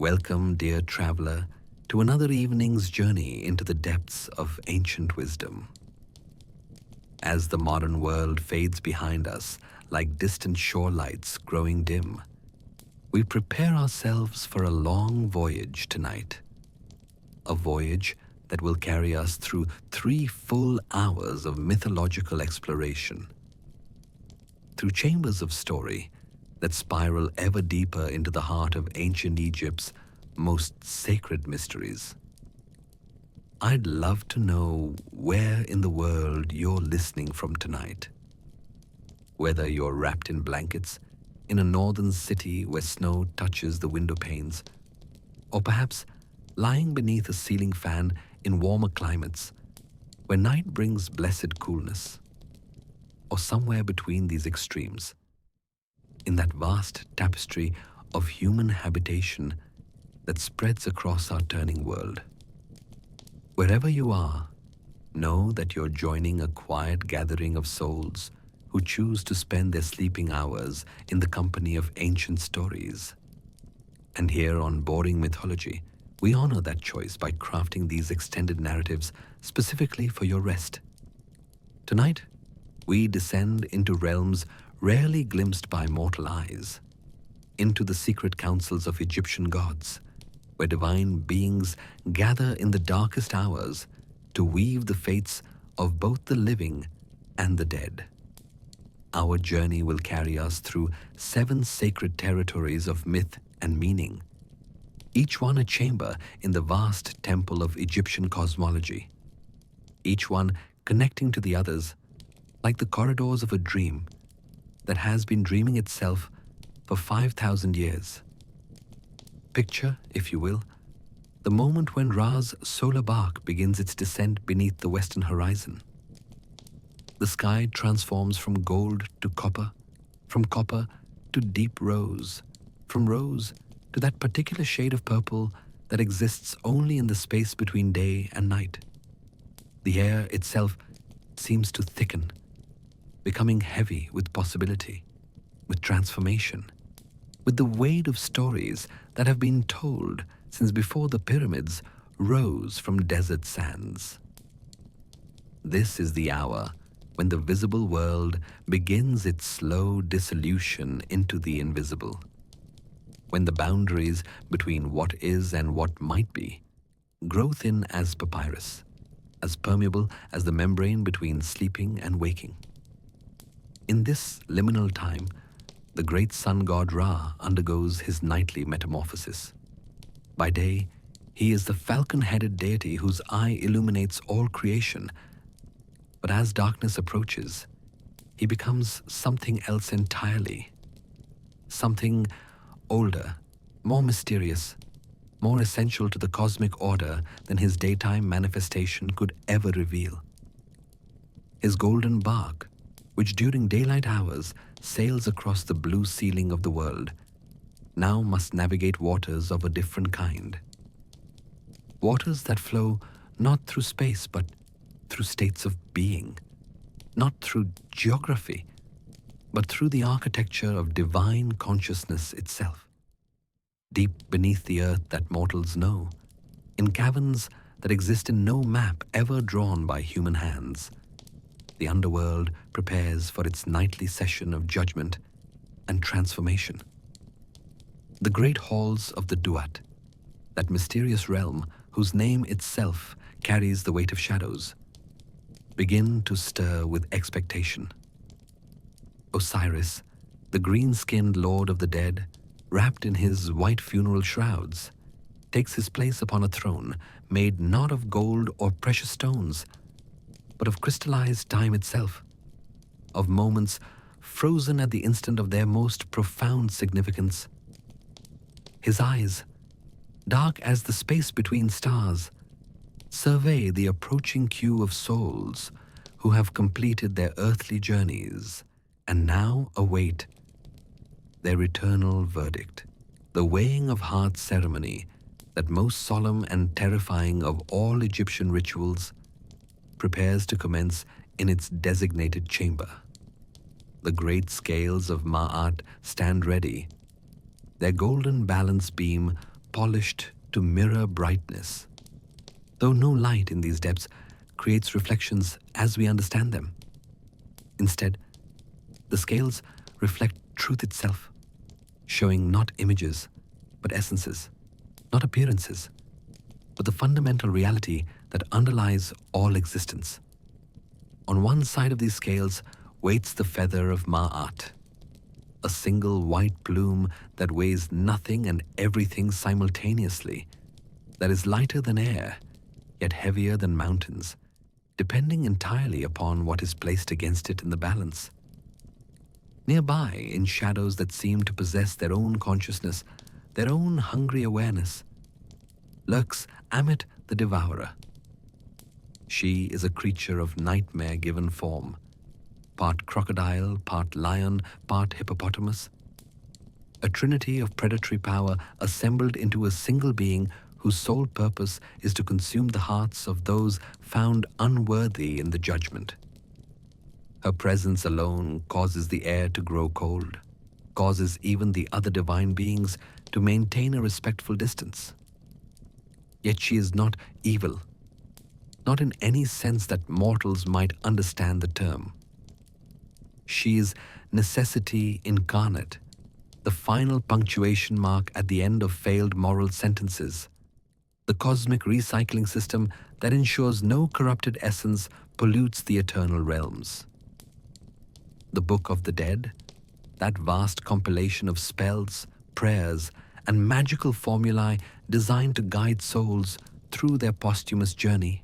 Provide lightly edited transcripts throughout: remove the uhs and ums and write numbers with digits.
Welcome, dear traveler, to another evening's journey into the depths of ancient wisdom. As the modern world fades behind us like distant shore lights growing dim, we prepare ourselves for a long voyage tonight. A voyage that will carry us through 3 full hours of mythological exploration. Through chambers of story that spiral ever deeper into the heart of ancient Egypt's most sacred mysteries. I'd love to know where in the world you're listening from tonight. Whether you're wrapped in blankets in a northern city where snow touches the window panes, or perhaps lying beneath a ceiling fan in warmer climates where night brings blessed coolness, or somewhere between these extremes, in that vast tapestry of human habitation that spreads across our turning world. Wherever you are, know that you're joining a quiet gathering of souls who choose to spend their sleeping hours in the company of ancient stories. And here on Boring Mythology, we honor that choice by crafting these extended narratives specifically for your rest. Tonight, we descend into realms rarely glimpsed by mortal eyes, into the secret councils of Egyptian gods, where divine beings gather in the darkest hours to weave the fates of both the living and the dead. Our journey will carry us through 7 sacred territories of myth and meaning, each one a chamber in the vast temple of Egyptian cosmology, each one connecting to the others like the corridors of a dream that has been dreaming itself for 5,000 years. Picture, if you will, the moment when Ra's solar bark begins its descent beneath the western horizon. The sky transforms from gold to copper, from copper to deep rose, from rose to that particular shade of purple that exists only in the space between day and night. The air itself seems to thicken, becoming heavy with possibility, with transformation, with the weight of stories that have been told since before the pyramids rose from desert sands. This is the hour when the visible world begins its slow dissolution into the invisible, when the boundaries between what is and what might be grow thin as papyrus, as permeable as the membrane between sleeping and waking. In this liminal time, the great sun god Ra undergoes his nightly metamorphosis. By day, he is the falcon-headed deity whose eye illuminates all creation. But as darkness approaches, he becomes something else entirely. Something older, more mysterious, more essential to the cosmic order than his daytime manifestation could ever reveal. His golden bark, which during daylight hours sails across the blue ceiling of the world, now must navigate waters of a different kind. Waters that flow not through space but through states of being, not through geography, but through the architecture of divine consciousness itself. Deep beneath the earth that mortals know, in caverns that exist in no map ever drawn by human hands, the underworld prepares for its nightly session of judgment and transformation. The great halls of the Duat, that mysterious realm whose name itself carries the weight of shadows, begin to stir with expectation. Osiris, the green-skinned lord of the dead, wrapped in his white funeral shrouds, takes his place upon a throne made not of gold or precious stones, but of crystallized time itself, of moments frozen at the instant of their most profound significance. His eyes, dark as the space between stars, survey the approaching queue of souls who have completed their earthly journeys and now await their eternal verdict, the weighing of heart ceremony, that most solemn and terrifying of all Egyptian rituals, prepares to commence in its designated chamber. The great scales of Ma'at stand ready, their golden balance beam polished to mirror brightness, though no light in these depths creates reflections as we understand them. Instead, the scales reflect truth itself, showing not images, but essences, not appearances, but the fundamental reality that underlies all existence. On one side of these scales waits the feather of Ma'at, a single white plume that weighs nothing and everything simultaneously, that is lighter than air, yet heavier than mountains, depending entirely upon what is placed against it in the balance. Nearby, in shadows that seem to possess their own consciousness, their own hungry awareness, lurks Ammit the Devourer. She is a creature of nightmare-given form, part crocodile, part lion, part hippopotamus, a trinity of predatory power assembled into a single being whose sole purpose is to consume the hearts of those found unworthy in the judgment. Her presence alone causes the air to grow cold, causes even the other divine beings to maintain a respectful distance. Yet she is not evil, not in any sense that mortals might understand the term. She is necessity incarnate, the final punctuation mark at the end of failed moral sentences, the cosmic recycling system that ensures no corrupted essence pollutes the eternal realms. The Book of the Dead, that vast compilation of spells, prayers, and magical formulae designed to guide souls through their posthumous journey,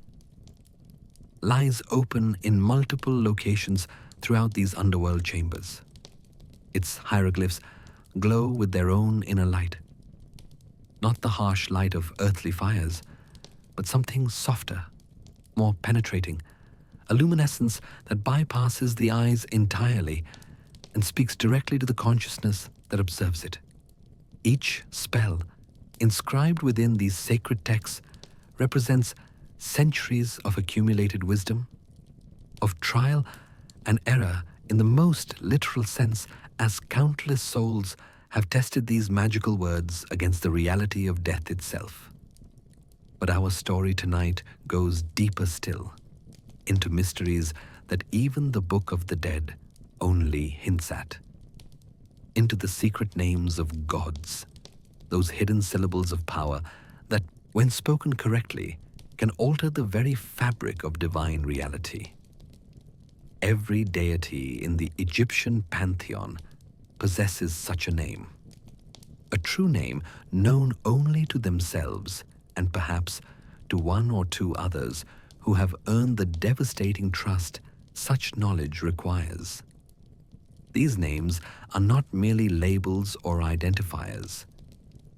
lies open in multiple locations throughout these underworld chambers. Its hieroglyphs glow with their own inner light, not the harsh light of earthly fires, but something softer, more penetrating, a luminescence that bypasses the eyes entirely and speaks directly to the consciousness that observes it. Each spell, inscribed within these sacred texts, represents centuries of accumulated wisdom, of trial and error in the most literal sense, as countless souls have tested these magical words against the reality of death itself. But our story tonight goes deeper still, into mysteries that even the Book of the Dead only hints at, into the secret names of gods, those hidden syllables of power that, when spoken correctly, can alter the very fabric of divine reality. Every deity in the Egyptian pantheon possesses such a name, a true name known only to themselves and perhaps to one or two others who have earned the devastating trust such knowledge requires. These names are not merely labels or identifiers.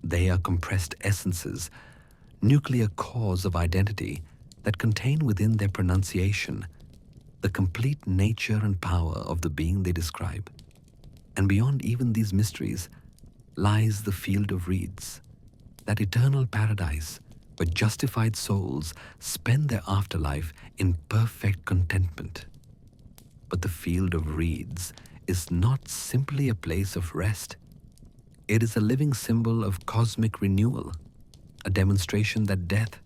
They are compressed essences, nuclear cores of identity that contain within their pronunciation the complete nature and power of the being they describe. And beyond even these mysteries lies the field of reeds, that eternal paradise where justified souls spend their afterlife in perfect contentment. But the field of reeds is not simply a place of rest. It is a living symbol of cosmic renewal, a demonstration that death,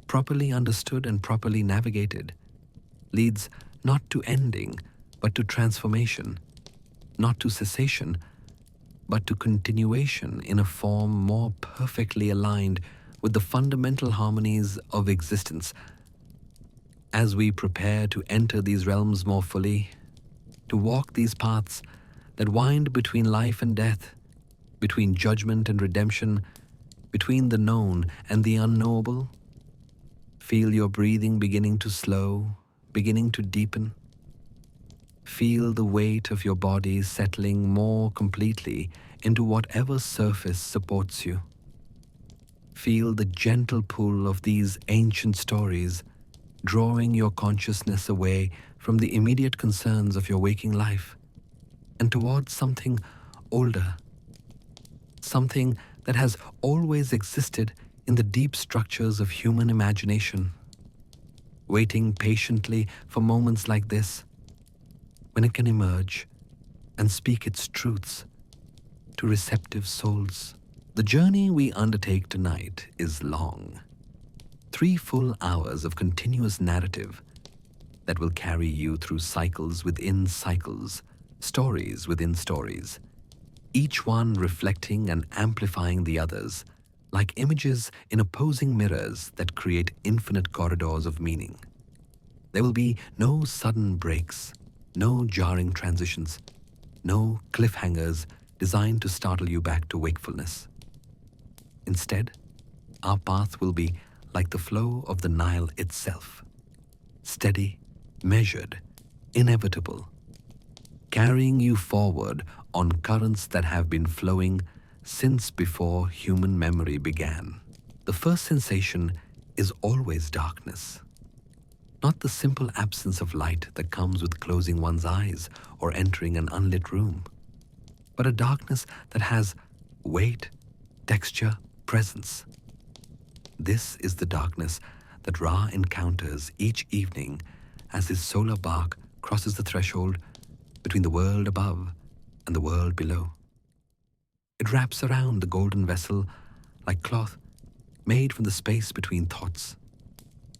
properly understood and properly navigated, leads not to ending, but to transformation, not to cessation, but to continuation in a form more perfectly aligned with the fundamental harmonies of existence. As we prepare to enter these realms more fully, to walk these paths that wind between life and death, between judgment and redemption, between the known and the unknowable, feel your breathing beginning to slow, beginning to deepen. Feel the weight of your body settling more completely into whatever surface supports you. Feel the gentle pull of these ancient stories, drawing your consciousness away from the immediate concerns of your waking life and towards something older, something that has always existed in the deep structures of human imagination, waiting patiently for moments like this, when it can emerge and speak its truths to receptive souls. The journey we undertake tonight is long. 3 full hours of continuous narrative that will carry you through cycles within cycles, stories within stories, each one reflecting and amplifying the others, like images in opposing mirrors that create infinite corridors of meaning. There will be no sudden breaks, no jarring transitions, no cliffhangers designed to startle you back to wakefulness. Instead, our path will be like the flow of the Nile itself, steady, measured, inevitable, carrying you forward on currents that have been flowing since before human memory began. The first sensation is always darkness, not the simple absence of light that comes with closing one's eyes or entering an unlit room, but a darkness that has weight, texture, presence. This is the darkness that Ra encounters each evening as his solar bark crosses the threshold between the world above and the world below. It wraps around the golden vessel like cloth made from the space between thoughts,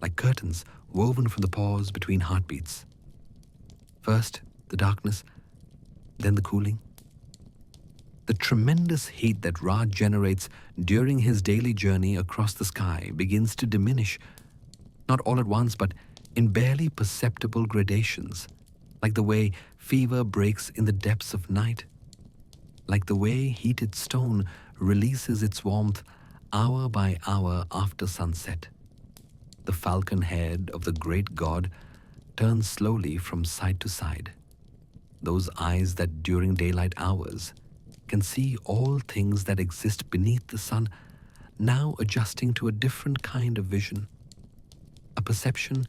like curtains woven from the pause between heartbeats. First the darkness, then the cooling. The tremendous heat that Ra generates during his daily journey across the sky begins to diminish, not all at once, but in barely perceptible gradations, like the way fever breaks in the depths of night, like the way heated stone releases its warmth hour by hour after sunset. The falcon head of the great god turns slowly from side to side. Those eyes that during daylight hours can see all things that exist beneath the sun, now adjusting to a different kind of vision, a perception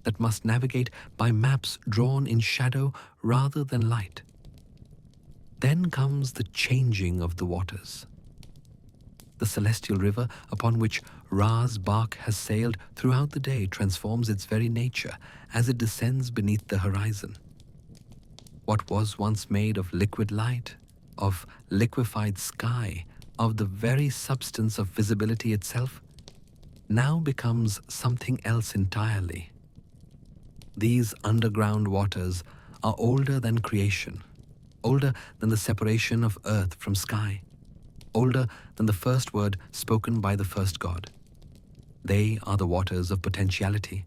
that must navigate by maps drawn in shadow rather than light. Then comes the changing of the waters. The celestial river upon which Ra's bark has sailed throughout the day transforms its very nature as it descends beneath the horizon. What was once made of liquid light, of liquefied sky, of the very substance of visibility itself, now becomes something else entirely. These underground waters are older than creation, older than the separation of earth from sky, older than the first word spoken by the first god. They are the waters of potentiality,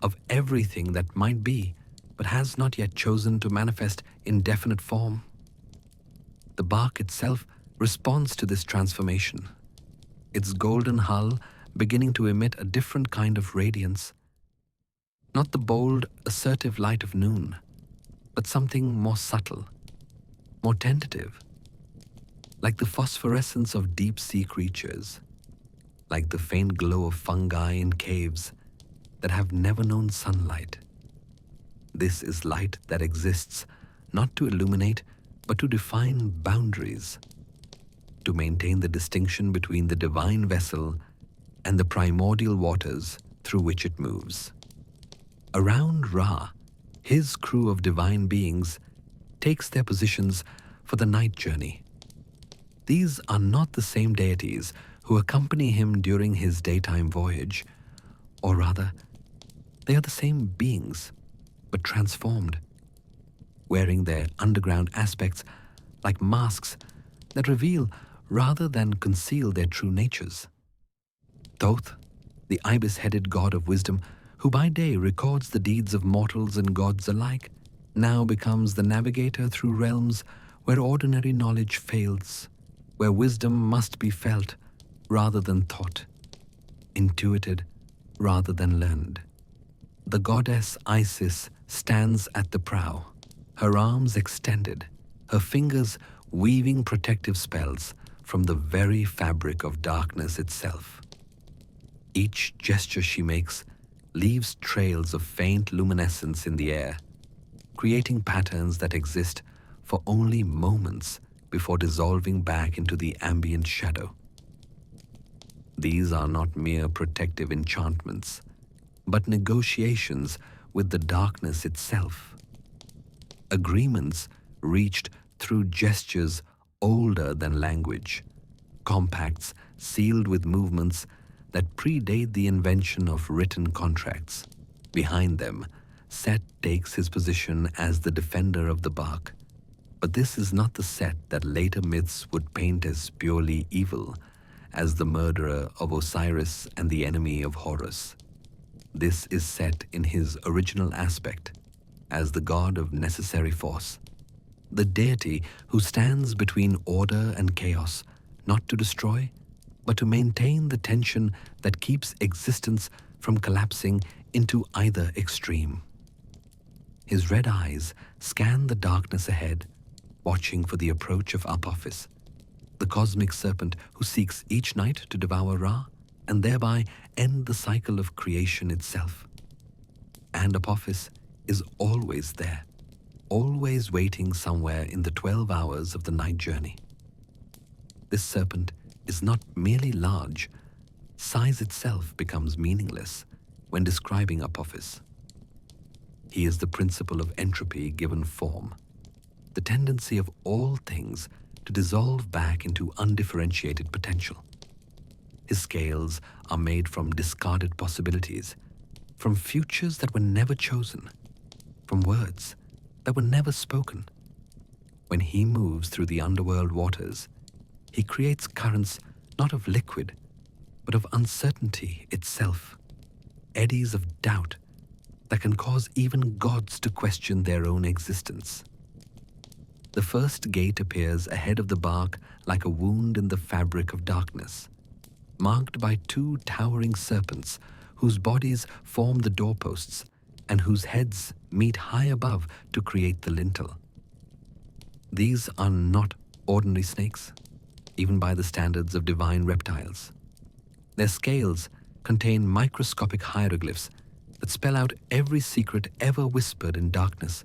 of everything that might be, but has not yet chosen to manifest in definite form. The bark itself responds to this transformation, its golden hull beginning to emit a different kind of radiance. Not the bold, assertive light of noon, but something more subtle, more tentative, like the phosphorescence of deep-sea creatures, like the faint glow of fungi in caves that have never known sunlight. This is light that exists not to illuminate, but to define boundaries, to maintain the distinction between the divine vessel and the primordial waters through which it moves. Around Ra, his crew of divine beings takes their positions for the night journey. These are not the same deities who accompany him during his daytime voyage, or rather, they are the same beings, but transformed, wearing their underground aspects like masks that reveal rather than conceal their true natures. Thoth, the ibis-headed god of wisdom, who by day records the deeds of mortals and gods alike, now becomes the navigator through realms where ordinary knowledge fails, where wisdom must be felt rather than thought, intuited rather than learned. The goddess Isis stands at the prow, her arms extended, her fingers weaving protective spells from the very fabric of darkness itself. Each gesture she makes leaves trails of faint luminescence in the air, creating patterns that exist for only moments before dissolving back into the ambient shadow. These are not mere protective enchantments, but negotiations with the darkness itself. Agreements reached through gestures older than language, compacts sealed with movements that predate the invention of written contracts. Behind them, Set takes his position as the defender of the bark. But this is not the Set that later myths would paint as purely evil, as the murderer of Osiris and the enemy of Horus. This is Set in his original aspect, as the god of necessary force, the deity who stands between order and chaos, not to destroy, but to maintain the tension that keeps existence from collapsing into either extreme. His red eyes scan the darkness ahead, watching for the approach of Apophis, the cosmic serpent who seeks each night to devour Ra and thereby end the cycle of creation itself. And Apophis is always there, always waiting somewhere in the 12 hours of the night journey. This serpent is not merely large. Size itself becomes meaningless when describing Apophis. He is the principle of entropy given form, the tendency of all things to dissolve back into undifferentiated potential. His scales are made from discarded possibilities, from futures that were never chosen, from words that were never spoken. When he moves through the underworld waters, he creates currents not of liquid, but of uncertainty itself, eddies of doubt that can cause even gods to question their own existence. The first gate appears ahead of the bark like a wound in the fabric of darkness, marked by two towering serpents whose bodies form the doorposts and whose heads meet high above to create the lintel. These are not ordinary snakes, even by the standards of divine reptiles. Their scales contain microscopic hieroglyphs that spell out every secret ever whispered in darkness,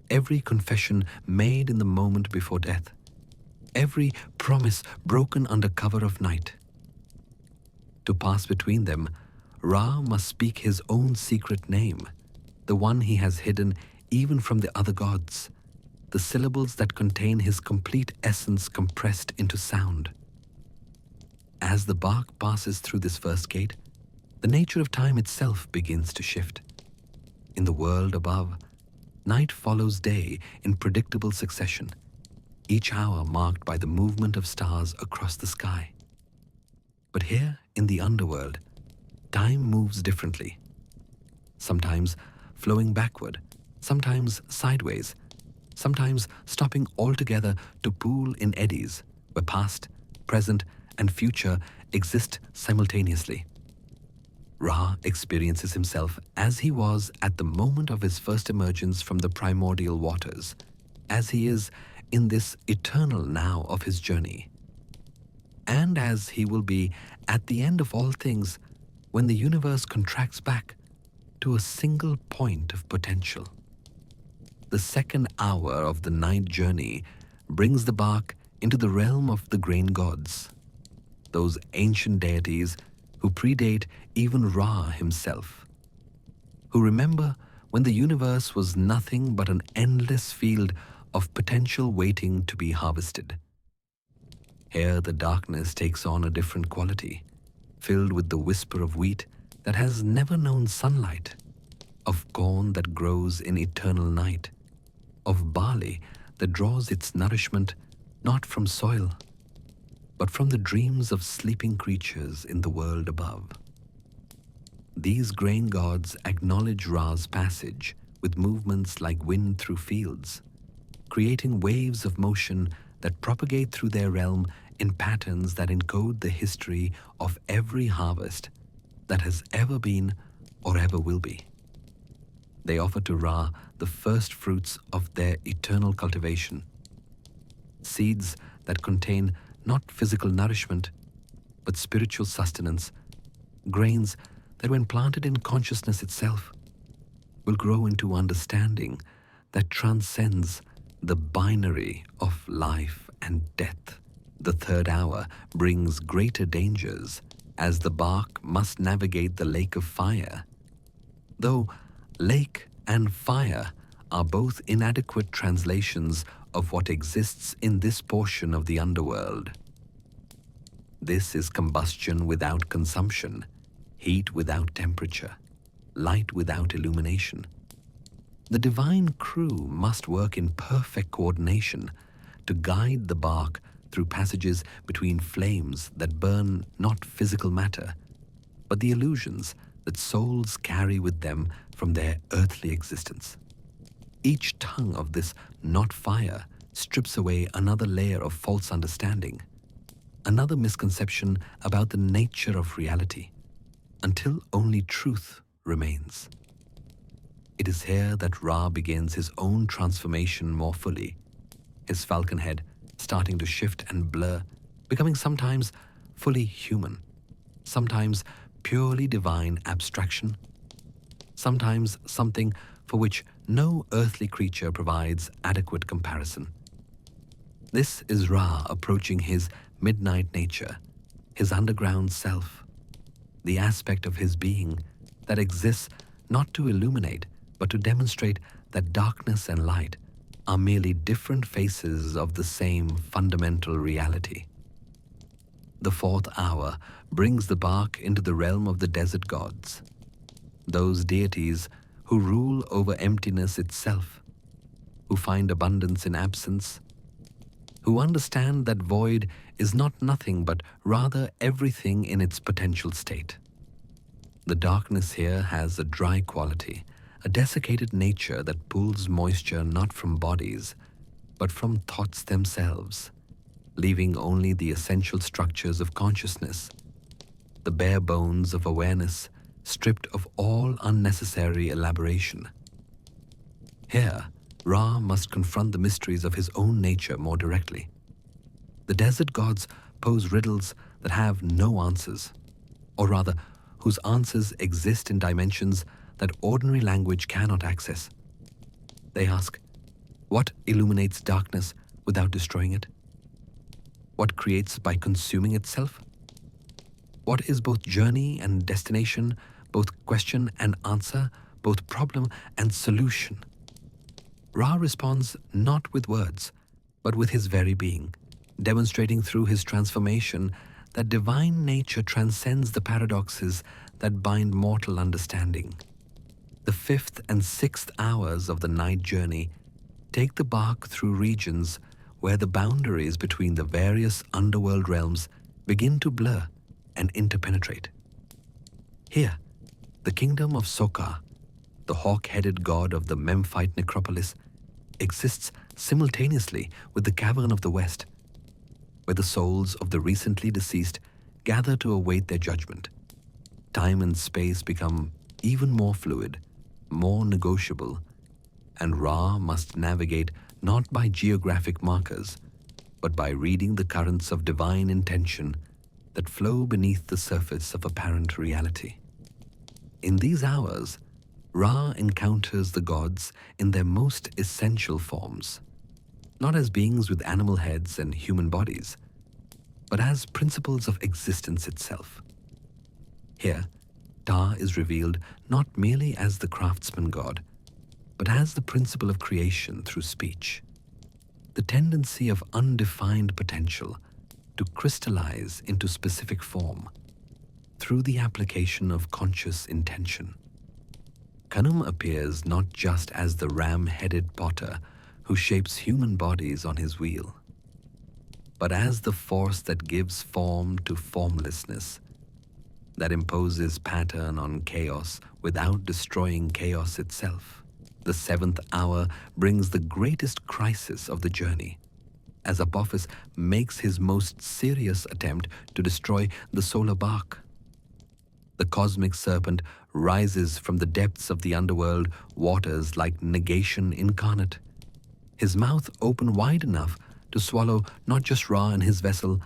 every confession made in the moment before death, every promise broken under cover of night. To pass between them, Ra must speak his own secret name, the one he has hidden even from the other gods, the syllables that contain his complete essence compressed into sound. As the bark passes through this first gate, the nature of time itself begins to shift. In the world above, night follows day in predictable succession, each hour marked by the movement of stars across the sky. But here in the underworld, time moves differently, sometimes flowing backward, sometimes sideways, sometimes stopping altogether to pool in eddies where past, present, and future exist simultaneously. Ra experiences himself as he was at the moment of his first emergence from the primordial waters, as he is in this eternal now of his journey, and as he will be at the end of all things when the universe contracts back to a single point of potential. The second hour of the night journey brings the bark into the realm of the grain gods, those ancient deities who predate even Ra himself, who remember when the universe was nothing but an endless field of potential waiting to be harvested. Here the darkness takes on a different quality, filled with the whisper of wheat that has never known sunlight, of corn that grows in eternal night, of barley that draws its nourishment not from soil, but from the dreams of sleeping creatures in the world above. These grain gods acknowledge Ra's passage with movements like wind through fields, creating waves of motion that propagate through their realm in patterns that encode the history of every harvest that has ever been or ever will be. They offer to Ra the first fruits of their eternal cultivation, seeds that contain not physical nourishment, but spiritual sustenance, grains that when planted in consciousness itself will grow into understanding that transcends the binary of life and death. The third hour brings greater dangers as the bark must navigate the lake of fire, though lake and fire are both inadequate translations of what exists in this portion of the underworld. This is combustion without consumption, heat without temperature, light without illumination. The divine crew must work in perfect coordination to guide the bark through passages between flames that burn not physical matter, but the illusions that souls carry with them from their earthly existence. Each tongue of this not fire strips away another layer of false understanding, another misconception about the nature of reality, until only truth remains. It is here that Ra begins his own transformation more fully, his falcon head starting to shift and blur, becoming sometimes fully human, sometimes purely divine abstraction, sometimes something for which no earthly creature provides adequate comparison. This is Ra approaching his midnight nature, his underground self, the aspect of his being that exists not to illuminate, but to demonstrate that darkness and light are merely different faces of the same fundamental reality. The fourth hour brings the bark into the realm of the desert gods, those deities who rule over emptiness itself, who find abundance in absence, who understand that void is not nothing but rather everything in its potential state. The darkness here has a dry quality, a desiccated nature that pulls moisture not from bodies, but from thoughts themselves, leaving only the essential structures of consciousness, the bare bones of awareness, stripped of all unnecessary elaboration. Here, Ra must confront the mysteries of his own nature more directly. The desert gods pose riddles that have no answers, or rather, whose answers exist in dimensions that ordinary language cannot access. They ask, what illuminates darkness without destroying it? What creates by consuming itself? What is both journey and destination, both question and answer, both problem and solution? Ra responds not with words, but with his very being, demonstrating through his transformation that divine nature transcends the paradoxes that bind mortal understanding. The fifth and sixth hours of the night journey take the bark through regions where the boundaries between the various underworld realms begin to blur and interpenetrate. Here, the kingdom of Sokar, the hawk-headed god of the Memphite necropolis, exists simultaneously with the cavern of the West, where the souls of the recently deceased gather to await their judgment. Time and space become even more fluid, more negotiable, and Ra must navigate not by geographic markers, but by reading the currents of divine intention that flow beneath the surface of apparent reality. In these hours, Ra encounters the gods in their most essential forms, not as beings with animal heads and human bodies, but as principles of existence itself. Here, Ta is revealed not merely as the craftsman god, but as the principle of creation through speech, the tendency of undefined potential to crystallize into specific form through the application of conscious intention. Khnum appears not just as the ram-headed potter who shapes human bodies on his wheel, but as the force that gives form to formlessness, that imposes pattern on chaos without destroying chaos itself. The seventh hour brings the greatest crisis of the journey, as Apophis makes his most serious attempt to destroy the solar bark. The cosmic serpent rises from the depths of the underworld waters like negation incarnate, his mouth open wide enough to swallow not just Ra and his vessel,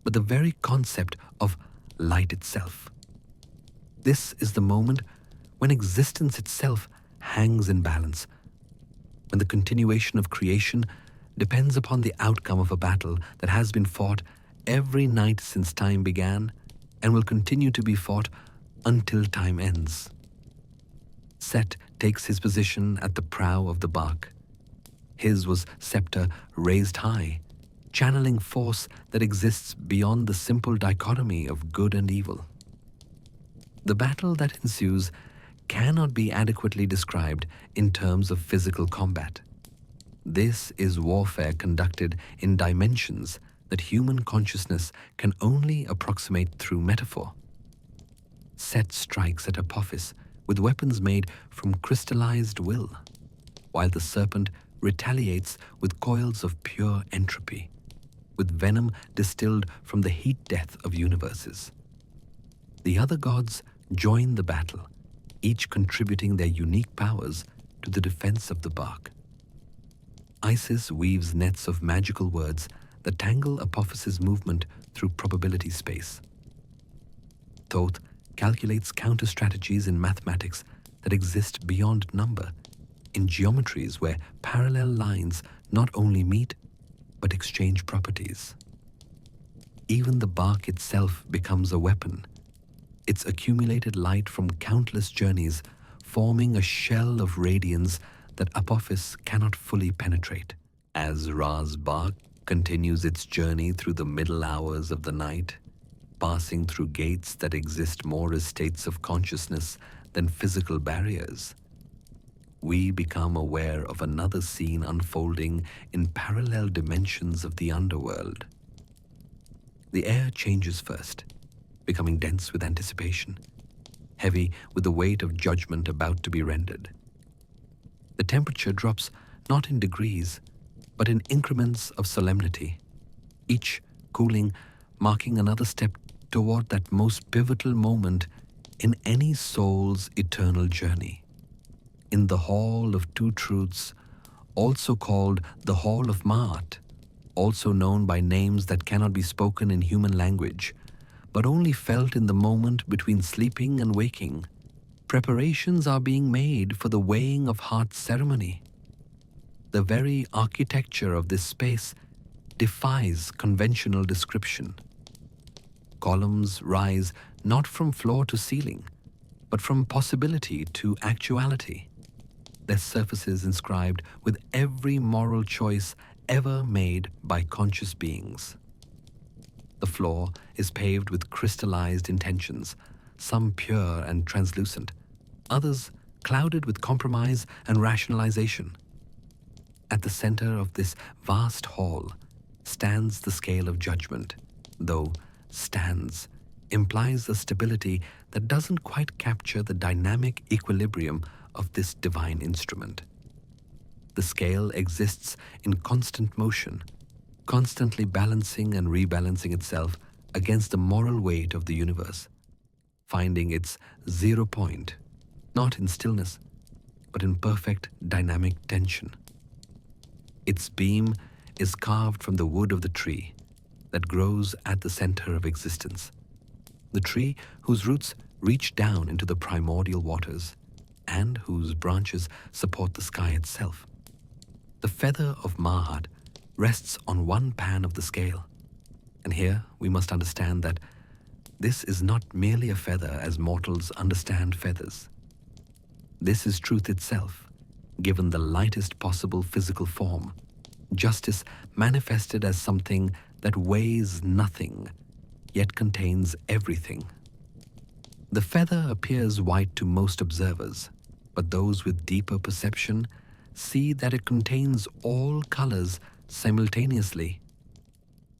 but the very concept of light itself. This is the moment when existence itself hangs in balance, when the continuation of creation depends upon the outcome of a battle that has been fought every night since time began and will continue to be fought until time ends. Set takes his position at the prow of the bark. His was scepter raised high, channeling force that exists beyond the simple dichotomy of good and evil. The battle that ensues cannot be adequately described in terms of physical combat. This is warfare conducted in dimensions that human consciousness can only approximate through metaphor. Set strikes at Apophis with weapons made from crystallized will, while the serpent retaliates with coils of pure entropy, with venom distilled from the heat death of universes. The other gods join the battle, each contributing their unique powers to the defense of the bark. Isis weaves nets of magical words that tangle Apophis's movement through probability space. Thoth calculates counter-strategies in mathematics that exist beyond number, in geometries where parallel lines not only meet, but exchange properties. Even the bark itself becomes a weapon, its accumulated light from countless journeys forming a shell of radiance that Apophis cannot fully penetrate. As Ra's bark continues its journey through the middle hours of the night, passing through gates that exist more as states of consciousness than physical barriers, we become aware of another scene unfolding in parallel dimensions of the underworld. The air changes first, becoming dense with anticipation, heavy with the weight of judgment about to be rendered. The temperature drops not in degrees, but in increments of solemnity, each cooling, marking another step toward that most pivotal moment in any soul's eternal journey. In the Hall of Two Truths, also called the Hall of Ma'at, also known by names that cannot be spoken in human language, but only felt in the moment between sleeping and waking, preparations are being made for the weighing of heart ceremony. The very architecture of this space defies conventional description. Columns rise not from floor to ceiling, but from possibility to actuality, their surfaces inscribed with every moral choice ever made by conscious beings. The floor is paved with crystallized intentions, some pure and translucent, others clouded with compromise and rationalization. At the center of this vast hall stands the scale of judgment, though stands implies a stability that doesn't quite capture the dynamic equilibrium of this divine instrument. The scale exists in constant motion, constantly balancing and rebalancing itself against the moral weight of the universe, finding its 0 point, not in stillness, but in perfect dynamic tension. Its beam is carved from the wood of the tree that grows at the center of existence, the tree whose roots reach down into the primordial waters and whose branches support the sky itself. The feather of Ma'at rests on one pan of the scale, and here we must understand that this is not merely a feather as mortals understand feathers. This is truth itself, given the lightest possible physical form, justice manifested as something that weighs nothing, yet contains everything. The feather appears white to most observers, but those with deeper perception see that it contains all colors simultaneously,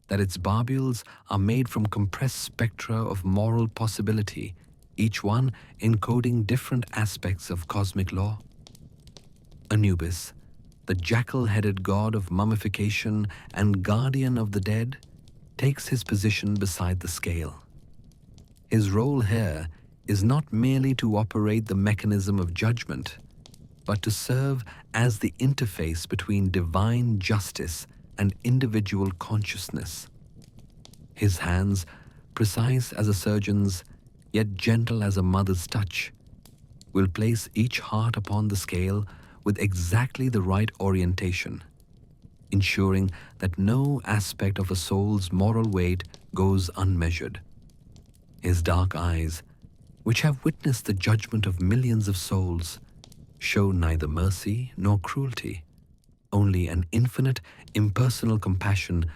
that its barbules are made from compressed spectra of moral possibility, each one encoding different aspects of cosmic law. Anubis, the jackal-headed god of mummification and guardian of the dead, takes his position beside the scale. His role here is not merely to operate the mechanism of judgment, but to serve as the interface between divine justice and individual consciousness. His hands, precise as a surgeon's, yet gentle as a mother's touch, will place each heart upon the scale with exactly the right orientation, ensuring that no aspect of a soul's moral weight goes unmeasured. His dark eyes, which have witnessed the judgment of millions of souls, show neither mercy nor cruelty, only an infinite, impersonal compassion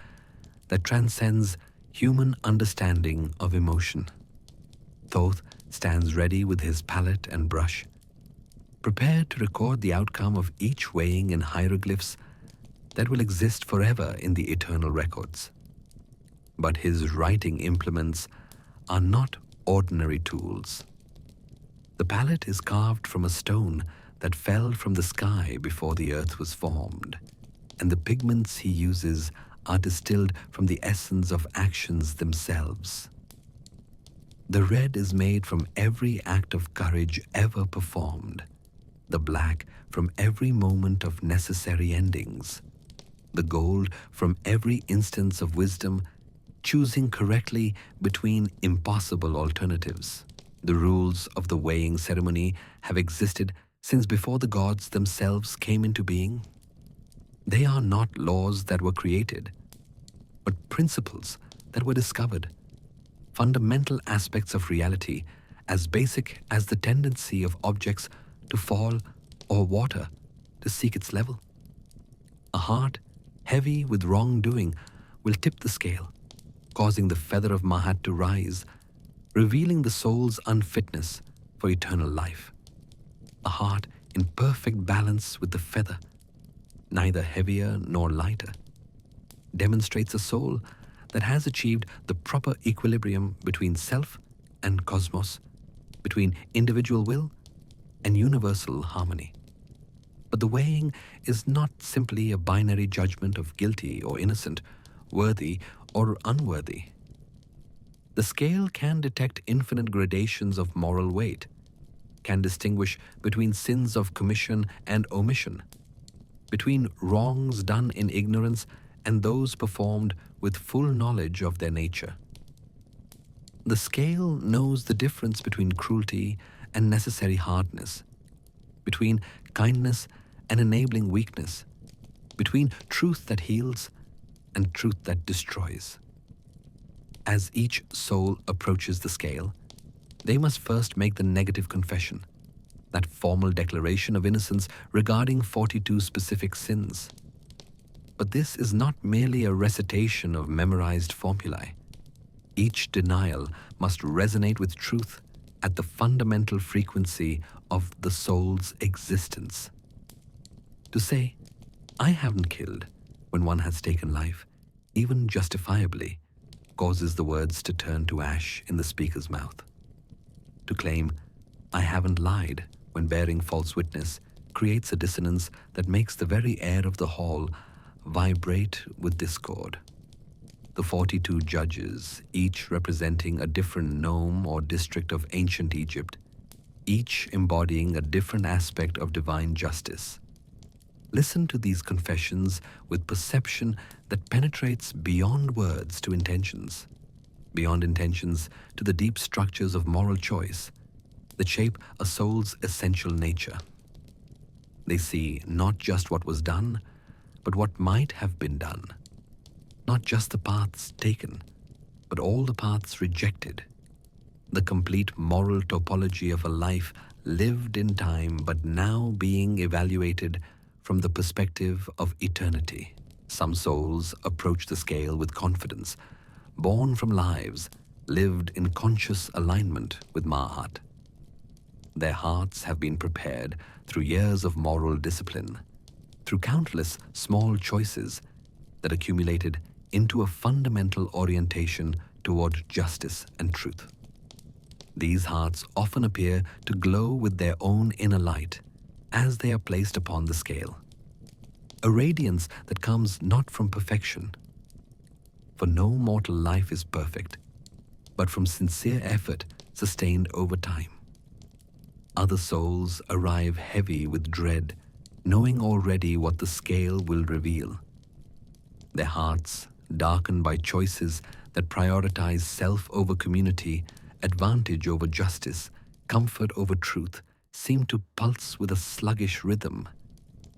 that transcends human understanding of emotion. Thoth stands ready with his palette and brush, prepared to record the outcome of each weighing in hieroglyphs that will exist forever in the eternal records. But his writing implements are not ordinary tools. The palette is carved from a stone that fell from the sky before the earth was formed, and the pigments he uses are distilled from the essence of actions themselves. The red is made from every act of courage ever performed, the black from every moment of necessary endings, the gold from every instance of wisdom choosing correctly between impossible alternatives. The rules of the weighing ceremony have existed since before the gods themselves came into being. They are not laws that were created, but principles that were discovered, fundamental aspects of reality as basic as the tendency of objects to fall or water to seek its level. A heart heavy with wrongdoing will tip the scale, causing the feather of Mahat to rise, revealing the soul's unfitness for eternal life. A heart in perfect balance with the feather, neither heavier nor lighter, demonstrates a soul that has achieved the proper equilibrium between self and cosmos, between individual will and universal harmony. But the weighing is not simply a binary judgment of guilty or innocent, worthy or unworthy. The scale can detect infinite gradations of moral weight, can distinguish between sins of commission and omission, between wrongs done in ignorance and those performed with full knowledge of their nature. The scale knows the difference between cruelty and necessary hardness, between kindness and enabling weakness, between truth that heals and truth that destroys. As each soul approaches the scale, they must first make the negative confession, that formal declaration of innocence regarding 42 specific sins. But this is not merely a recitation of memorized formulae. Each denial must resonate with truth at the fundamental frequency of the soul's existence. To say, "I haven't killed," when one has taken life, even justifiably, causes the words to turn to ash in the speaker's mouth. To claim, "I haven't lied," when bearing false witness, creates a dissonance that makes the very air of the hall vibrate with discord. The 42 judges, each representing a different nome or district of ancient Egypt, each embodying a different aspect of divine justice. Listen to these confessions with perception that penetrates beyond words to intentions, beyond intentions to the deep structures of moral choice that shape a soul's essential nature. They see not just what was done, but what might have been done. Not just the paths taken, but all the paths rejected. The complete moral topology of a life lived in time but now being evaluated from the perspective of eternity. Some souls approach the scale with confidence, born from lives lived in conscious alignment with Mahat. Their hearts have been prepared through years of moral discipline, through countless small choices that accumulated into a fundamental orientation toward justice and truth. These hearts often appear to glow with their own inner light as they are placed upon the scale, a radiance that comes not from perfection, for no mortal life is perfect, but from sincere effort sustained over time. Other souls arrive heavy with dread, knowing already what the scale will reveal. Their hearts, darkened by choices that prioritize self over community, advantage over justice, comfort over truth, seem to pulse with a sluggish rhythm,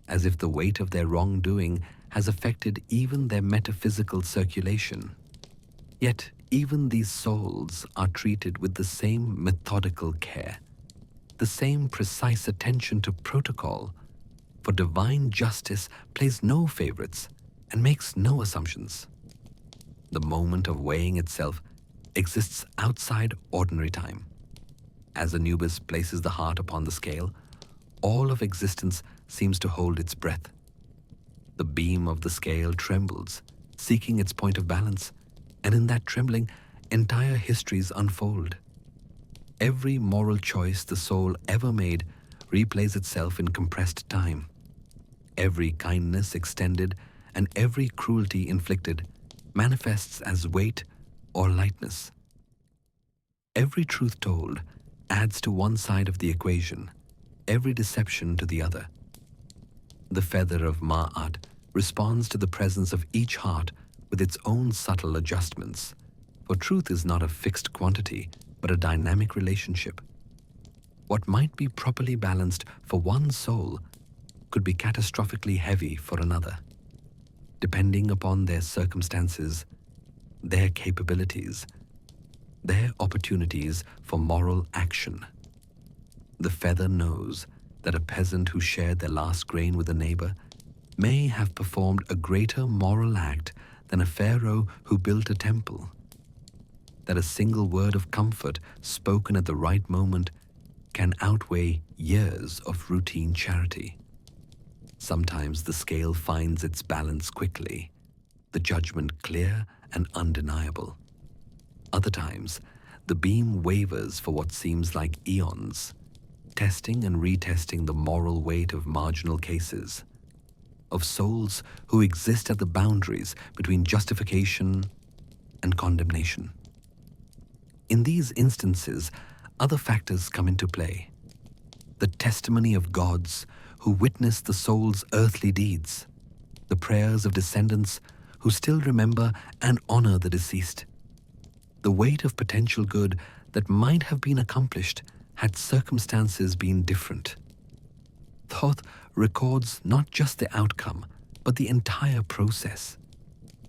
as if the weight of their wrongdoing has affected even their metaphysical circulation. Yet even these souls are treated with the same methodical care, the same precise attention to protocol, for divine justice plays no favorites and makes no assumptions. The moment of weighing itself exists outside ordinary time. As Anubis places the heart upon the scale, all of existence seems to hold its breath. The beam of the scale trembles, seeking its point of balance, and in that trembling, entire histories unfold. Every moral choice the soul ever made replays itself in compressed time. Every kindness extended and every cruelty inflicted manifests as weight or lightness. Every truth told adds to one side of the equation, every deception to the other. The feather of Ma'at responds to the presence of each heart with its own subtle adjustments, for truth is not a fixed quantity, but a dynamic relationship. What might be properly balanced for one soul could be catastrophically heavy for another, depending upon their circumstances, their capabilities, their opportunities for moral action. The feather knows that a peasant who shared their last grain with a neighbor may have performed a greater moral act than a pharaoh who built a temple. That a single word of comfort spoken at the right moment can outweigh years of routine charity. Sometimes the scale finds its balance quickly, the judgment clear and undeniable. Other times, the beam wavers for what seems like eons, testing and retesting the moral weight of marginal cases, of souls who exist at the boundaries between justification and condemnation. In these instances, other factors come into play. The testimony of gods who witness the soul's earthly deeds, the prayers of descendants who still remember and honor the deceased, the weight of potential good that might have been accomplished had circumstances been different. Thoth records not just the outcome, but the entire process,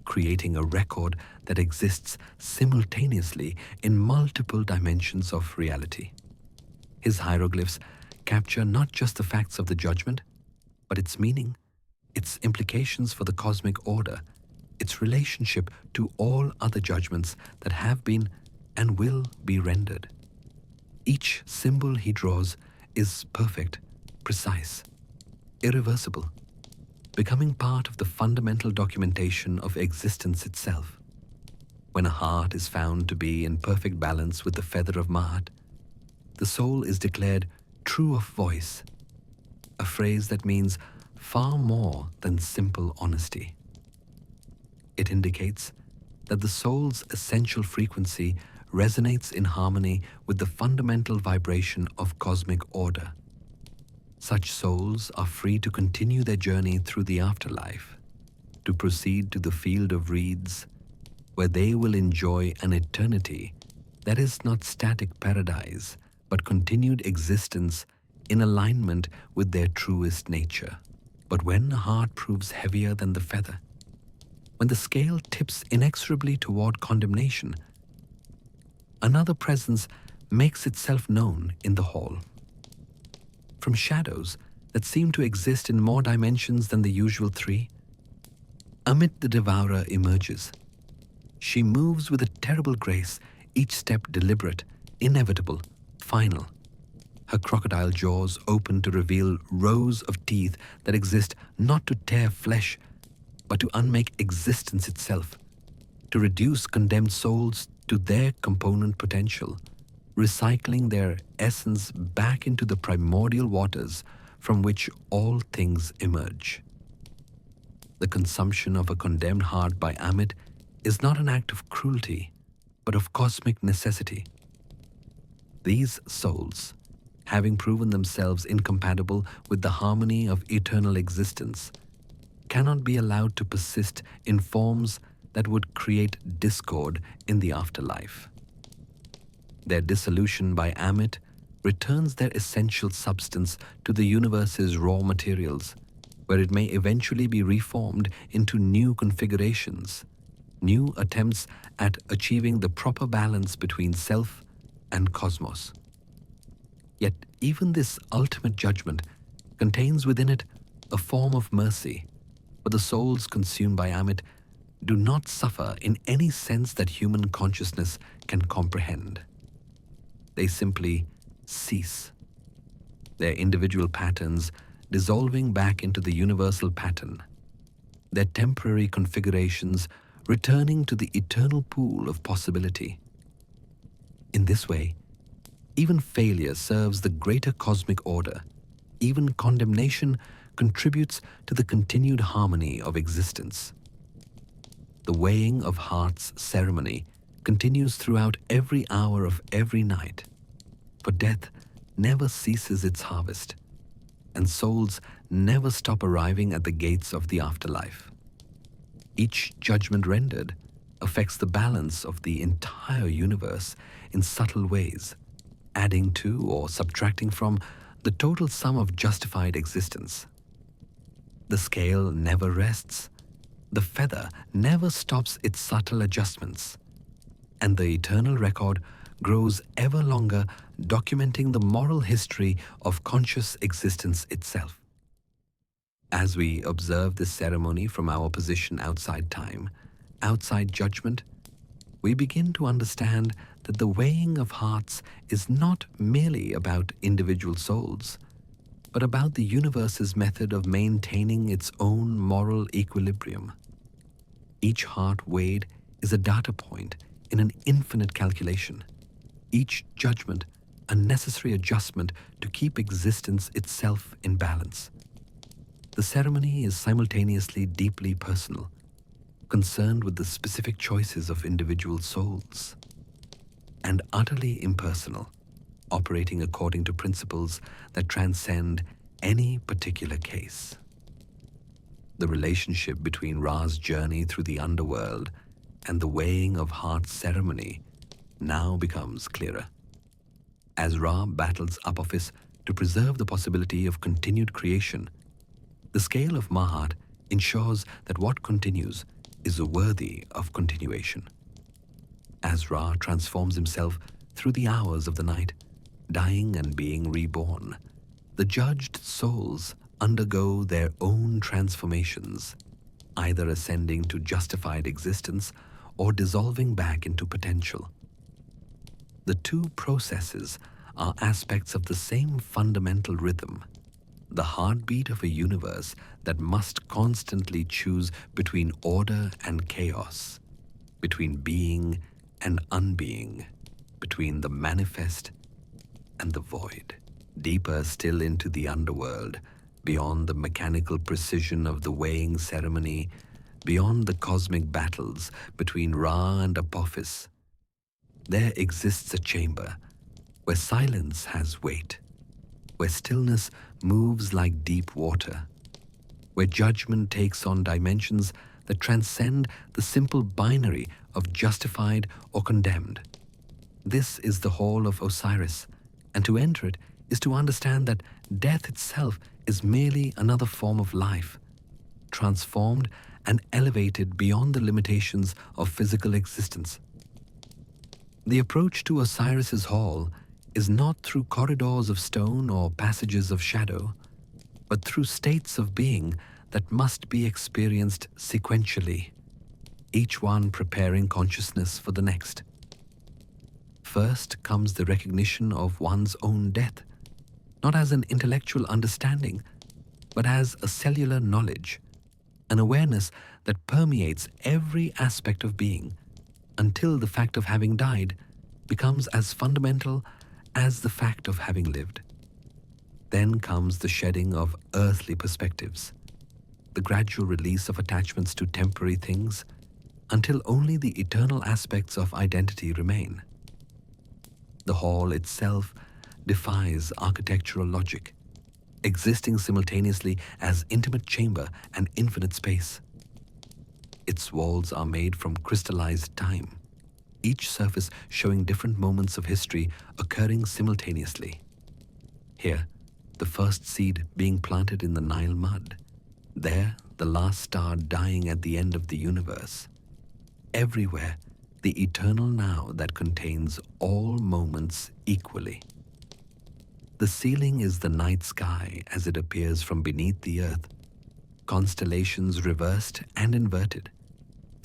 creating a record that exists simultaneously in multiple dimensions of reality. His hieroglyphs capture not just the facts of the judgment, but its meaning, its implications for the cosmic order, its relationship to all other judgments that have been and will be rendered. Each symbol he draws is perfect, precise, irreversible, becoming part of the fundamental documentation of existence itself. When a heart is found to be in perfect balance with the feather of Ma'at, the soul is declared true of voice, a phrase that means far more than simple honesty. It indicates that the soul's essential frequency resonates in harmony with the fundamental vibration of cosmic order. Such souls are free to continue their journey through the afterlife, to proceed to the field of reeds, where they will enjoy an eternity that is not static paradise, but continued existence in alignment with their truest nature. But when the heart proves heavier than the feather, when the scale tips inexorably toward condemnation, another presence makes itself known in the hall. From shadows that seem to exist in more dimensions than the usual three, Ammit the Devourer emerges. She moves with a terrible grace, each step deliberate, inevitable, final. Her crocodile jaws open to reveal rows of teeth that exist not to tear flesh, but to unmake existence itself, to reduce condemned souls to their component potential, recycling their essence back into the primordial waters from which all things emerge. The consumption of a condemned heart by Ammit is not an act of cruelty, but of cosmic necessity. These souls, having proven themselves incompatible with the harmony of eternal existence, cannot be allowed to persist in forms that would create discord in the afterlife. Their dissolution by Ammit returns their essential substance to the universe's raw materials, where it may eventually be reformed into new configurations, new attempts at achieving the proper balance between self and cosmos. Yet even this ultimate judgment contains within it a form of mercy, for the souls consumed by Ammit do not suffer in any sense that human consciousness can comprehend. They simply cease, their individual patterns dissolving back into the universal pattern, their temporary configurations returning to the eternal pool of possibility. In this way, even failure serves the greater cosmic order. Even condemnation contributes to the continued harmony of existence. The weighing of hearts ceremony continues throughout every hour of every night, for death never ceases its harvest, and souls never stop arriving at the gates of the afterlife. Each judgment rendered affects the balance of the entire universe in subtle ways, adding to or subtracting from the total sum of justified existence. The scale never rests, the feather never stops its subtle adjustments, and the eternal record grows ever longer, documenting the moral history of conscious existence itself. As we observe this ceremony from our position outside time, outside judgment, we begin to understand that the weighing of hearts is not merely about individual souls, but about the universe's method of maintaining its own moral equilibrium. Each heart weighed is a data point in an infinite calculation, each judgment a necessary adjustment to keep existence itself in balance. The ceremony is simultaneously deeply personal, concerned with the specific choices of individual souls, and utterly impersonal, operating according to principles that transcend any particular case. The relationship between Ra's journey through the underworld and the weighing of hearts ceremony now becomes clearer. As Ra battles Apophis to preserve the possibility of continued creation, the scale of Mahat ensures that what continues is worthy of continuation. As Ra transforms himself through the hours of the night, dying and being reborn, the judged souls undergo their own transformations, either ascending to justified existence or dissolving back into potential. The two processes are aspects of the same fundamental rhythm, the heartbeat of a universe that must constantly choose between order and chaos, between being and unbeing, between the manifest and the void. Deeper still into the underworld, beyond the mechanical precision of the weighing ceremony, beyond the cosmic battles between Ra and Apophis, there exists a chamber where silence has weight, where stillness moves like deep water, where judgment takes on dimensions that transcend the simple binary of justified or condemned. This is the hall of Osiris, and to enter it is to understand that death itself is merely another form of life, transformed and elevated beyond the limitations of physical existence. The approach to Osiris's hall is not through corridors of stone or passages of shadow, but through states of being that must be experienced sequentially, each one preparing consciousness for the next. First comes the recognition of one's own death, not as an intellectual understanding, but as a cellular knowledge, an awareness that permeates every aspect of being, until the fact of having died becomes as fundamental as the fact of having lived. Then comes the shedding of earthly perspectives, the gradual release of attachments to temporary things, until only the eternal aspects of identity remain. The hall itself defies architectural logic, existing simultaneously as intimate chamber and infinite space. Its walls are made from crystallized time, each surface showing different moments of history occurring simultaneously. Here, the first seed being planted in the Nile mud. There, the last star dying at the end of the universe. Everywhere, the eternal now that contains all moments equally. The ceiling is the night sky as it appears from beneath the earth, constellations reversed and inverted,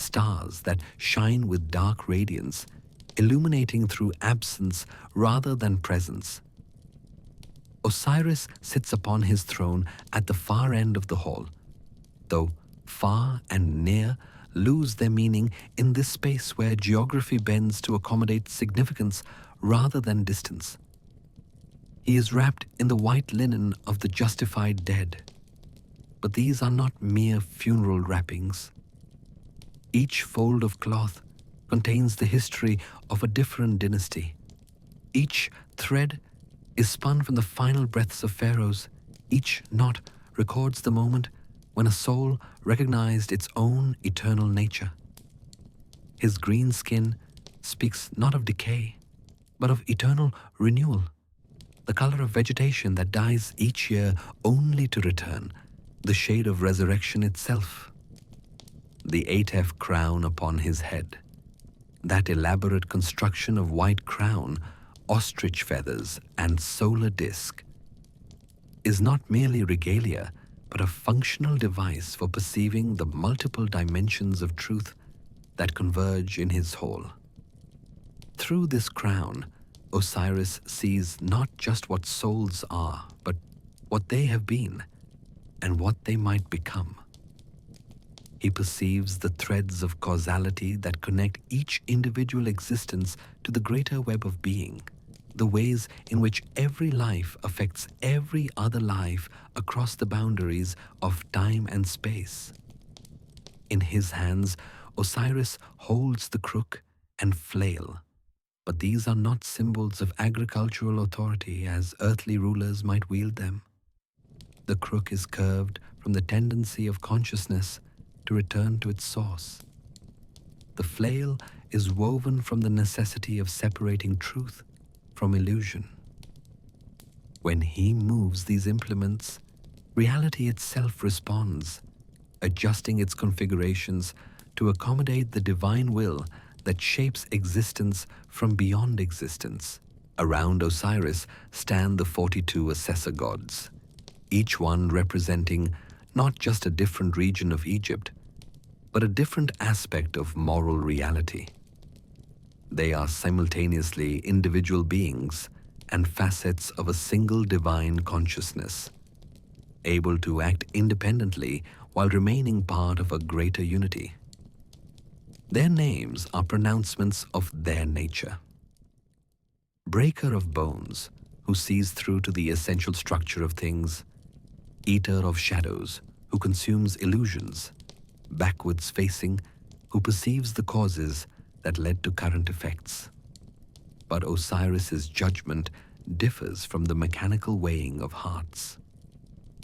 stars that shine with dark radiance, illuminating through absence rather than presence. Osiris sits upon his throne at the far end of the hall, though far and near lose their meaning in this space where geography bends to accommodate significance rather than distance. He is wrapped in the white linen of the justified dead. But these are not mere funeral wrappings. Each fold of cloth contains the history of a different dynasty. Each thread is spun from the final breaths of pharaohs. Each knot records the moment when a soul recognized its own eternal nature. His green skin speaks not of decay, but of eternal renewal, the color of vegetation that dies each year only to return, the shade of resurrection itself. The Atef crown upon his head, that elaborate construction of white crown, ostrich feathers, and solar disk, is not merely regalia, but a functional device for perceiving the multiple dimensions of truth that converge in his hall. Through this crown, Osiris sees not just what souls are, but what they have been and what they might become. He perceives the threads of causality that connect each individual existence to the greater web of being, the ways in which every life affects every other life across the boundaries of time and space. In his hands, Osiris holds the crook and flail, but these are not symbols of agricultural authority as earthly rulers might wield them. The crook is curved from the tendency of consciousness to return to its source. The flail is woven from the necessity of separating truth from illusion. When he moves these implements, reality itself responds, adjusting its configurations to accommodate the divine will that shapes existence from beyond existence. Around Osiris stand the 42 assessor gods, each one representing not just a different region of Egypt, but a different aspect of moral reality. They are simultaneously individual beings and facets of a single divine consciousness, able to act independently while remaining part of a greater unity. Their names are pronouncements of their nature. Breaker of bones, who sees through to the essential structure of things. Eater of shadows, who consumes illusions. Backwards facing, who perceives the causes that led to current effects. But Osiris's judgment differs from the mechanical weighing of hearts.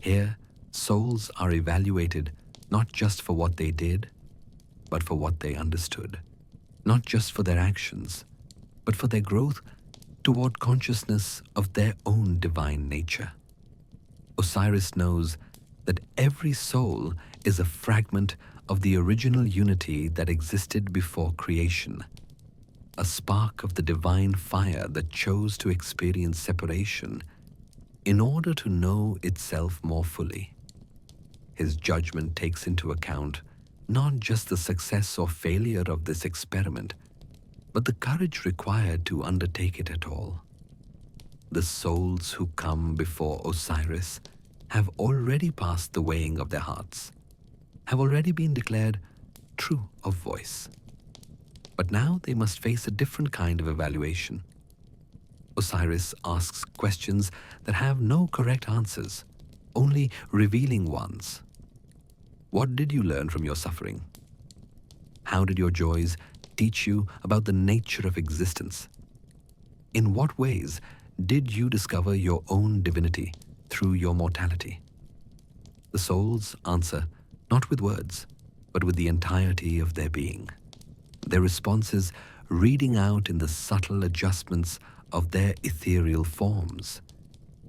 Here, souls are evaluated not just for what they did, but for what they understood. Not just for their actions, but for their growth toward consciousness of their own divine nature. Osiris knows that every soul is a fragment of the original unity that existed before creation, a spark of the divine fire that chose to experience separation in order to know itself more fully. His judgment takes into account not just the success or failure of this experiment, but the courage required to undertake it at all. The souls who come before Osiris have already passed the weighing of their hearts, have already been declared true of voice. But now they must face a different kind of evaluation. Osiris asks questions that have no correct answers, only revealing ones. What did you learn from your suffering? How did your joys teach you about the nature of existence? In what ways did you discover your own divinity through your mortality? The souls answer not with words, but with the entirety of their being. Their responses reading out in the subtle adjustments of their ethereal forms,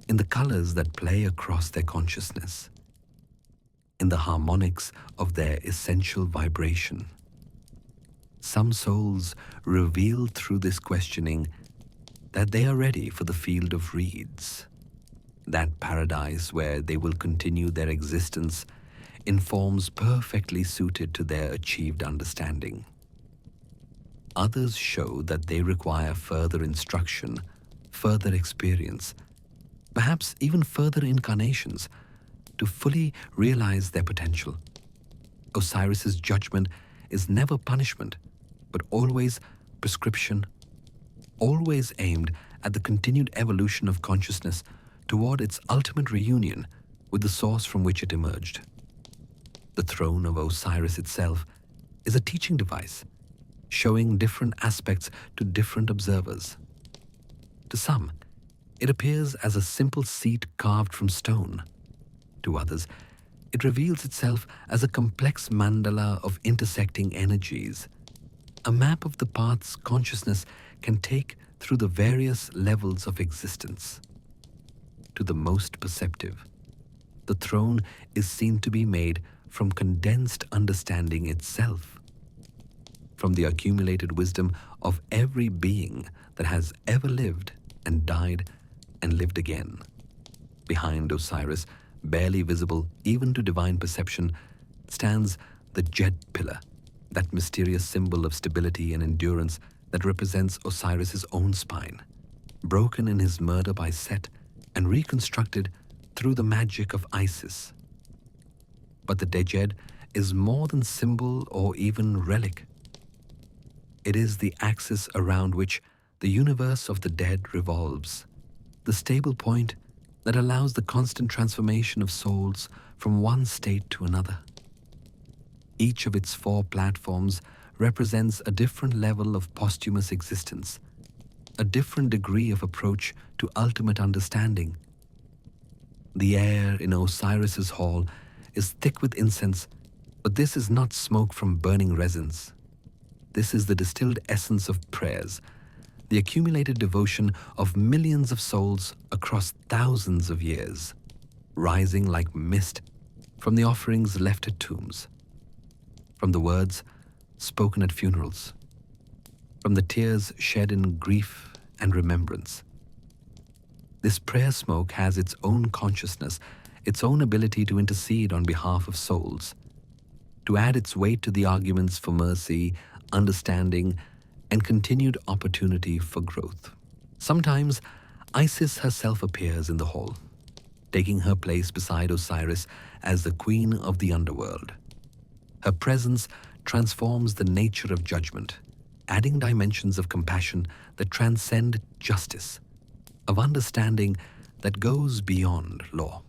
in the colors that play across their consciousness, in the harmonics of their essential vibration. Some souls reveal through this questioning that they are ready for the field of reeds, that paradise where they will continue their existence in forms perfectly suited to their achieved understanding. Others show that they require further instruction, further experience, perhaps even further incarnations to fully realize their potential. Osiris's judgment is never punishment, but always prescription, always aimed at the continued evolution of consciousness toward its ultimate reunion with the source from which it emerged. The throne of Osiris itself is a teaching device, showing different aspects to different observers. To some, it appears as a simple seat carved from stone. To others, it reveals itself as a complex mandala of intersecting energies, a map of the paths consciousness can take through the various levels of existence. To the most perceptive, the throne is seen to be made from condensed understanding itself, from the accumulated wisdom of every being that has ever lived and died and lived again. Behind Osiris, barely visible even to divine perception, stands the Jed pillar, that mysterious symbol of stability and endurance that represents Osiris's own spine, broken in his murder by Set and reconstructed through the magic of Isis. But the Djed is more than symbol or even relic. It is the axis around which the universe of the dead revolves, the stable point that allows the constant transformation of souls from one state to another. Each of its 4 platforms represents a different level of posthumous existence, a different degree of approach to ultimate understanding. The air in Osiris's hall is thick with incense, but this is not smoke from burning resins. This is the distilled essence of prayers, the accumulated devotion of millions of souls across thousands of years, rising like mist from the offerings left at tombs, from the words spoken at funerals, from the tears shed in grief and remembrance. This prayer smoke has its own consciousness, its own ability to intercede on behalf of souls, to add its weight to the arguments for mercy, understanding, and continued opportunity for growth. Sometimes, Isis herself appears in the hall, taking her place beside Osiris as the queen of the underworld. Her presence transforms the nature of judgment, adding dimensions of compassion that transcend justice, of understanding that goes beyond law.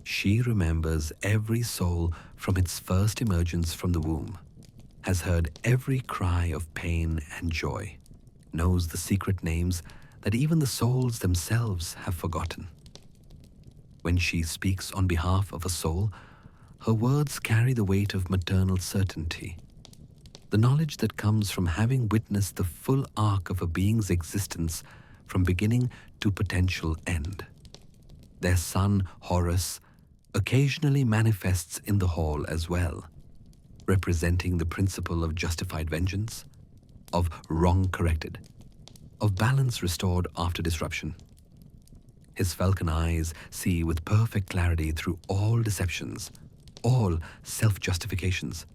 She remembers every soul from its first emergence from the womb, has heard every cry of pain and joy, knows the secret names that even the souls themselves have forgotten. When she speaks on behalf of a soul, her words carry the weight of maternal certainty, the knowledge that comes from having witnessed the full arc of a being's existence from beginning to potential end. Their son, Horus, occasionally manifests in the hall as well, representing the principle of justified vengeance, of wrong corrected, of balance restored after disruption. His falcon eyes see with perfect clarity through all deceptions, all self-justifications,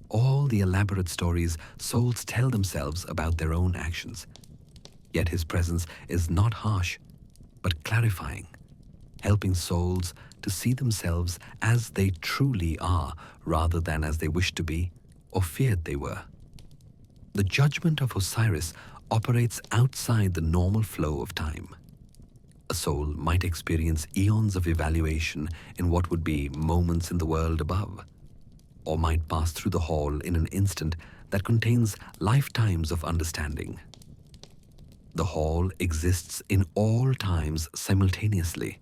all the elaborate stories souls tell themselves about their own actions. Yet his presence is not harsh, but clarifying, helping souls to see themselves as they truly are rather than as they wish to be or feared they were. The judgment of Osiris operates outside the normal flow of time. A soul might experience eons of evaluation in what would be moments in the world above, or might pass through the hall in an instant that contains lifetimes of understanding. The hall exists in all times simultaneously,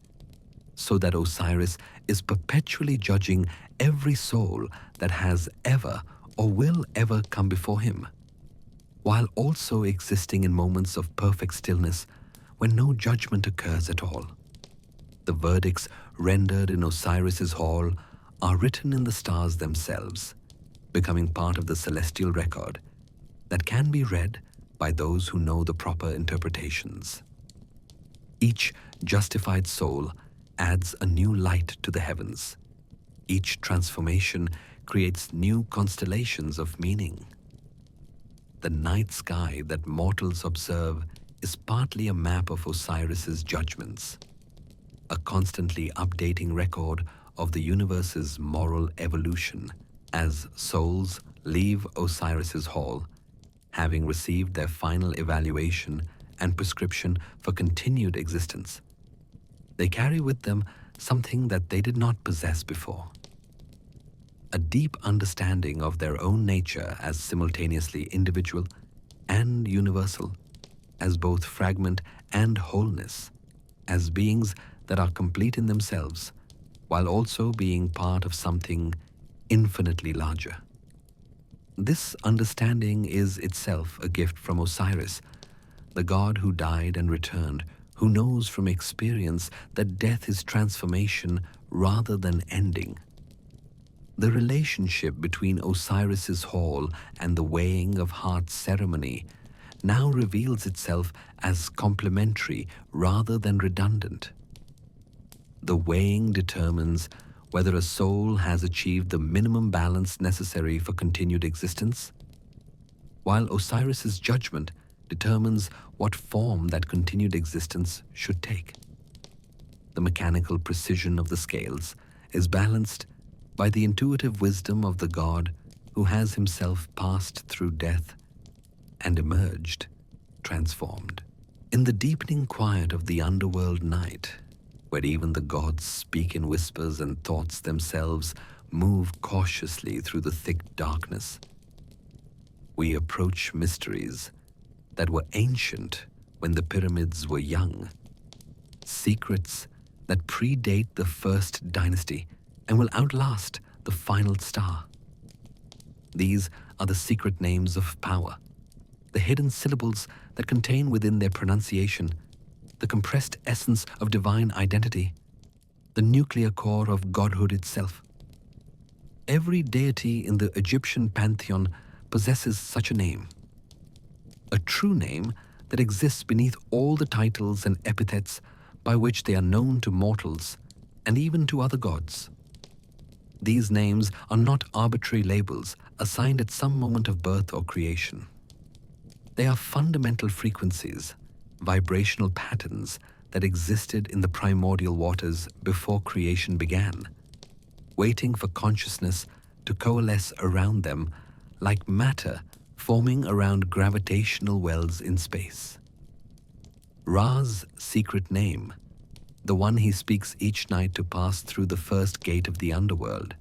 so that Osiris is perpetually judging every soul that has ever or will ever come before him, while also existing in moments of perfect stillness when no judgment occurs at all. The verdicts rendered in Osiris's hall are written in the stars themselves, becoming part of the celestial record that can be read by those who know the proper interpretations. Each justified soul adds a new light to the heavens, Each transformation creates new constellations of meaning. The night sky that mortals observe is partly a map of Osiris's judgments, a constantly updating record of the universe's moral evolution as souls leave Osiris's hall, having received their final evaluation and prescription for continued existence. They carry with them something that they did not possess before: a deep understanding of their own nature as simultaneously individual and universal, as both fragment and wholeness, as beings that are complete in themselves, while also being part of something infinitely larger. This understanding is itself a gift from Osiris, the god who died and returned, who knows from experience that death is transformation rather than ending. The relationship between Osiris's hall and the weighing of hearts ceremony now reveals itself as complementary rather than redundant. The weighing determines whether a soul has achieved the minimum balance necessary for continued existence, while Osiris's judgment determines what form that continued existence should take. The mechanical precision of the scales is balanced by the intuitive wisdom of the god who has himself passed through death and emerged transformed. In the deepening quiet of the underworld night, where even the gods speak in whispers and thoughts themselves move cautiously through the thick darkness, we approach mysteries that were ancient when the pyramids were young, secrets that predate the first dynasty and will outlast the final star. These are the secret names of power, the hidden syllables that contain within their pronunciation the compressed essence of divine identity, the nuclear core of godhood itself. Every deity in the Egyptian pantheon possesses such a name, a true name that exists beneath all the titles and epithets by which they are known to mortals and even to other gods. These names are not arbitrary labels assigned at some moment of birth or creation. They are fundamental frequencies, vibrational patterns that existed in the primordial waters before creation began, waiting for consciousness to coalesce around them like matter forming around gravitational wells in space. Ra's secret name, the one he speaks each night to pass through the first gate of the underworld,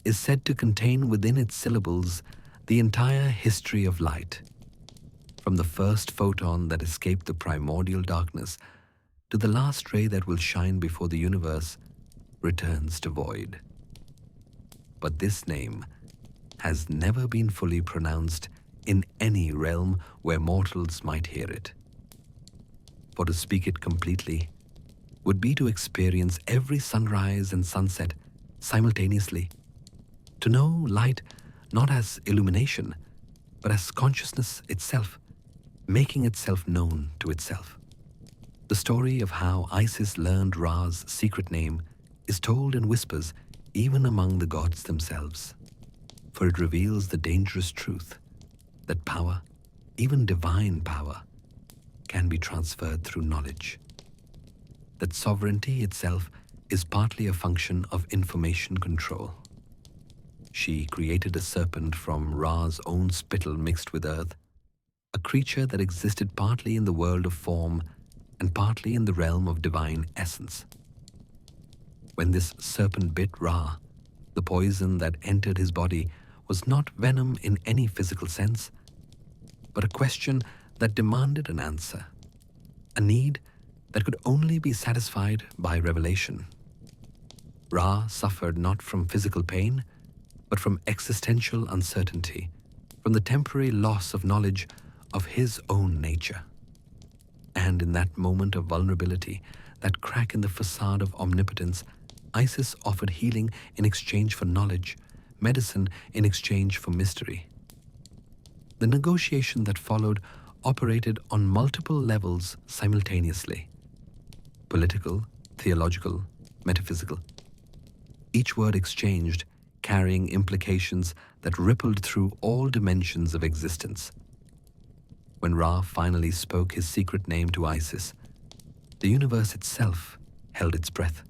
is said to contain within its syllables the entire history of light, from the first photon that escaped the primordial darkness to the last ray that will shine before the universe returns to void. But this name has never been fully pronounced in any realm where mortals might hear it. For to speak it completely would be to experience every sunrise and sunset simultaneously, to know light not as illumination, but as consciousness itself, making itself known to itself. The story of how Isis learned Ra's secret name is told in whispers even among the gods themselves, for it reveals the dangerous truth that power, even divine power, can be transferred through knowledge, that sovereignty itself is partly a function of information control. She created a serpent from Ra's own spittle mixed with earth, a creature that existed partly in the world of form and partly in the realm of divine essence. When this serpent bit Ra, the poison that entered his body was not venom in any physical sense, but a question that demanded an answer, a need that could only be satisfied by revelation. Ra suffered not from physical pain, but from existential uncertainty, from the temporary loss of knowledge of his own nature. And in that moment of vulnerability, that crack in the facade of omnipotence, Isis offered healing in exchange for knowledge, medicine in exchange for mystery. The negotiation that followed operated on multiple levels simultaneously: political, theological, metaphysical. each word exchanged carrying implications that rippled through all dimensions of existence. When Ra finally spoke his secret name to Isis, the universe itself held its breath.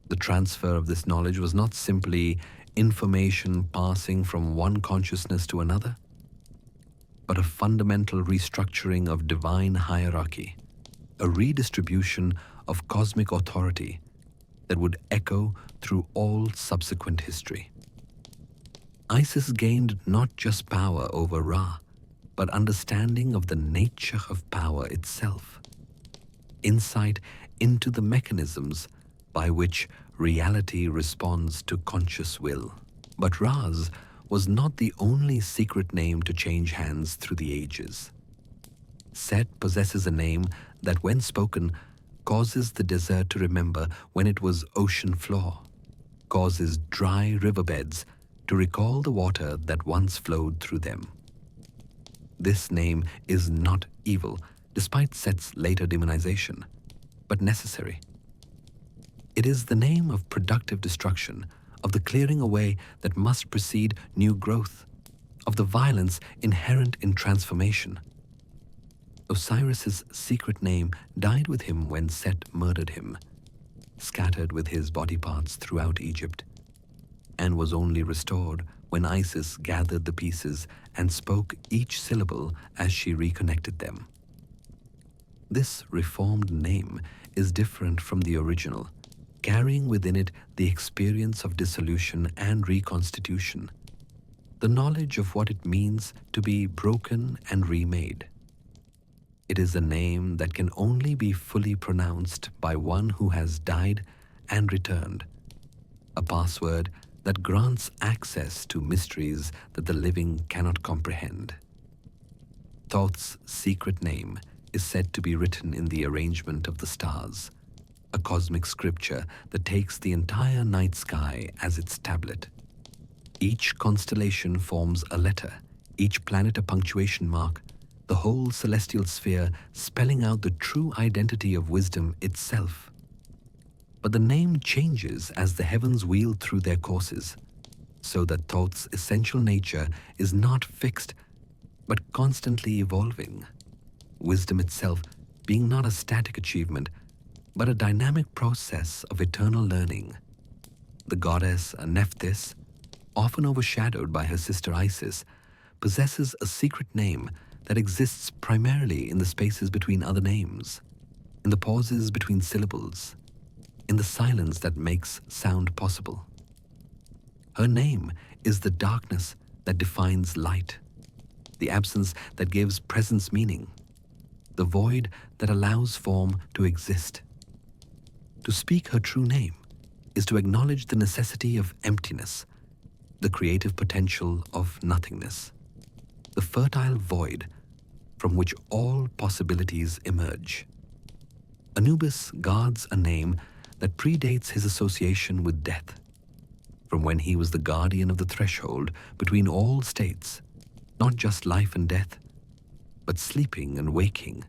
The transfer of this knowledge was not simply information passing from one consciousness to another, but a fundamental restructuring of divine hierarchy, a redistribution of cosmic authority that would echo through all subsequent history. Isis gained not just power over Ra, but understanding of the nature of power itself, insight into the mechanisms by which reality responds to conscious will. But Ra's was not the only secret name to change hands through the ages. Set possesses a name that, when spoken, causes the desert to remember when it was ocean floor, causes dry riverbeds to recall the water that once flowed through them. This name is not evil, despite Set's later demonization, but necessary. It is the name of productive destruction, of the clearing away that must precede new growth, of the violence inherent in transformation. Osiris's secret name died with him when Set murdered him, scattered with his body parts throughout Egypt, and was only restored when Isis gathered the pieces and spoke each syllable as she reconnected them. This reformed name is different from the original, carrying within it the experience of dissolution and reconstitution, the knowledge of what it means to be broken and remade. It is a name that can only be fully pronounced by one who has died and returned, a password that grants access to mysteries that the living cannot comprehend. Thoth's secret name is said to be written in the arrangement of the stars, a cosmic scripture that takes the entire night sky as its tablet. Each constellation forms a letter, each planet a punctuation mark, the whole celestial sphere spelling out the true identity of wisdom itself. But the name changes as the heavens wheel through their courses, so that Thoth's essential nature is not fixed, but constantly evolving. Wisdom itself being not a static achievement, but a dynamic process of eternal learning. The goddess Nephthys, often overshadowed by her sister Isis, possesses a secret name that exists primarily in the spaces between other names, in the pauses between syllables, in the silence that makes sound possible. Her name is the darkness that defines light, the absence that gives presence meaning, the void that allows form to exist. To speak her true name is to acknowledge the necessity of emptiness, the creative potential of nothingness, the fertile void from which all possibilities emerge. Anubis guards a name that predates his association with death, from when he was the guardian of the threshold between all states, not just life and death, but sleeping and waking,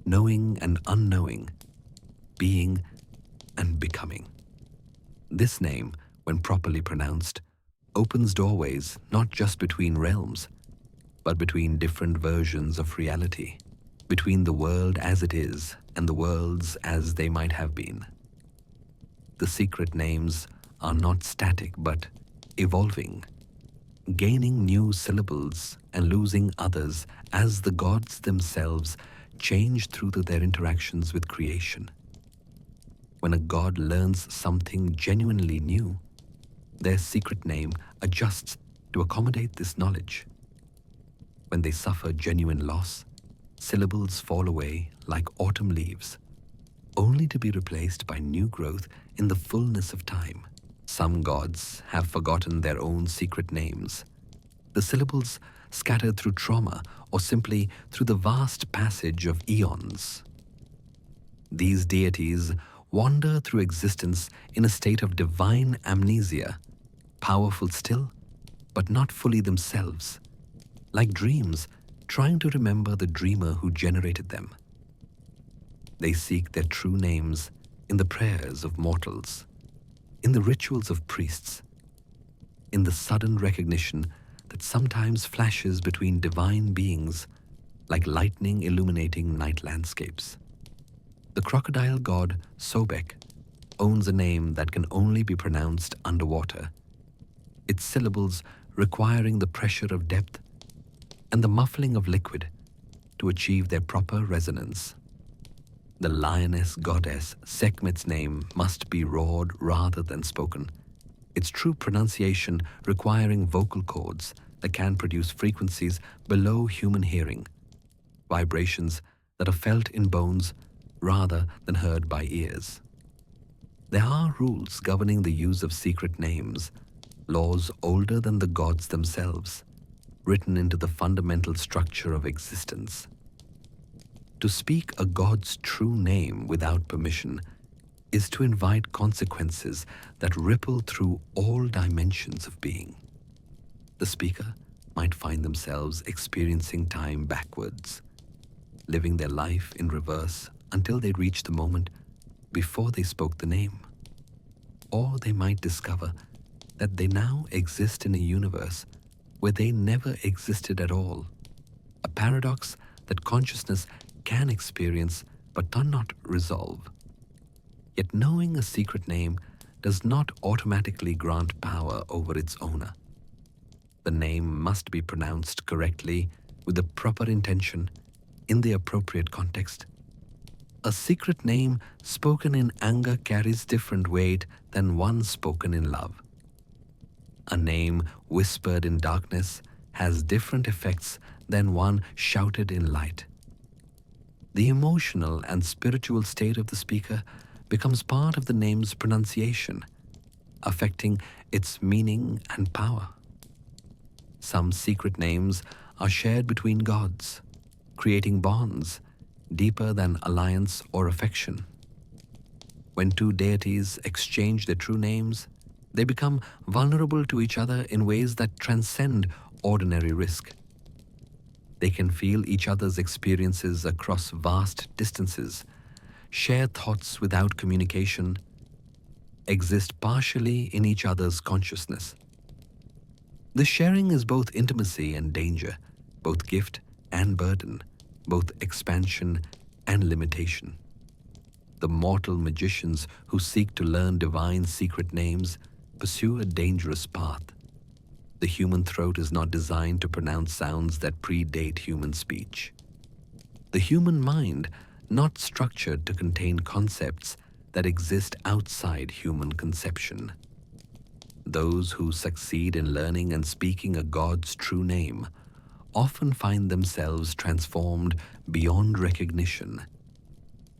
knowing and unknowing, being and becoming. This name, when properly pronounced, opens doorways not just between realms, but between different versions of reality, between the world as it is and the worlds as they might have been. The secret names are not static but evolving, gaining new syllables and losing others as the gods themselves change through their interactions with creation. When a god learns something genuinely new, their secret name adjusts to accommodate this knowledge. When they suffer genuine loss, syllables fall away like autumn leaves, only to be replaced by new growth in the fullness of time. Some gods have forgotten their own secret names, the syllables scattered through trauma or simply through the vast passage of eons. These deities wander through existence in a state of divine amnesia, powerful still, but not fully themselves, like dreams trying to remember the dreamer who generated them. They seek their true names in the prayers of mortals, in the rituals of priests, in the sudden recognition that sometimes flashes between divine beings like lightning illuminating night landscapes. The crocodile god Sobek owns a name that can only be pronounced underwater, its syllables requiring the pressure of depth and the muffling of liquid to achieve their proper resonance. The lioness goddess Sekhmet's name must be roared rather than spoken, its true pronunciation requiring vocal cords that can produce frequencies below human hearing, vibrations that are felt in bones rather than heard by ears. There are rules governing the use of secret names, laws older than the gods themselves, written into the fundamental structure of existence. To speak a god's true name without permission is to invite consequences that ripple through all dimensions of being. The speaker might find themselves experiencing time backwards, living their life in reverse until they reach the moment before they spoke the name. Or they might discover that they now exist in a universe where they never existed at all, a paradox that consciousness can experience but cannot resolve. Yet knowing a secret name does not automatically grant power over its owner. The name must be pronounced correctly with the proper intention in the appropriate context. A secret name spoken in anger carries different weight than one spoken in love. A name whispered in darkness has different effects than one shouted in light. The emotional and spiritual state of the speaker becomes part of the name's pronunciation, affecting its meaning and power. Some secret names are shared between gods, creating bonds deeper than alliance or affection. When two deities exchange their true names, they become vulnerable to each other in ways that transcend ordinary risk. They can feel each other's experiences across vast distances, share thoughts without communication, exist partially in each other's consciousness. The sharing is both intimacy and danger, both gift and burden, both expansion and limitation. The mortal magicians who seek to learn divine secret names pursue a dangerous path. The human throat is not designed to pronounce sounds that predate human speech. The human mind, not structured to contain concepts that exist outside human conception. Those who succeed in learning and speaking a god's true name often find themselves transformed beyond recognition,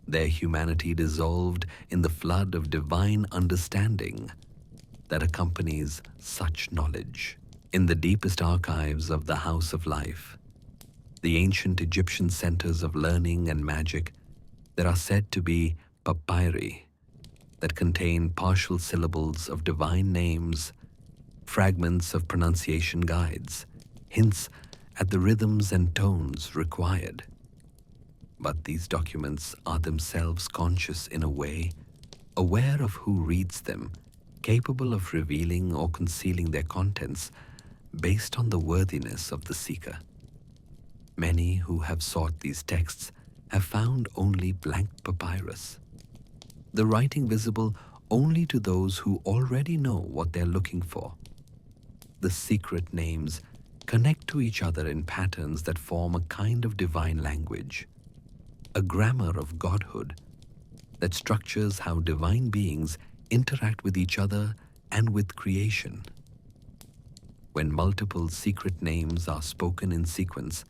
their humanity dissolved in the flood of divine understanding that accompanies such knowledge. In the deepest archives of the House of Life, the ancient Egyptian centers of learning and magic, there are said to be papyri that contain partial syllables of divine names, fragments of pronunciation guides, hints at the rhythms and tones required. But these documents are themselves conscious in a way, aware of who reads them, capable of revealing or concealing their contents based on the worthiness of the seeker. Many who have sought these texts have found only blank papyrus, the writing visible only to those who already know what they're looking for. The secret names connect to each other in patterns that form a kind of divine language, a grammar of godhood that structures how divine beings interact with each other and with creation. When multiple secret names are spoken in sequence,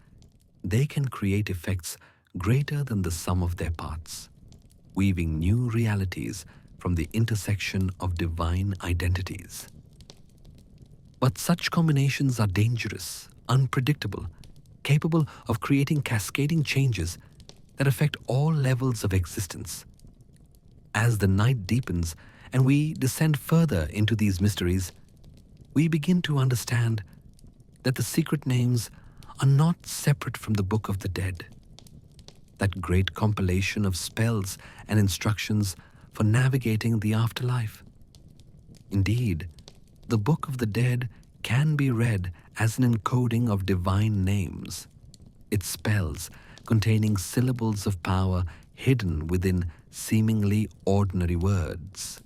they can create effects greater than the sum of their parts, weaving new realities from the intersection of divine identities. But such combinations are dangerous, unpredictable, capable of creating cascading changes that affect all levels of existence. As the night deepens and we descend further into these mysteries, we begin to understand that the secret names are not separate from the Book of the Dead, that great compilation of spells and instructions for navigating the afterlife. Indeed, the Book of the Dead can be read as an encoding of divine names, its spells containing syllables of power hidden within seemingly ordinary words,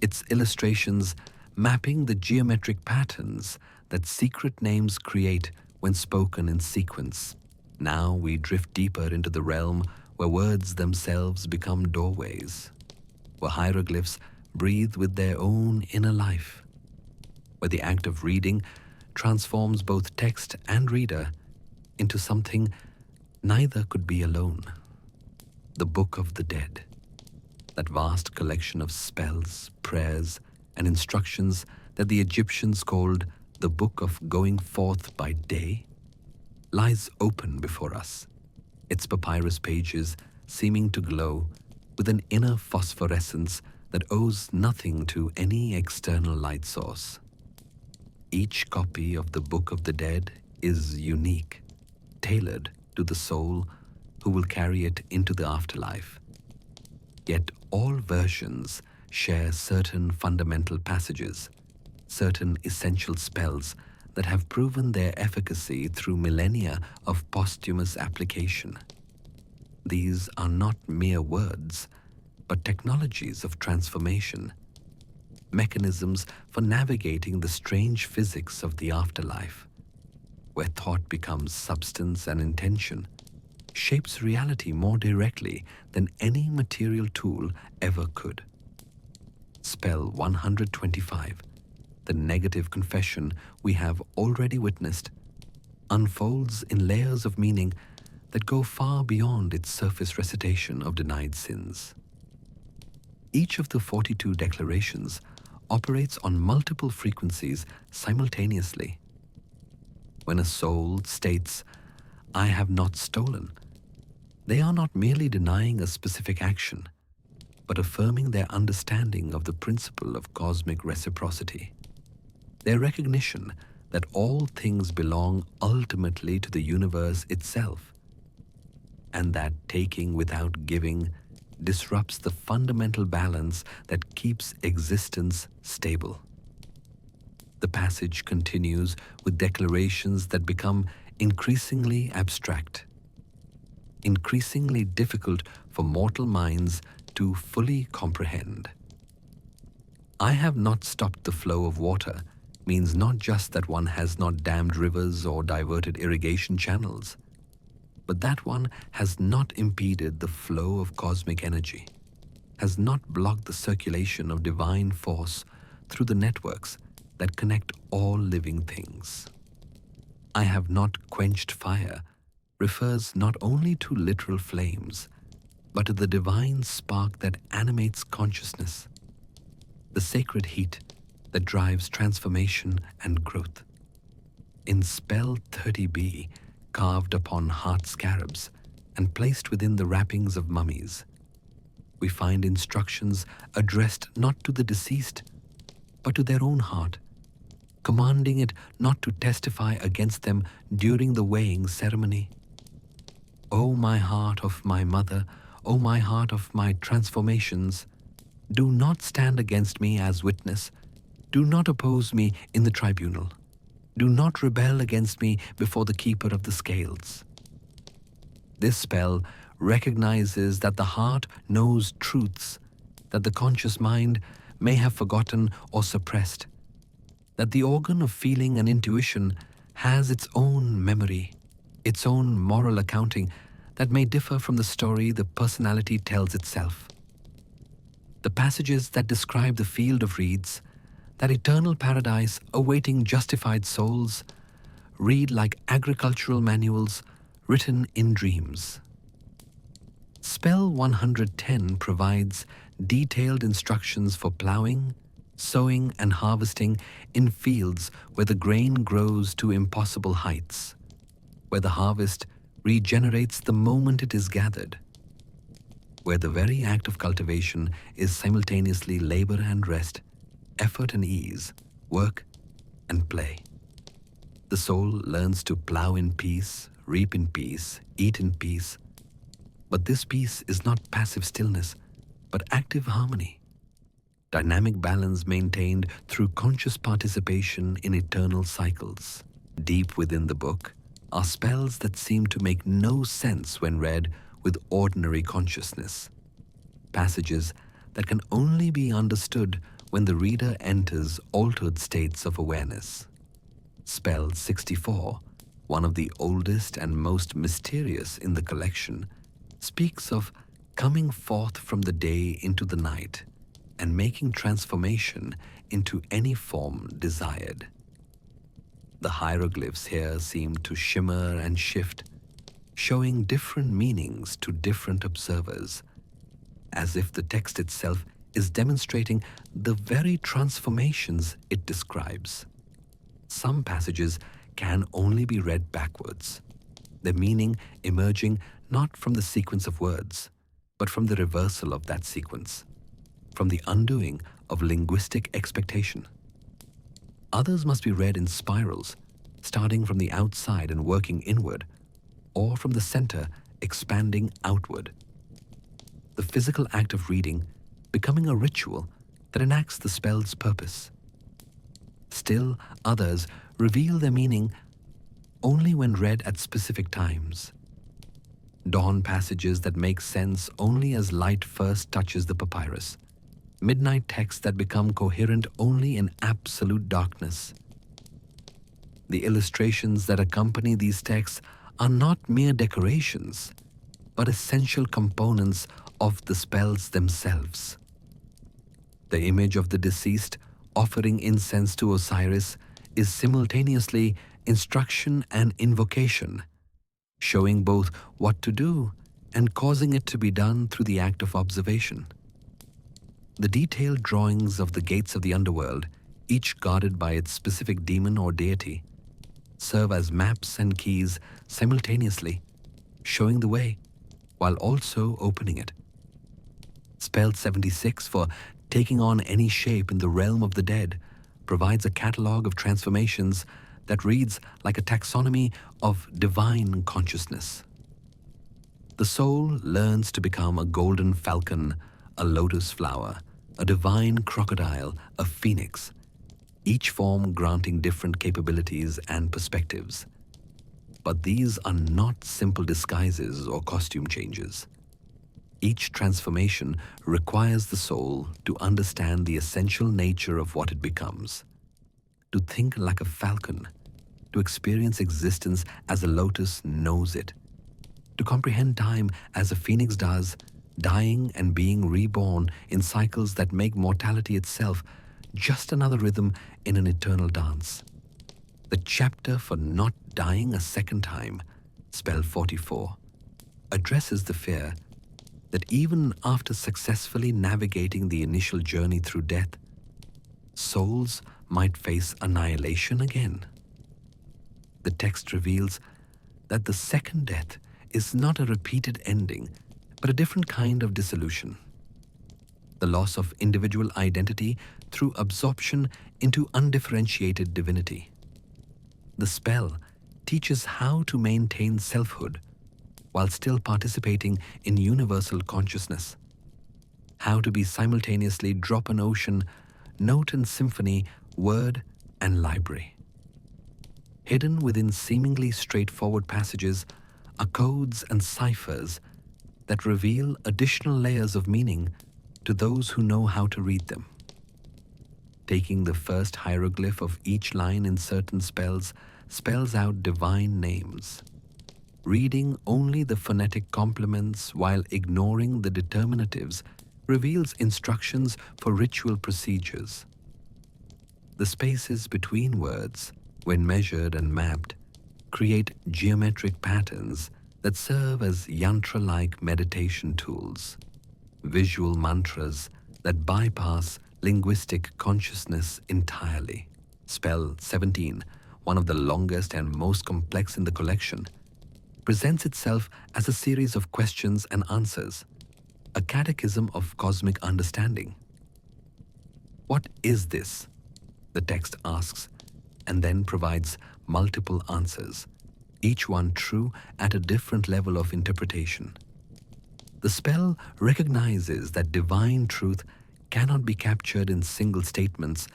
its illustrations mapping the geometric patterns that secret names create when spoken in sequence. Now we drift deeper into the realm where words themselves become doorways, where hieroglyphs breathe with their own inner life, where the act of reading transforms both text and reader into something neither could be alone. The Book of the Dead, that vast collection of spells, prayers, and instructions that the Egyptians called the Book of Going Forth by Day, lies open before us, its papyrus pages seeming to glow with an inner phosphorescence that owes nothing to any external light source. Each copy of the Book of the Dead is unique, tailored to the soul who will carry it into the afterlife. Yet all versions share certain fundamental passages, certain essential spells that have proven their efficacy through millennia of posthumous application. These are not mere words, but technologies of transformation, mechanisms for navigating the strange physics of the afterlife, where thought becomes substance and intention, shapes reality more directly than any material tool ever could. Spell 125, the negative confession we have already witnessed, unfolds in layers of meaning that go far beyond its surface recitation of denied sins. Each of the 42 declarations operates on multiple frequencies simultaneously. When a soul states, "I have not stolen," they are not merely denying a specific action, but affirming their understanding of the principle of cosmic reciprocity, their recognition that all things belong ultimately to the universe itself, and that taking without giving disrupts the fundamental balance that keeps existence stable. The passage continues with declarations that become increasingly abstract, increasingly difficult for mortal minds to fully comprehend. "I have not stopped the flow of water" means not just that one has not dammed rivers or diverted irrigation channels, but that one has not impeded the flow of cosmic energy, has not blocked the circulation of divine force through the networks that connect all living things. "I have not quenched fire" refers not only to literal flames, but to the divine spark that animates consciousness, the sacred heat that drives transformation and growth. In spell 30b, carved upon heart scarabs and placed within the wrappings of mummies, we find instructions addressed not to the deceased, but to their own heart, commanding it not to testify against them during the weighing ceremony. "O my heart of my mother, O my heart of my transformations, do not stand against me as witness, do not oppose me in the tribunal, do not rebel against me before the keeper of the scales." This spell recognizes that the heart knows truths that the conscious mind may have forgotten or suppressed, that the organ of feeling and intuition has its own memory, its own moral accounting that may differ from the story the personality tells itself. The passages that describe the field of reeds, that eternal paradise awaiting justified souls, read like agricultural manuals written in dreams. Spell 110 provides detailed instructions for plowing, sowing, and harvesting in fields where the grain grows to impossible heights, where the harvest regenerates the moment it is gathered, where the very act of cultivation is simultaneously labor and rest, effort and ease, work and play. The soul learns to plow in peace, reap in peace, eat in peace. But this peace is not passive stillness, but active harmony. dynamic balance maintained through conscious participation in eternal cycles. Deep within the book are spells that seem to make no sense when read with ordinary consciousness. Passages that can only be understood when the reader enters altered states of awareness. Spell 64, one of the oldest and most mysterious in the collection, speaks of coming forth from the day into the night and making transformation into any form desired. The hieroglyphs here seem to shimmer and shift, showing different meanings to different observers, as if the text itself is demonstrating the very transformations it describes. Some passages can only be read backwards, their meaning emerging not from the sequence of words, but from the reversal of that sequence, from the undoing of linguistic expectation. Others must be read in spirals, starting from the outside and working inward, or from the center, expanding outward. The physical act of reading becoming a ritual that enacts the spell's purpose. Still, others reveal their meaning only when read at specific times. Dawn passages that make sense only as light first touches the papyrus. Midnight texts that become coherent only in absolute darkness. The illustrations that accompany these texts are not mere decorations, but essential components of the spells themselves. The image of the deceased offering incense to Osiris is simultaneously instruction and invocation, showing both what to do and causing it to be done through the act of observation. The detailed drawings of the gates of the underworld, each guarded by its specific demon or deity, serve as maps and keys simultaneously, showing the way while also opening it. Spell 76 for taking on any shape in the realm of the dead provides a catalogue of transformations that reads like a taxonomy of divine consciousness. The soul learns to become a golden falcon, a lotus flower, a divine crocodile, a phoenix, each form granting different capabilities and perspectives. But these are not simple disguises or costume changes. Each transformation requires the soul to understand the essential nature of what it becomes, to think like a falcon, to experience existence as a lotus knows it, to comprehend time as a phoenix does, dying and being reborn in cycles that make mortality itself just another rhythm in an eternal dance. The chapter for not dying a second time, spell 44, addresses the fear that even after successfully navigating the initial journey through death, souls might face annihilation again. The text reveals that the second death is not a repeated ending, but a different kind of dissolution. The loss of individual identity through absorption into undifferentiated divinity. The spell teaches how to maintain selfhood while still participating in universal consciousness. How to be simultaneously drop and ocean, note and symphony, word and library. Hidden within seemingly straightforward passages are codes and ciphers that reveal additional layers of meaning to those who know how to read them. Taking the first hieroglyph of each line in certain spells spells out divine names. Reading only the phonetic complements while ignoring the determinatives reveals instructions for ritual procedures. The spaces between words, when measured and mapped, create geometric patterns that serve as yantra-like meditation tools, visual mantras that bypass linguistic consciousness entirely. Spell 17, one of the longest and most complex in the collection, presents itself as a series of questions and answers, a catechism of cosmic understanding. What is this? The text asks, and then provides multiple answers, each one true at a different level of interpretation. The spell recognizes that divine truth cannot be captured in single statements,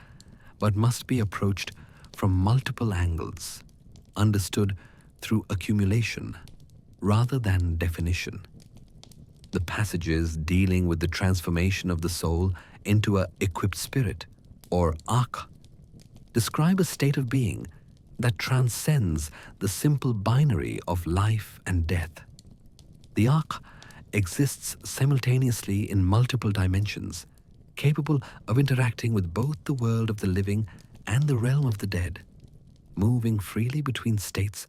but must be approached from multiple angles, understood through accumulation rather than definition. The passages dealing with the transformation of the soul into a equipped spirit, or arch, describe a state of being that transcends the simple binary of life and death. The arch exists simultaneously in multiple dimensions, capable of interacting with both the world of the living and the realm of the dead, moving freely between states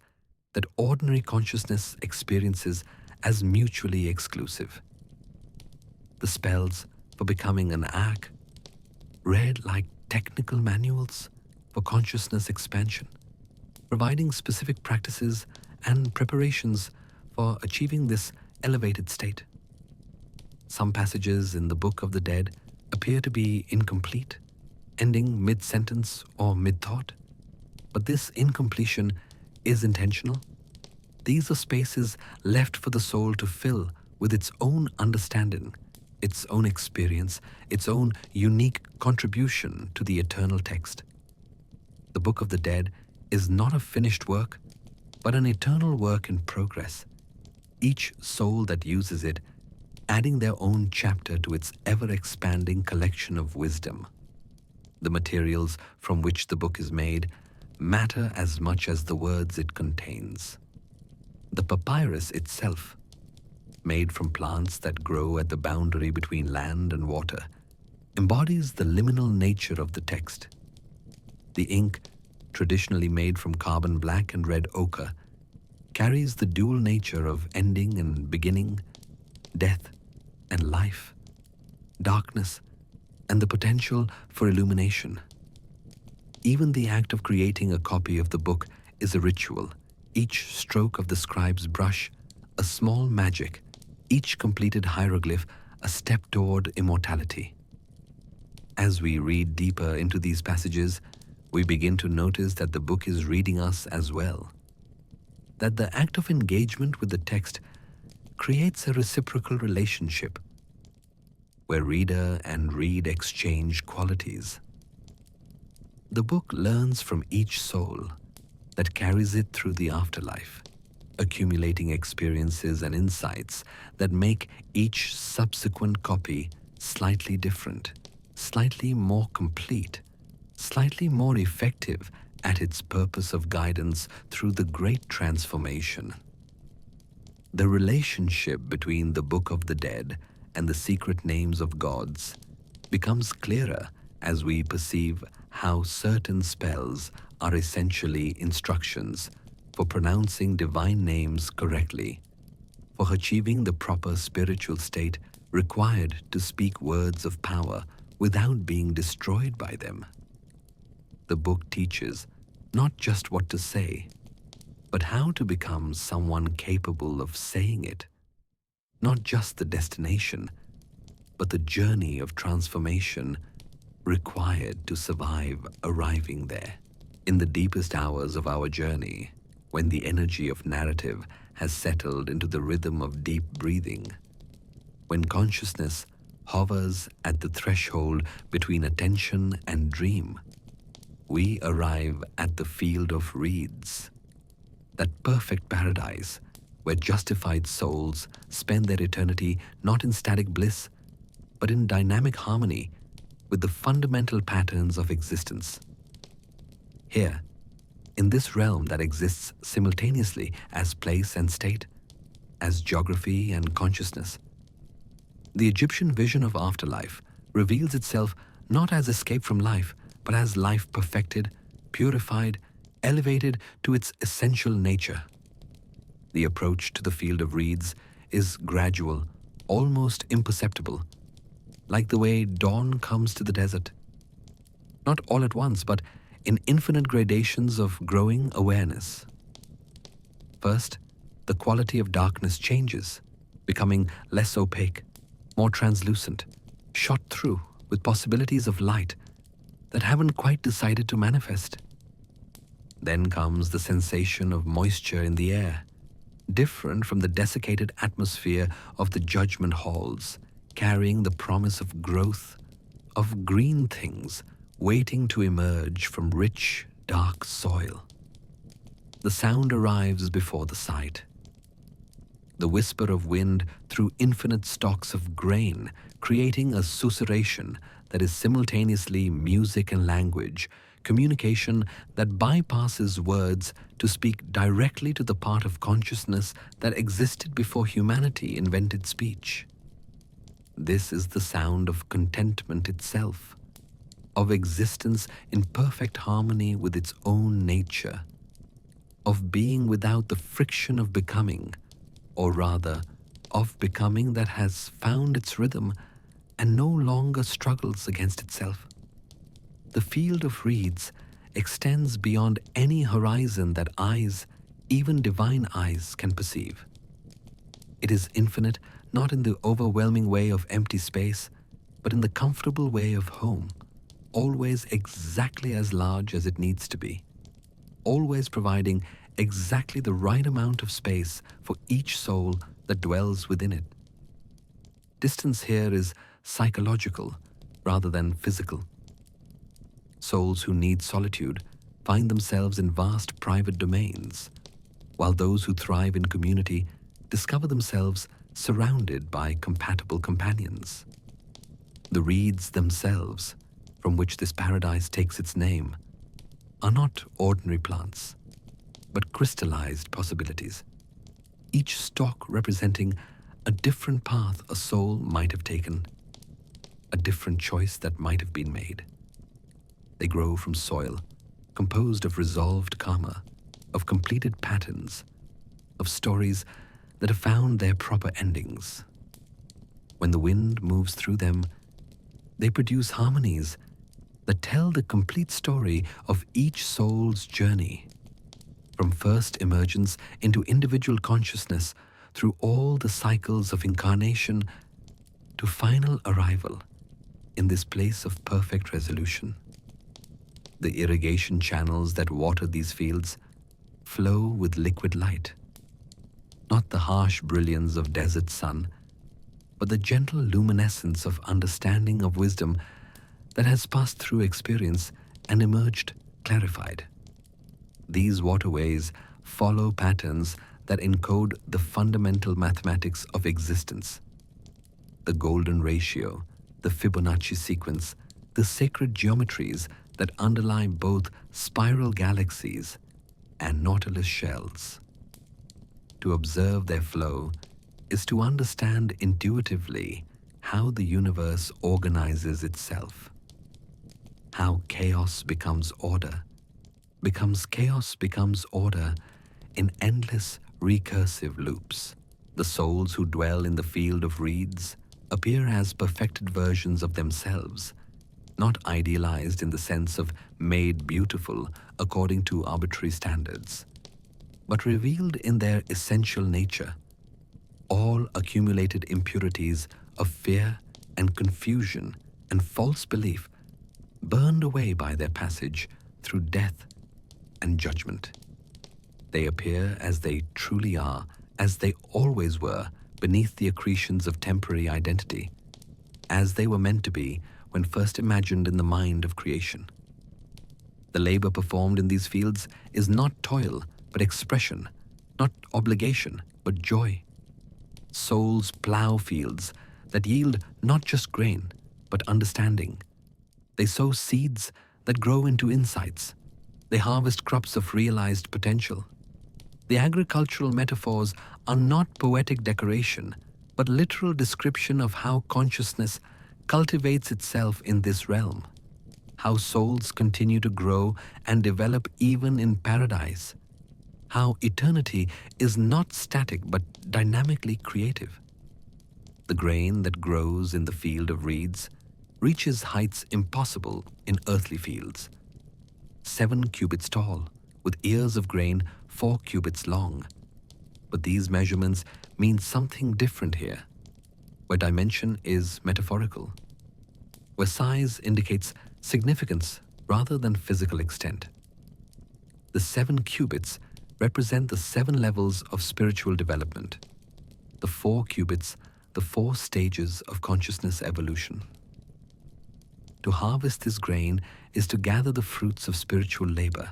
that ordinary consciousness experiences as mutually exclusive. The spells for becoming an arch, read like technical manuals for consciousness expansion, providing specific practices and preparations for achieving this elevated state. Some passages in the Book of the Dead appear to be incomplete, ending mid-sentence or mid-thought, but this incompletion is intentional. These are spaces left for the soul to fill with its own understanding, its own experience, its own unique contribution to the eternal text. The Book of the Dead is not a finished work, but an eternal work in progress, each soul that uses it adding their own chapter to its ever-expanding collection of wisdom. The materials from which the book is made matter as much as the words it contains. The papyrus itself, made from plants that grow at the boundary between land and water, embodies the liminal nature of the text. The ink, traditionally made from carbon black and red ochre, carries the dual nature of ending and beginning, death and life, darkness and the potential for illumination. Even the act of creating a copy of the book is a ritual, each stroke of the scribe's brush a small magic, each completed hieroglyph a step toward immortality. As we read deeper into these passages, we begin to notice that the book is reading us as well, that the act of engagement with the text creates a reciprocal relationship where reader and read exchange qualities. The book learns from each soul that carries it through the afterlife, accumulating experiences and insights that make each subsequent copy slightly different, slightly more complete, slightly more effective at its purpose of guidance through the great transformation. The relationship between the Book of the Dead and the secret names of gods becomes clearer as we perceive how certain spells are essentially instructions for pronouncing divine names correctly, for achieving the proper spiritual state required to speak words of power without being destroyed by them. The book teaches not just what to say, but how to become someone capable of saying it. Not just the destination, but the journey of transformation required to survive arriving there. In the deepest hours of our journey, when the energy of narrative has settled into the rhythm of deep breathing, when consciousness hovers at the threshold between attention and dream, we arrive at the field of reeds, that perfect paradise where justified souls spend their eternity not in static bliss, but in dynamic harmony with the fundamental patterns of existence. Here, in this realm that exists simultaneously as place and state, as geography and consciousness, the Egyptian vision of afterlife reveals itself not as escape from life, but as life perfected, purified, elevated to its essential nature. The approach to the field of reeds is gradual, almost imperceptible, like the way dawn comes to the desert. Not all at once, but in infinite gradations of growing awareness. First, the quality of darkness changes, becoming less opaque, more translucent, shot through with possibilities of light that haven't quite decided to manifest. Then comes the sensation of moisture in the air, different from the desiccated atmosphere of the judgment halls, carrying the promise of growth, of green things waiting to emerge from rich, dark soil. The sound arrives before the sight. The whisper of wind through infinite stalks of grain, creating a susurration that is simultaneously music and language, communication that bypasses words to speak directly to the part of consciousness that existed before humanity invented speech. This is the sound of contentment itself, of existence in perfect harmony with its own nature, of being without the friction of becoming, or rather, of becoming that has found its rhythm and no longer struggles against itself. The field of reeds extends beyond any horizon that eyes, even divine eyes, can perceive. It is infinite not in the overwhelming way of empty space, but in the comfortable way of home, always exactly as large as it needs to be, always providing exactly the right amount of space for each soul that dwells within it. Distance here is psychological rather than physical. Souls who need solitude find themselves in vast private domains, while those who thrive in community discover themselves surrounded by compatible companions. The reeds themselves, from which this paradise takes its name, are not ordinary plants, but crystallized possibilities, each stalk representing a different path a soul might have taken, a different choice that might have been made. They grow from soil, composed of resolved karma, of completed patterns, of stories that have found their proper endings. When the wind moves through them, they produce harmonies that tell the complete story of each soul's journey, from first emergence into individual consciousness through all the cycles of incarnation to final arrival in this place of perfect resolution. The irrigation channels that water these fields flow with liquid light, not the harsh brilliance of desert sun, but the gentle luminescence of understanding of wisdom that has passed through experience and emerged clarified. These waterways follow patterns that encode the fundamental mathematics of existence. The golden ratio, the Fibonacci sequence, the sacred geometries that underlie both spiral galaxies and nautilus shells. To observe their flow is to understand intuitively how the universe organizes itself, how chaos becomes order, becomes order in endless recursive loops. The souls who dwell in the field of reeds appear as perfected versions of themselves, not idealized in the sense of made beautiful according to arbitrary standards, but revealed in their essential nature. All accumulated impurities of fear and confusion and false belief burned away by their passage through death and judgment. They appear as they truly are, as they always were, beneath the accretions of temporary identity, as they were meant to be when first imagined in the mind of creation. The labor performed in these fields is not toil, but expression, not obligation, but joy. Souls plow fields that yield not just grain, but understanding. They sow seeds that grow into insights. They harvest crops of realized potential. The agricultural metaphors are not poetic decoration, but literal description of how consciousness cultivates itself in this realm, how souls continue to grow and develop even in paradise, how eternity is not static but dynamically creative. The grain that grows in the field of reeds reaches heights impossible in earthly fields. 7 cubits tall, with ears of grain 4 cubits long. But these measurements mean something different here, where dimension is metaphorical, where size indicates significance rather than physical extent. The 7 cubits represent the 7 levels of spiritual development, the 4 cubits, the 4 stages of consciousness evolution. To harvest this grain is to gather the fruits of spiritual labor,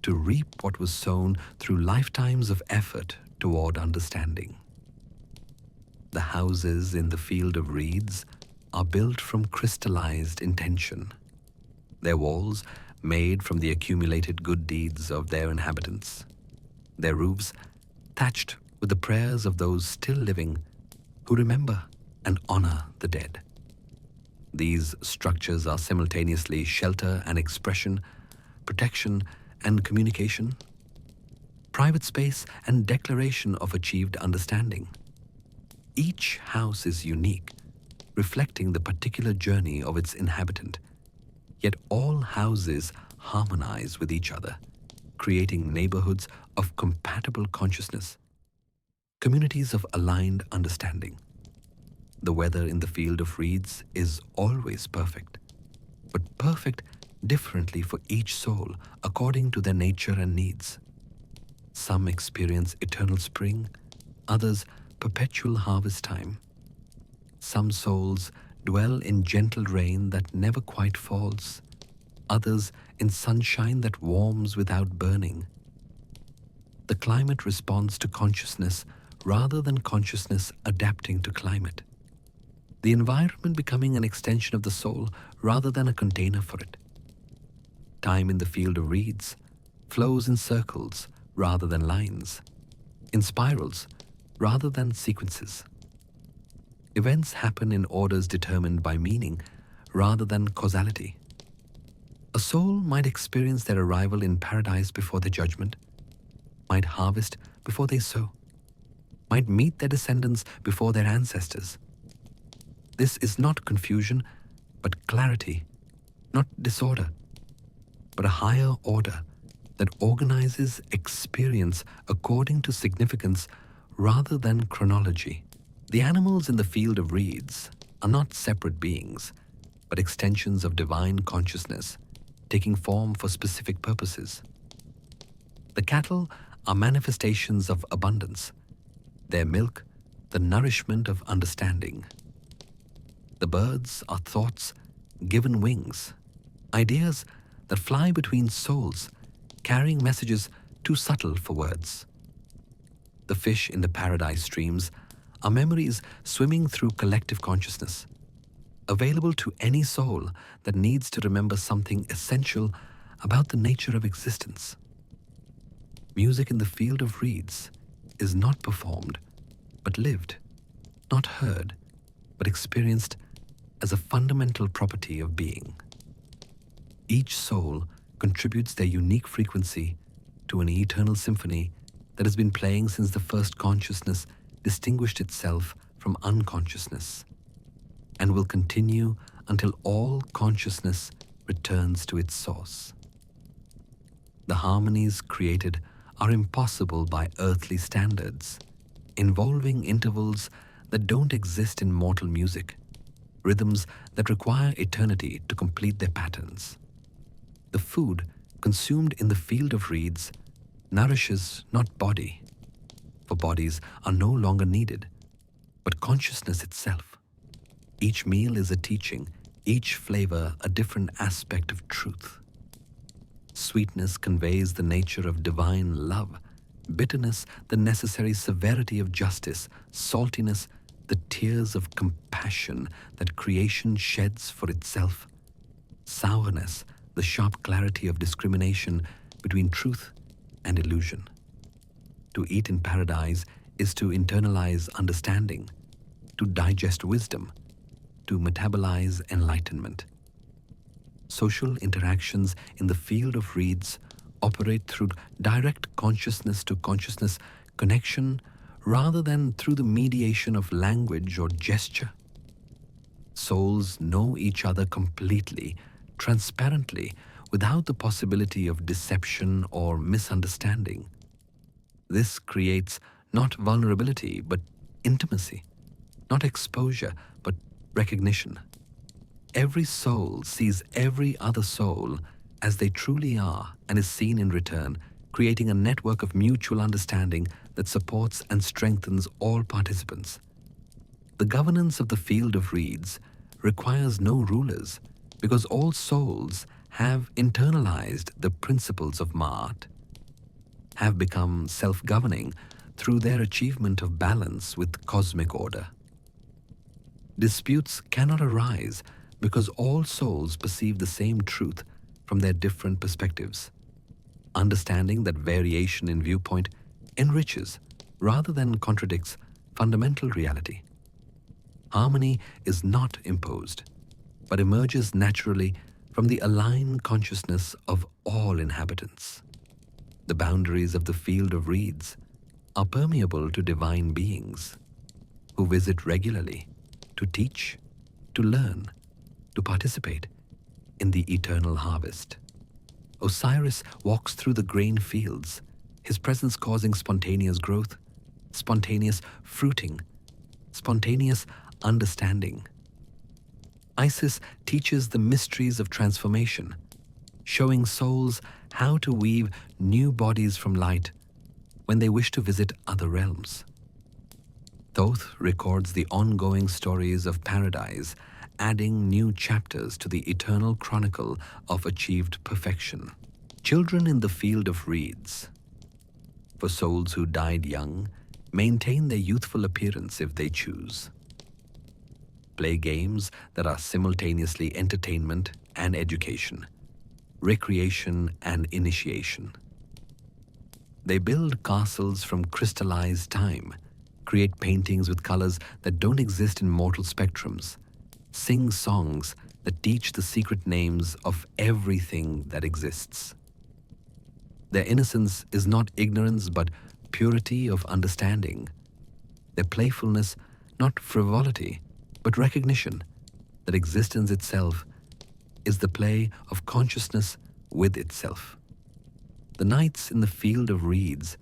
to reap what was sown through lifetimes of effort toward understanding. The houses in the field of reeds are built from crystallized intention, their walls made from the accumulated good deeds of their inhabitants, their roofs thatched with the prayers of those still living who remember and honor the dead. These structures are simultaneously shelter and expression, protection and communication, private space and declaration of achieved understanding. Each house is unique, reflecting the particular journey of its inhabitant, yet all houses harmonize with each other, creating neighborhoods of compatible consciousness, communities of aligned understanding. The weather in the field of reeds is always perfect, but perfect differently for each soul according to their nature and needs. Some experience eternal spring, others perpetual harvest time. Some souls dwell in gentle rain that never quite falls, others in sunshine that warms without burning. The climate responds to consciousness rather than consciousness adapting to climate. The environment becoming an extension of the soul rather than a container for it. Time in the field of reeds flows in circles rather than lines, in spirals rather than sequences. Events happen in orders determined by meaning rather than causality. A soul might experience their arrival in paradise before their judgment, might harvest before they sow, might meet their descendants before their ancestors. This is not confusion, but clarity, not disorder, but a higher order that organizes experience according to significance rather than chronology. The animals in the field of reeds are not separate beings, but extensions of divine consciousness, taking form for specific purposes. The cattle are manifestations of abundance, their milk the nourishment of understanding. The birds are thoughts given wings, ideas that fly between souls, carrying messages too subtle for words. The fish in the paradise streams are memories swimming through collective consciousness, available to any soul that needs to remember something essential about the nature of existence. Music in the field of reeds is not performed, but lived, not heard, but experienced as a fundamental property of being. Each soul contributes their unique frequency to an eternal symphony that has been playing since the first consciousness distinguished itself from unconsciousness, and will continue until all consciousness returns to its source. The harmonies created are impossible by earthly standards, involving intervals that don't exist in mortal music, rhythms that require eternity to complete their patterns. The food consumed in the field of reeds nourishes not body, for bodies are no longer needed, but consciousness itself. Each meal is a teaching, each flavor a different aspect of truth. Sweetness conveys the nature of divine love, bitterness the necessary severity of justice, saltiness the tears of compassion that creation sheds for itself, sourness the sharp clarity of discrimination between truth and illusion. To eat in paradise is to internalize understanding, to digest wisdom, to metabolize enlightenment. Social interactions in the field of reeds operate through direct consciousness to consciousness connection rather than through the mediation of language or gesture. Souls know each other completely, transparently, without the possibility of deception or misunderstanding. This creates not vulnerability, but intimacy, not exposure, but recognition. Every soul sees every other soul as they truly are and is seen in return, creating a network of mutual understanding that supports and strengthens all participants. The governance of the field of reeds requires no rulers, because all souls have internalized the principles of Ma'at, have become self-governing through their achievement of balance with cosmic order. Disputes cannot arise because all souls perceive the same truth from their different perspectives. Understanding that variation in viewpoint enriches rather than contradicts fundamental reality. Harmony is not imposed, but emerges naturally from the aligned consciousness of all inhabitants. The boundaries of the field of reeds are permeable to divine beings who visit regularly to teach, to learn, to participate in the eternal harvest. Osiris walks through the grain fields, his presence causing spontaneous growth, spontaneous fruiting, spontaneous understanding. Isis teaches the mysteries of transformation, showing souls how to weave new bodies from light when they wish to visit other realms. Thoth records the ongoing stories of paradise, adding new chapters to the eternal chronicle of achieved perfection. Children in the field of reeds. For souls who died young, maintain their youthful appearance if they choose. Play games that are simultaneously entertainment and education, recreation and initiation. They build castles from crystallized time, create paintings with colors that don't exist in mortal spectrums, sing songs that teach the secret names of everything that exists. Their innocence is not ignorance but purity of understanding. Their playfulness not frivolity but recognition that existence itself is the play of consciousness with itself. The nights in the field of reeds,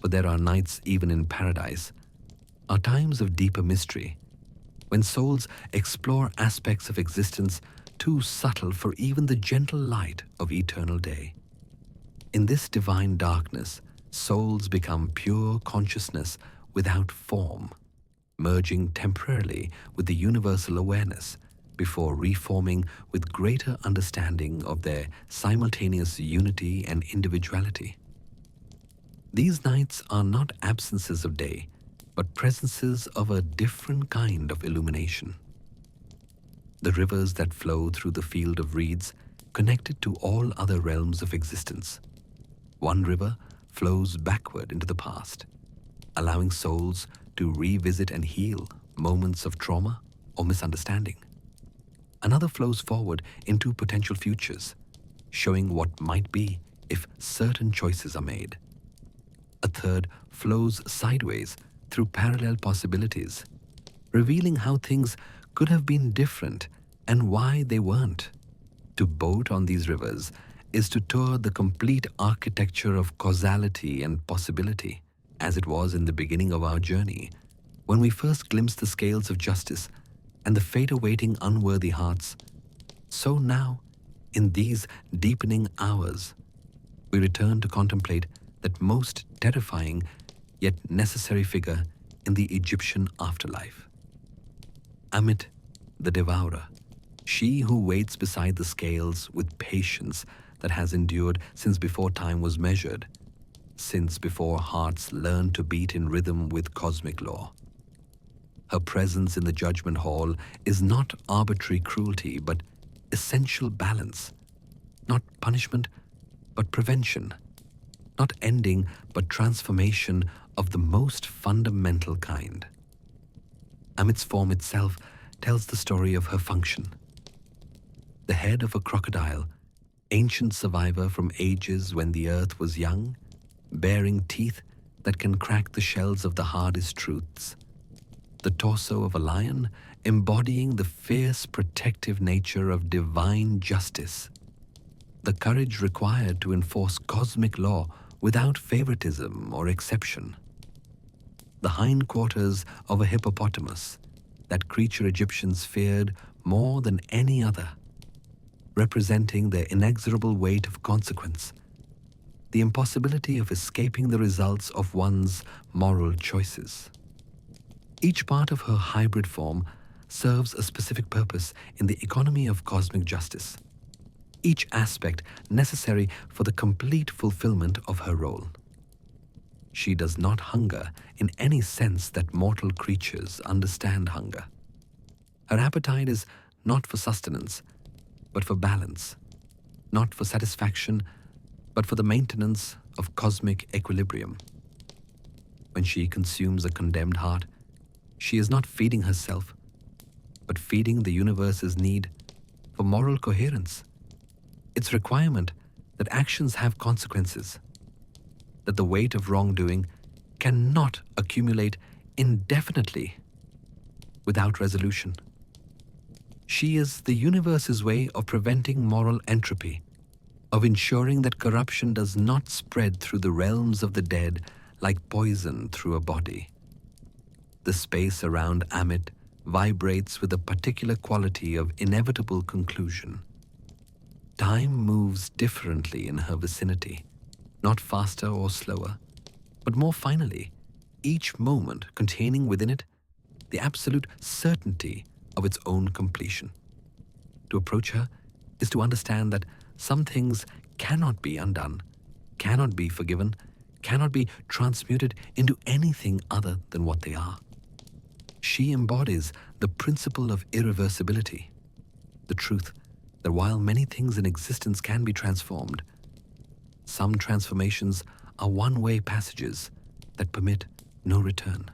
for there are nights even in paradise, are times of deeper mystery, when souls explore aspects of existence too subtle for even the gentle light of eternal day. In this divine darkness, souls become pure consciousness without form, merging temporarily with the universal awareness before reforming with greater understanding of their simultaneous unity and individuality. These nights are not absences of day, but presences of a different kind of illumination. The rivers that flow through the field of reeds connected to all other realms of existence. One river flows backward into the past, allowing souls to revisit and heal moments of trauma or misunderstanding. Another flows forward into potential futures, showing what might be if certain choices are made. A third flows sideways through parallel possibilities, revealing how things could have been different and why they weren't. To boat on these rivers is to tour the complete architecture of causality and possibility, as it was in the beginning of our journey, when we first glimpsed the scales of justice and the fate awaiting unworthy hearts. So now, in these deepening hours, we return to contemplate that most terrifying yet necessary figure in the Egyptian afterlife. Ammit the Devourer, she who waits beside the scales with patience that has endured since before time was measured, since before hearts learned to beat in rhythm with cosmic law. Her presence in the judgment hall is not arbitrary cruelty, but essential balance, not punishment, but prevention, not ending, but transformation of the most fundamental kind. Ammit's form itself tells the story of her function. The head of a crocodile, ancient survivor from ages when the earth was young, bearing teeth that can crack the shells of the hardest truths. The torso of a lion, embodying the fierce protective nature of divine justice. The courage required to enforce cosmic law without favoritism or exception. The hindquarters of a hippopotamus, that creature Egyptians feared more than any other, representing their inexorable weight of consequence, the impossibility of escaping the results of one's moral choices. Each part of her hybrid form serves a specific purpose in the economy of cosmic justice, each aspect necessary for the complete fulfillment of her role. She does not hunger in any sense that mortal creatures understand hunger. Her appetite is not for sustenance, but for balance, not for satisfaction, but for the maintenance of cosmic equilibrium. When she consumes a condemned heart, she is not feeding herself, but feeding the universe's need for moral coherence, its requirement that actions have consequences, that the weight of wrongdoing cannot accumulate indefinitely without resolution. She is the universe's way of preventing moral entropy, of ensuring that corruption does not spread through the realms of the dead like poison through a body. The space around Ammit vibrates with a particular quality of inevitable conclusion. Time moves differently in her vicinity, not faster or slower, but more finally, each moment containing within it the absolute certainty of its own completion. To approach her is to understand that some things cannot be undone, cannot be forgiven, cannot be transmuted into anything other than what they are. She embodies the principle of irreversibility, the truth that while many things in existence can be transformed, some transformations are one-way passages that permit no return.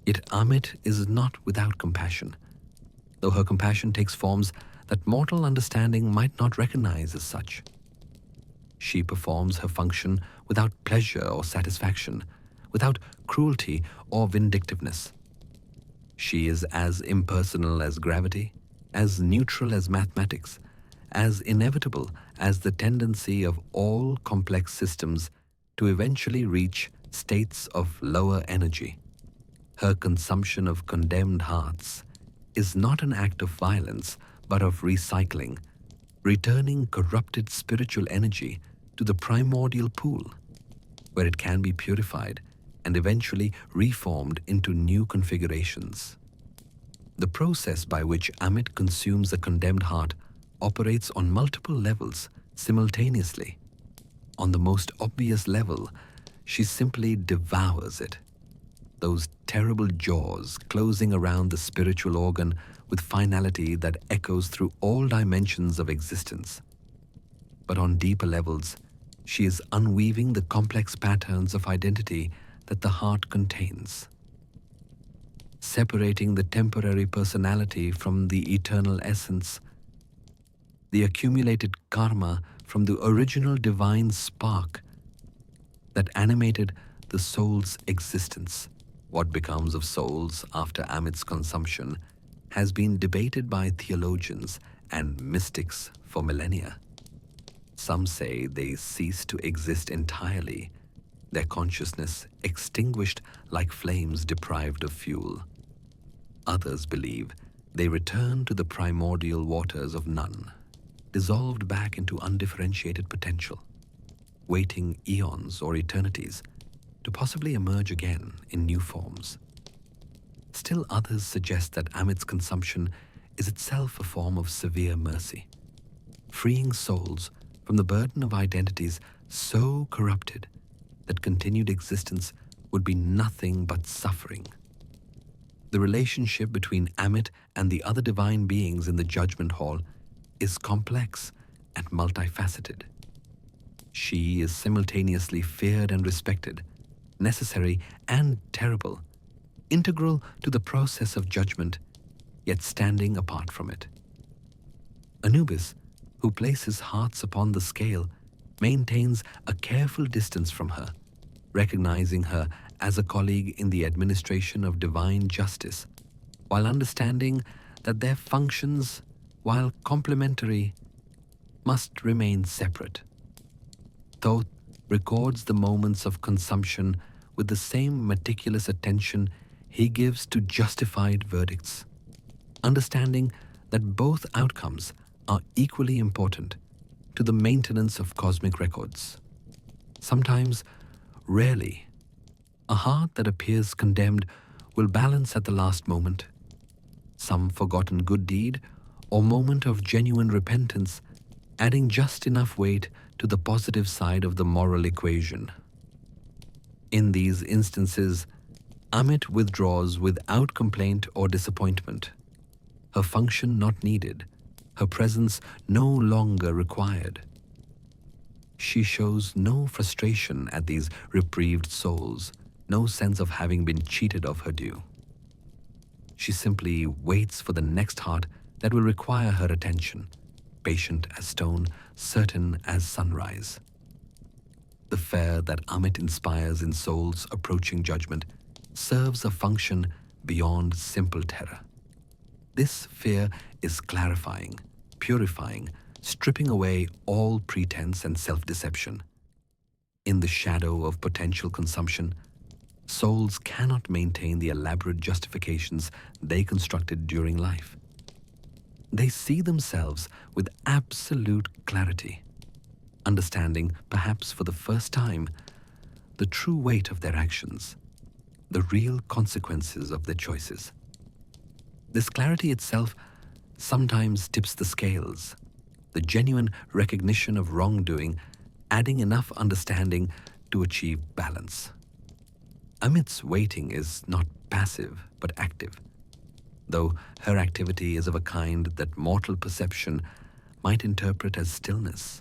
Yet Ammit is not without compassion, though her compassion takes forms that mortal understanding might not recognize as such. She performs her function without pleasure or satisfaction, without cruelty or vindictiveness. She is as impersonal as gravity, as neutral as mathematics, as inevitable as the tendency of all complex systems to eventually reach states of lower energy. Her consumption of condemned hearts is not an act of violence, but of recycling, returning corrupted spiritual energy to the primordial pool, where it can be purified and eventually reformed into new configurations. The process by which Ammit consumes a condemned heart operates on multiple levels simultaneously. On the most obvious level, she simply devours it, those terrible jaws closing around the spiritual organ with finality that echoes through all dimensions of existence. But on deeper levels, she is unweaving the complex patterns of identity that the heart contains, separating the temporary personality from the eternal essence, the accumulated karma from the original divine spark that animated the soul's existence. What becomes of souls after Ammit's consumption has been debated by theologians and mystics for millennia. Some say they cease to exist entirely, their consciousness extinguished like flames deprived of fuel. Others believe they return to the primordial waters of none, dissolved back into undifferentiated potential, waiting eons or eternities to possibly emerge again in new forms. Still others suggest that Ammit's consumption is itself a form of severe mercy, freeing souls from the burden of identities so corrupted that continued existence would be nothing but suffering. The relationship between Ammit and the other divine beings in the judgment hall is complex and multifaceted. She is simultaneously feared and respected, necessary and terrible, integral to the process of judgment, yet standing apart from it. Anubis, who places hearts upon the scale, maintains a careful distance from her, recognizing her as a colleague in the administration of divine justice, while understanding that their functions, while complementary, must remain separate. Thoth records the moments of consumption with the same meticulous attention he gives to justified verdicts, understanding that both outcomes are equally important to the maintenance of cosmic records. Sometimes, rarely, a heart that appears condemned will balance at the last moment. some forgotten good deed or moment of genuine repentance, adding just enough weight to the positive side of the moral equation. In these instances, Ammit withdraws without complaint or disappointment. Her function not needed, her presence no longer required. She shows no frustration at these reprieved souls, no sense of having been cheated of her due. She simply waits for the next heart that will require her attention, patient as stone, certain as sunrise. The fear that Ammit inspires in souls approaching judgment serves a function beyond simple terror. This fear is clarifying, purifying, stripping away all pretense and self-deception. In the shadow of potential consumption, souls cannot maintain the elaborate justifications they constructed during life. They see themselves with absolute clarity, understanding, perhaps for the first time, the true weight of their actions, the real consequences of their choices. This clarity itself sometimes tips the scales, the genuine recognition of wrongdoing, adding enough understanding to achieve balance. Ammit's waiting is not passive but active, though her activity is of a kind that mortal perception might interpret as stillness.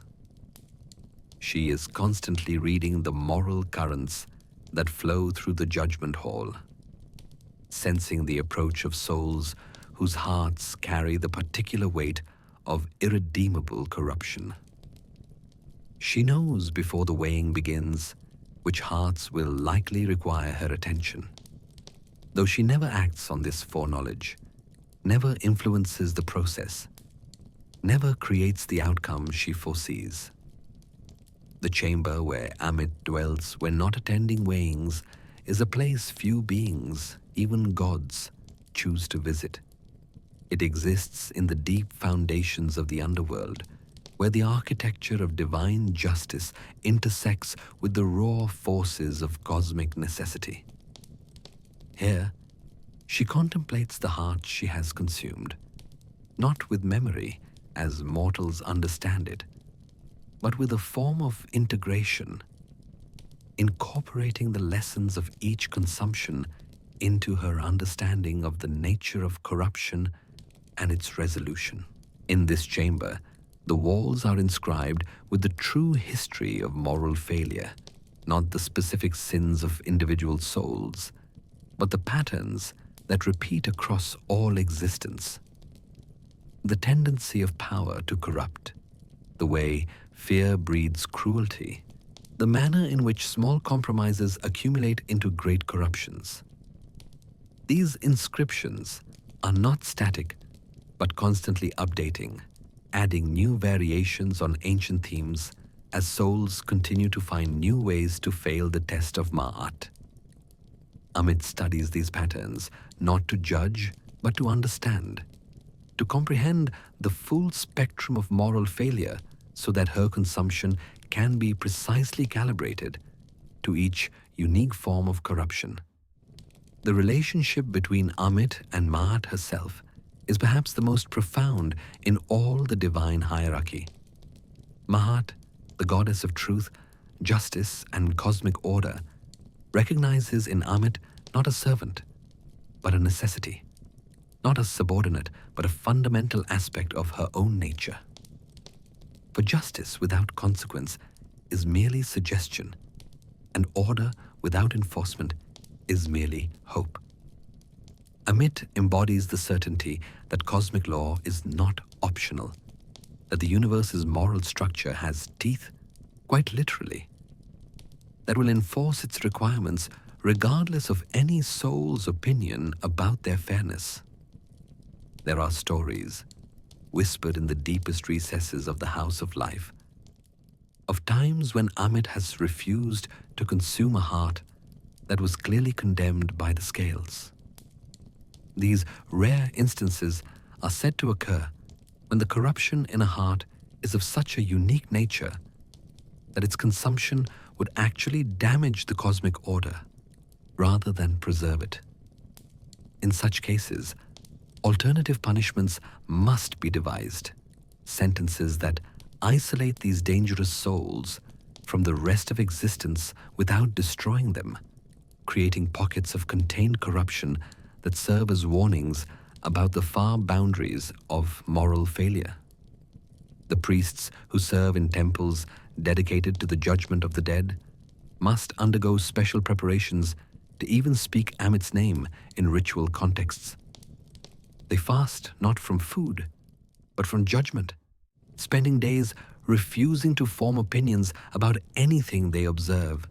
She is constantly reading the moral currents that flow through the judgment hall, sensing the approach of souls whose hearts carry the particular weight of irredeemable corruption. She knows before the weighing begins which hearts will likely require her attention. Though she never acts on this foreknowledge, never influences the process, never creates the outcome she foresees. The chamber where Ammit dwells when not attending weighings is a place few beings, even gods, choose to visit. It exists in the deep foundations of the underworld, where the architecture of divine justice intersects with the raw forces of cosmic necessity. Here, she contemplates the heart she has consumed, not with memory as mortals understand it, but with a form of integration, incorporating the lessons of each consumption into her understanding of the nature of corruption and its resolution. In this chamber, the walls are inscribed with the true history of moral failure, not the specific sins of individual souls, but the patterns that repeat across all existence. The tendency of power to corrupt, the way fear breeds cruelty, the manner in which small compromises accumulate into great corruptions. These inscriptions are not static, but constantly updating, adding new variations on ancient themes as souls continue to find new ways to fail the test of Ma'at. Ammit studies these patterns not to judge, but to understand, to comprehend the full spectrum of moral failure so that her consumption can be precisely calibrated to each unique form of corruption. The relationship between Ammit and Ma'at herself is perhaps the most profound in all the divine hierarchy. Ma'at, the goddess of truth, justice, and cosmic order, recognizes in Ammit not a servant, but a necessity, not a subordinate, but a fundamental aspect of her own nature. For justice without consequence is merely suggestion, and order without enforcement is merely hope. Ammit embodies the certainty that cosmic law is not optional, that the universe's moral structure has teeth, quite literally, that will enforce its requirements regardless of any soul's opinion about their fairness. There are stories, whispered in the deepest recesses of the house of life, of times when Ammit has refused to consume a heart that was clearly condemned by the scales. These rare instances are said to occur when the corruption in a heart is of such a unique nature that its consumption would actually damage the cosmic order rather than preserve it. In such cases, Alternative punishments must be devised, sentences that isolate these dangerous souls from the rest of existence without destroying them, creating pockets of contained corruption that serve as warnings about the far boundaries of moral failure. The priests who serve in temples dedicated to the judgment of the dead must undergo special preparations to even speak Ammit's name in ritual contexts. They fast not from food, but from judgment, spending days refusing to form opinions about anything they observe,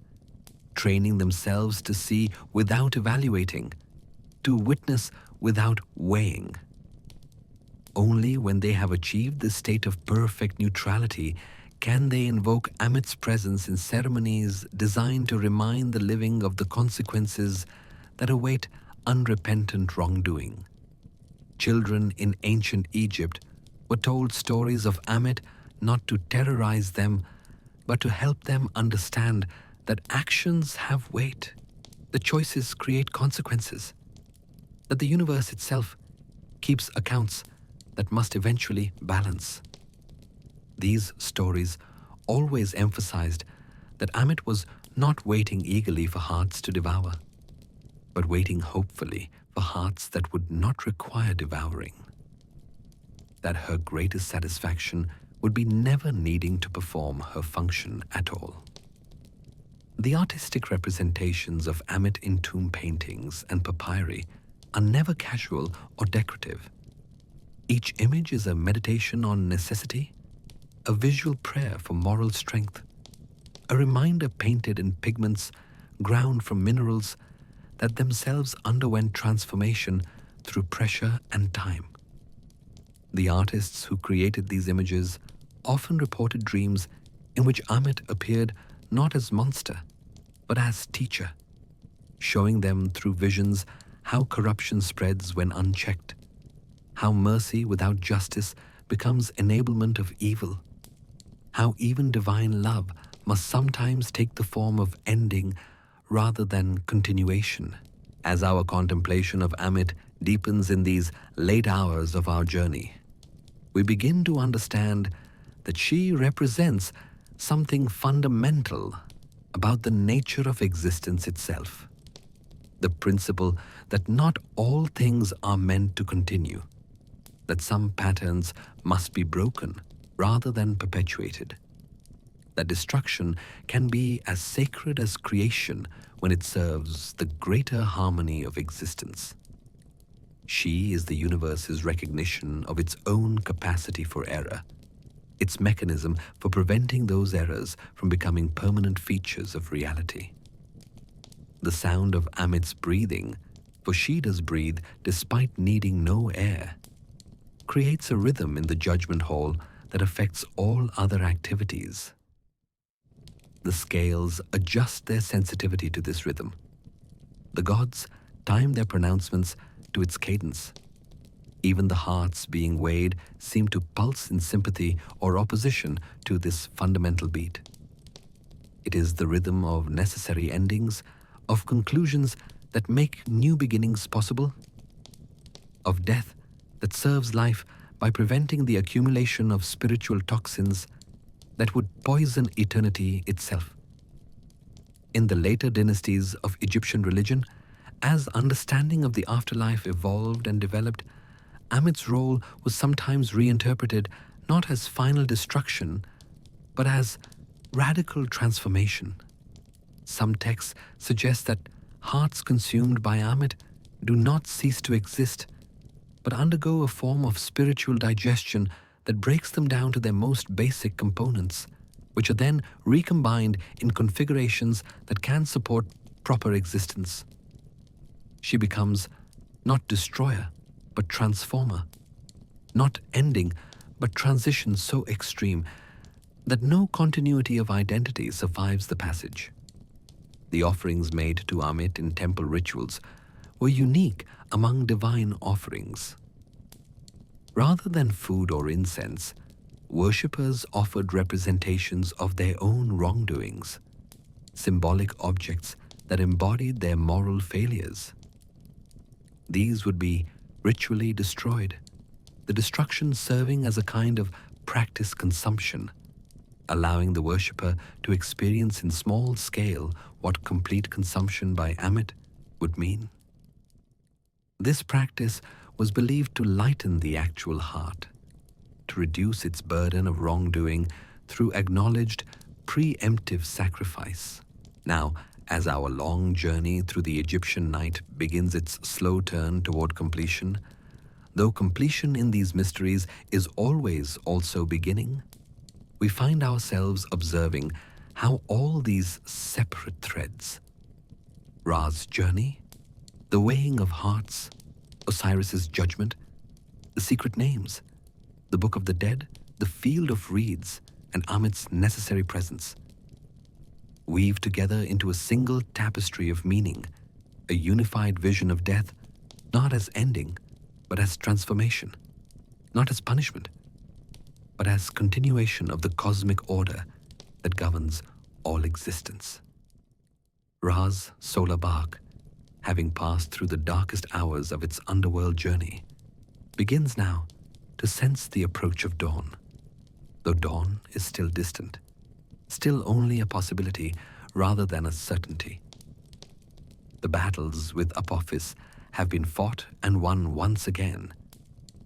training themselves to see without evaluating, to witness without weighing. Only when they have achieved this state of perfect neutrality can they invoke Ammit's presence in ceremonies designed to remind the living of the consequences that await unrepentant wrongdoing. Children in ancient Egypt were told stories of Ammit not to terrorize them, but to help them understand that actions have weight, that choices create consequences, that the universe itself keeps accounts that must eventually balance. These stories always emphasized that Ammit was not waiting eagerly for hearts to devour, but waiting hopefully for hearts that would not require devouring. That her greatest satisfaction would be never needing to perform her function at all. The artistic representations of Ammit in tomb paintings and papyri are never casual or decorative. Each image is a meditation on necessity, a visual prayer for moral strength, a reminder painted in pigments ground from minerals that themselves underwent transformation through pressure and time. The artists who created these images often reported dreams in which Ammit appeared not as monster, but as teacher, showing them through visions how corruption spreads when unchecked, how mercy without justice becomes enablement of evil, how even divine love must sometimes take the form of ending rather than continuation. As our contemplation of Ammit deepens in these late hours of our journey, we begin to understand that she represents something fundamental about the nature of existence itself. The principle that not all things are meant to continue, that some patterns must be broken rather than perpetuated, that destruction can be as sacred as creation when it serves the greater harmony of existence. She is the universe's recognition of its own capacity for error, its mechanism for preventing those errors from becoming permanent features of reality. The sound of Ammit's breathing, for she does breathe despite needing no air, creates a rhythm in the judgment hall that affects all other activities. The scales adjust their sensitivity to this rhythm. The gods time their pronouncements to its cadence. Even the hearts being weighed seem to pulse in sympathy or opposition to this fundamental beat. It is the rhythm of necessary endings, of conclusions that make new beginnings possible, of death that serves life by preventing the accumulation of spiritual toxins that would poison eternity itself. In the later dynasties of Egyptian religion, as understanding of the afterlife evolved and developed, Ammit's role was sometimes reinterpreted not as final destruction, but as radical transformation. Some texts suggest that hearts consumed by Ammit do not cease to exist, but undergo a form of spiritual digestion that breaks them down to their most basic components, which are then recombined in configurations that can support proper existence. She becomes not destroyer, but transformer, not ending, but transition so extreme that no continuity of identity survives the passage. The offerings made to Ammit in temple rituals were unique among divine offerings. Rather than food or incense, worshippers offered representations of their own wrongdoings, symbolic objects that embodied their moral failures. These would be ritually destroyed, the destruction serving as a kind of practice consumption, allowing the worshipper to experience in small scale what complete consumption by Ammit would mean. This practice was believed to lighten the actual heart, to reduce its burden of wrongdoing through acknowledged preemptive sacrifice. Now, as our long journey through the Egyptian night begins its slow turn toward completion, though completion in these mysteries is always also beginning, we find ourselves observing how all these separate threads, Ra's journey, the weighing of hearts, Osiris's judgment, the secret names, the Book of the Dead, the field of reeds, and Ammit's necessary presence, weave together into a single tapestry of meaning, a unified vision of death, not as ending, but as transformation, not as punishment, but as continuation of the cosmic order that governs all existence. Ra's solar bark, having passed through the darkest hours of its underworld journey, begins now to sense the approach of dawn, though dawn is still distant, still only a possibility rather than a certainty. The battles with Apophis have been fought and won once again.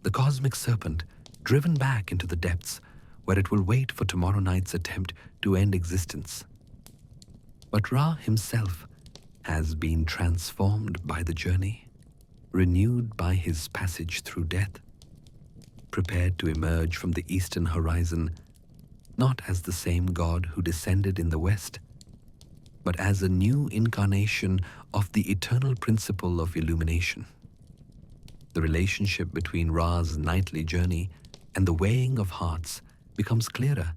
The cosmic serpent driven back into the depths where it will wait for tomorrow night's attempt to end existence. But Ra himself has been transformed by the journey, renewed by his passage through death, prepared to emerge from the eastern horizon, not as the same God who descended in the west, but as a new incarnation of the eternal principle of illumination. The relationship between Ra's nightly journey and the weighing of hearts becomes clearer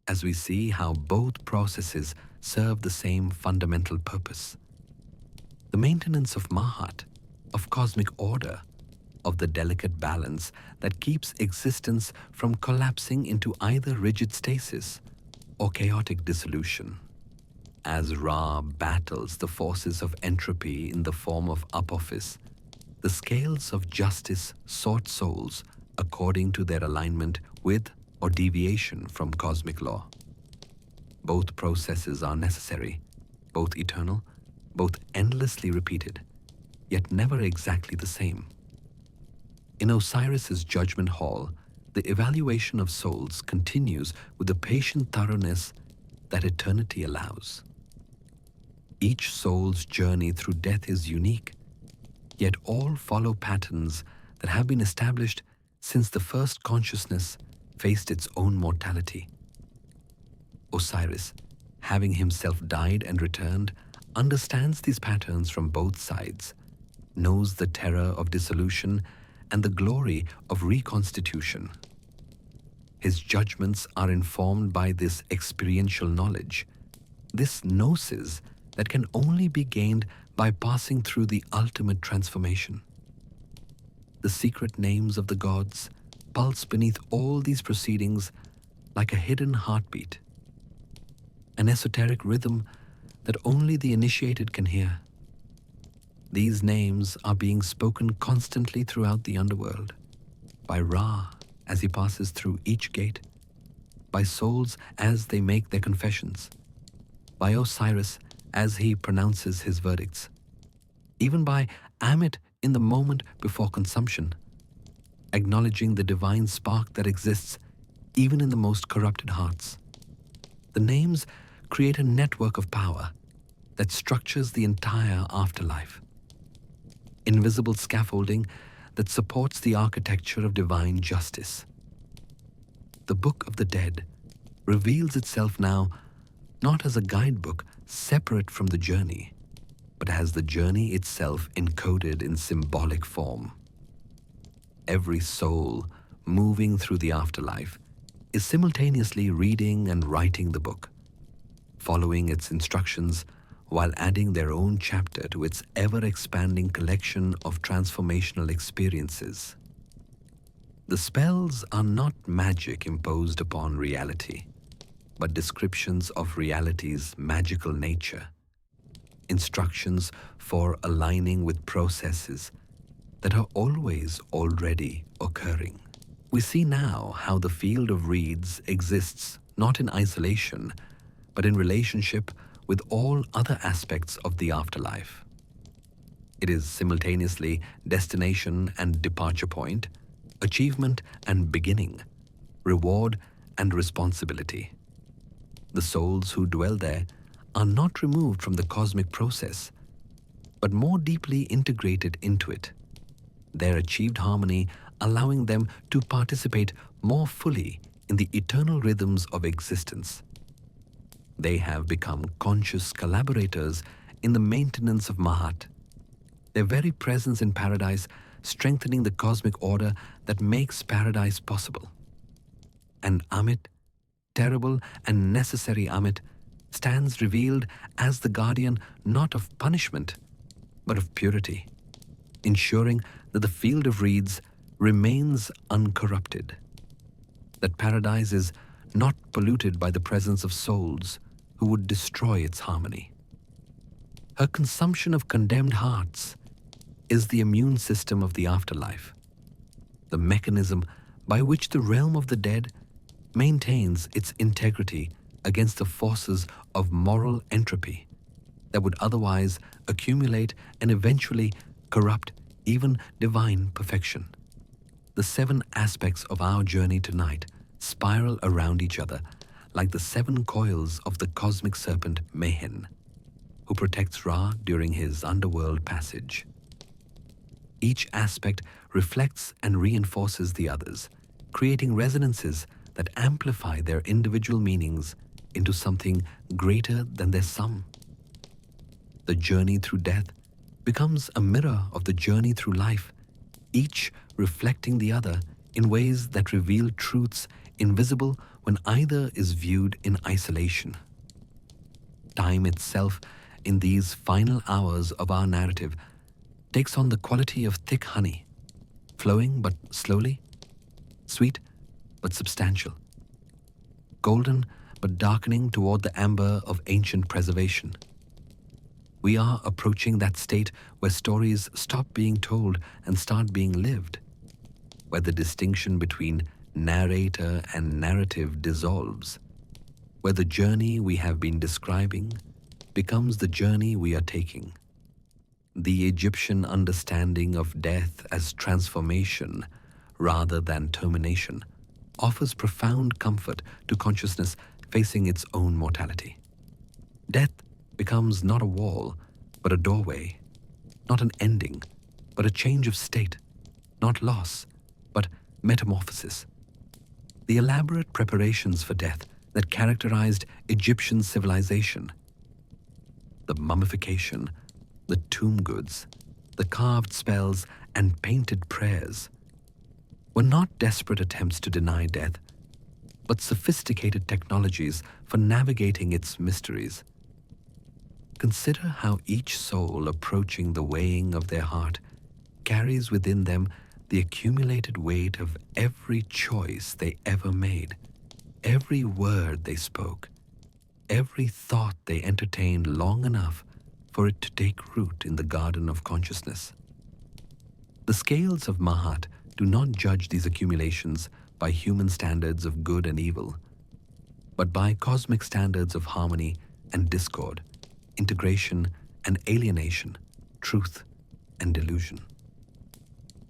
as we see how both processes serve the same fundamental purpose: the maintenance of Mahat, of cosmic order, of the delicate balance that keeps existence from collapsing into either rigid stasis or chaotic dissolution. As Ra battles the forces of entropy in the form of Apophis, the scales of justice sort souls according to their alignment with or deviation from cosmic law. Both processes are necessary, both eternal, both endlessly repeated, yet never exactly the same. In Osiris's judgment hall, the evaluation of souls continues with the patient thoroughness that eternity allows. Each soul's journey through death is unique, yet all follow patterns that have been established since the first consciousness faced its own mortality. Osiris, having himself died and returned, understands these patterns from both sides, knows the terror of dissolution and the glory of reconstitution. His judgments are informed by this experiential knowledge, this gnosis that can only be gained by passing through the ultimate transformation. The secret names of the gods pulse beneath all these proceedings like a hidden heartbeat, an esoteric rhythm that only the initiated can hear. These names are being spoken constantly throughout the underworld, by Ra as he passes through each gate, by souls as they make their confessions, by Osiris as he pronounces his verdicts, even by Ammit in the moment before consumption, acknowledging the divine spark that exists even in the most corrupted hearts. The names create a network of power that structures the entire afterlife, invisible scaffolding that supports the architecture of divine justice. The Book of the Dead reveals itself now not as a guidebook separate from the journey, but as the journey itself encoded in symbolic form. Every soul moving through the afterlife is simultaneously reading and writing the book, following its instructions while adding their own chapter to its ever-expanding collection of transformational experiences. The spells are not magic imposed upon reality, but descriptions of reality's magical nature, instructions for aligning with processes that are always already occurring. We see now how the field of reeds exists not in isolation, but in relationship with all other aspects of the afterlife. It is simultaneously destination and departure point, achievement and beginning, reward and responsibility. The souls who dwell there are not removed from the cosmic process, but more deeply integrated into it, their achieved harmony allowing them to participate more fully in the eternal rhythms of existence. They have become conscious collaborators in the maintenance of Mahat, their very presence in paradise strengthening the cosmic order that makes paradise possible. And Ammit, terrible and necessary Ammit, stands revealed as the guardian not of punishment, but of purity, ensuring that the field of reeds remains uncorrupted, that paradise is not polluted by the presence of souls who would destroy its harmony. Her consumption of condemned hearts is the immune system of the afterlife, the mechanism by which the realm of the dead maintains its integrity against the forces of moral entropy that would otherwise accumulate and eventually corrupt even divine perfection. The 7 aspects of our journey tonight spiral around each other like the 7 coils of the cosmic serpent Mehen, who protects Ra during his underworld passage. Each aspect reflects and reinforces the others, creating resonances that amplify their individual meanings into something greater than their sum. The journey through death becomes a mirror of the journey through life, each reflecting the other in ways that reveal truths invisible when either is viewed in isolation. Time itself, in these final hours of our narrative, takes on the quality of thick honey, flowing but slowly, sweet but substantial, golden but darkening toward the amber of ancient preservation. We are approaching that state where stories stop being told and start being lived, where the distinction between narrator and narrative dissolves, where the journey we have been describing becomes the journey we are taking. The Egyptian understanding of death as transformation rather than termination offers profound comfort to consciousness facing its own mortality. Death becomes not a wall, but a doorway, not an ending, but a change of state, not loss, but metamorphosis. The elaborate preparations for death that characterized Egyptian civilization, the mummification, the tomb goods, the carved spells and painted prayers, were not desperate attempts to deny death, but sophisticated technologies for navigating its mysteries. Consider how each soul approaching the weighing of their heart carries within them the accumulated weight of every choice they ever made, every word they spoke, every thought they entertained long enough for it to take root in the garden of consciousness. The scales of Mahat do not judge these accumulations by human standards of good and evil, but by cosmic standards of harmony and discord, integration and alienation, truth and delusion.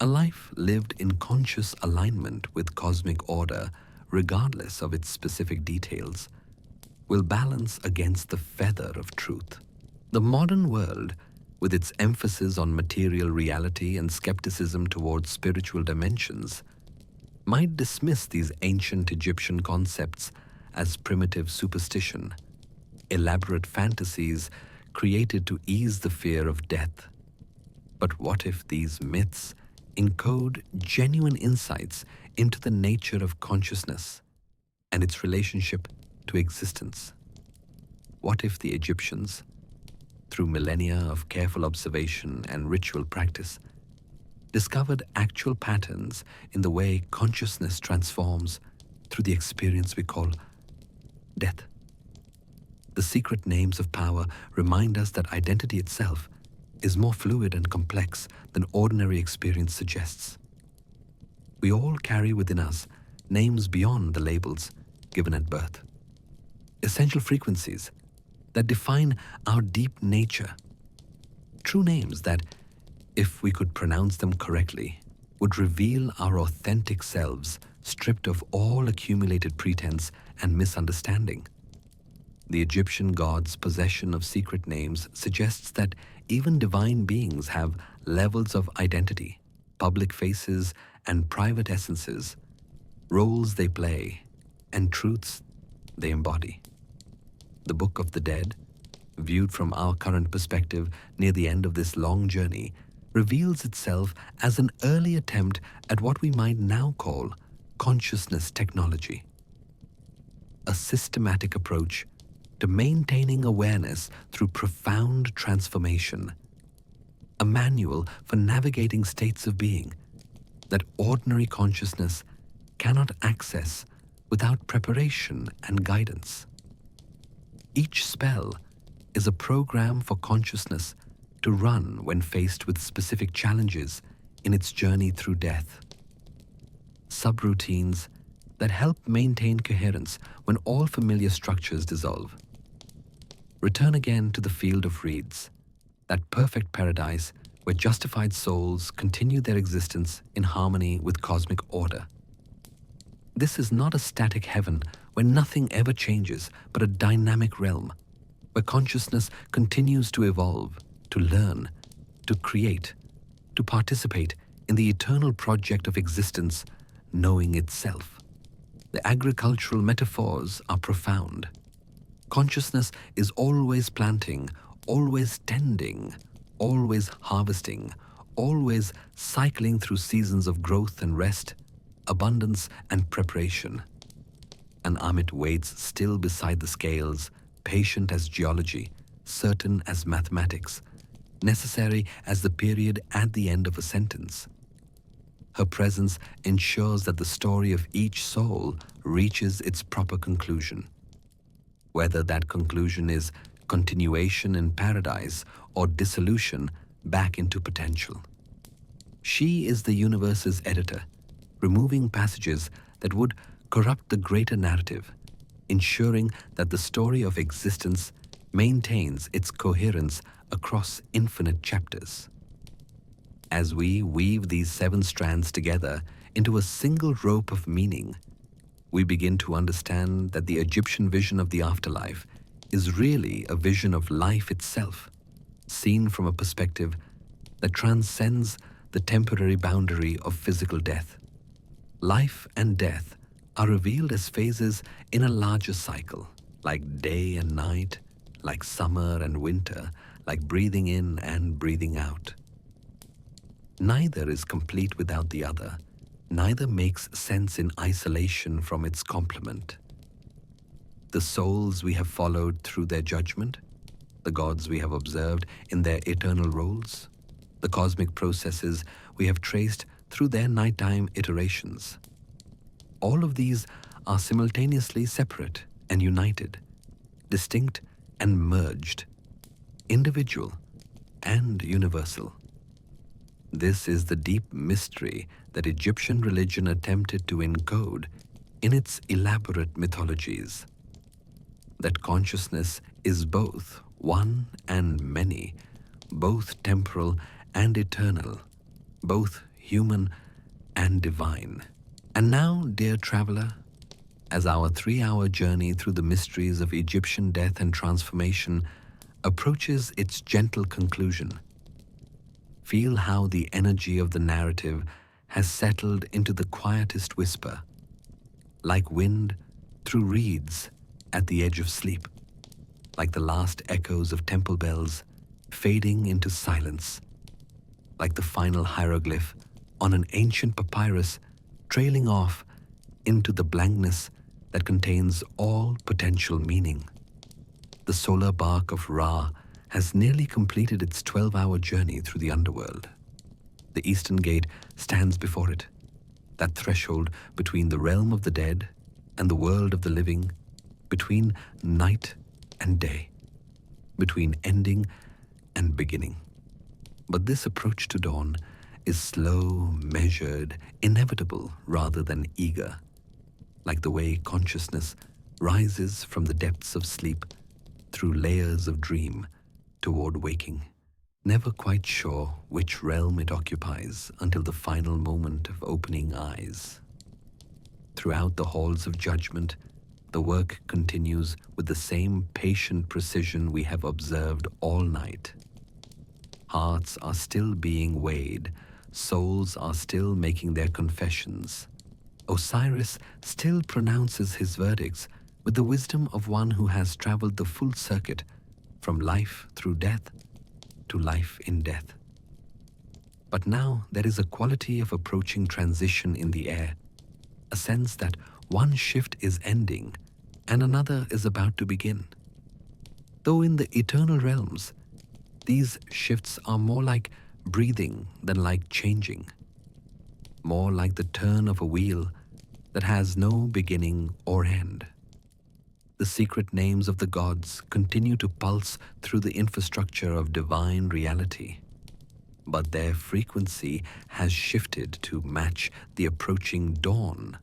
A life lived in conscious alignment with cosmic order, regardless of its specific details, will balance against the feather of truth. The modern world, with its emphasis on material reality and skepticism towards spiritual dimensions, might dismiss these ancient Egyptian concepts as primitive superstition, elaborate fantasies created to ease the fear of death. But what if these myths encode genuine insights into the nature of consciousness and its relationship to existence? What if the Egyptians, through millennia of careful observation and ritual practice, discovered actual patterns in the way consciousness transforms through the experience we call death? The secret names of power remind us that identity itself is more fluid and complex than ordinary experience suggests. We all carry within us names beyond the labels given at birth, essential frequencies that define our deep nature, true names that, if we could pronounce them correctly, would reveal our authentic selves stripped of all accumulated pretense and misunderstanding. The Egyptian gods' possession of secret names suggests that even divine beings have levels of identity, public faces and private essences, roles they play, and truths they embody. The Book of the Dead, viewed from our current perspective near the end of this long journey, reveals itself as an early attempt at what we might now call consciousness technology, a systematic approach to maintaining awareness through profound transformation, a manual for navigating states of being that ordinary consciousness cannot access without preparation and guidance. Each spell is a program for consciousness to run when faced with specific challenges in its journey through death. Subroutines that help maintain coherence when all familiar structures dissolve. Return again to the field of reeds, that perfect paradise where justified souls continue their existence in harmony with cosmic order. This is not a static heaven where nothing ever changes, but a dynamic realm where consciousness continues to evolve, to learn, to create, to participate in the eternal project of existence, knowing itself. The agricultural metaphors are profound. Consciousness is always planting, always tending, always harvesting, always cycling through seasons of growth and rest, abundance and preparation. And Ammit waits still beside the scales, patient as geology, certain as mathematics, necessary as the period at the end of a sentence. Her presence ensures that the story of each soul reaches its proper conclusion. Whether that conclusion is continuation in paradise or dissolution back into potential. She is the universe's editor, removing passages that would corrupt the greater narrative, ensuring that the story of existence maintains its coherence across infinite chapters. As we weave these 7 strands together into a single rope of meaning, we begin to understand that the Egyptian vision of the afterlife is really a vision of life itself, seen from a perspective that transcends the temporary boundary of physical death. Life and death are revealed as phases in a larger cycle, like day and night, like summer and winter, like breathing in and breathing out. Neither is complete without the other. Neither makes sense in isolation from its complement. The souls we have followed through their judgment, the gods we have observed in their eternal roles, the cosmic processes we have traced through their nighttime iterations. All of these are simultaneously separate and united, distinct and merged, individual and universal. This is the deep mystery that Egyptian religion attempted to encode in its elaborate mythologies. That consciousness is both one and many, both temporal and eternal, both human and divine. And now, dear traveler, as our 3-hour journey through the mysteries of Egyptian death and transformation approaches its gentle conclusion, feel how the energy of the narrative has settled into the quietest whisper, like wind through reeds at the edge of sleep, like the last echoes of temple bells fading into silence, like the final hieroglyph on an ancient papyrus trailing off into the blankness that contains all potential meaning. The solar bark of Ra has nearly completed its 12-hour journey through the underworld. The eastern gate stands before it, that threshold between the realm of the dead and the world of the living, between night and day, between ending and beginning. But this approach to dawn is slow, measured, inevitable rather than eager, like the way consciousness rises from the depths of sleep through layers of dream toward waking, never quite sure which realm it occupies until the final moment of opening eyes. Throughout the halls of judgment, the work continues with the same patient precision we have observed all night. Hearts are still being weighed, souls are still making their confessions. Osiris still pronounces his verdicts with the wisdom of one who has traveled the full circuit from life through death to life in death. But now there is a quality of approaching transition in the air, a sense that one shift is ending and another is about to begin. Though in the eternal realms, these shifts are more like breathing than like changing, more like the turn of a wheel that has no beginning or end. The secret names of the gods continue to pulse through the infrastructure of divine reality, but their frequency has shifted to match the approaching dawn,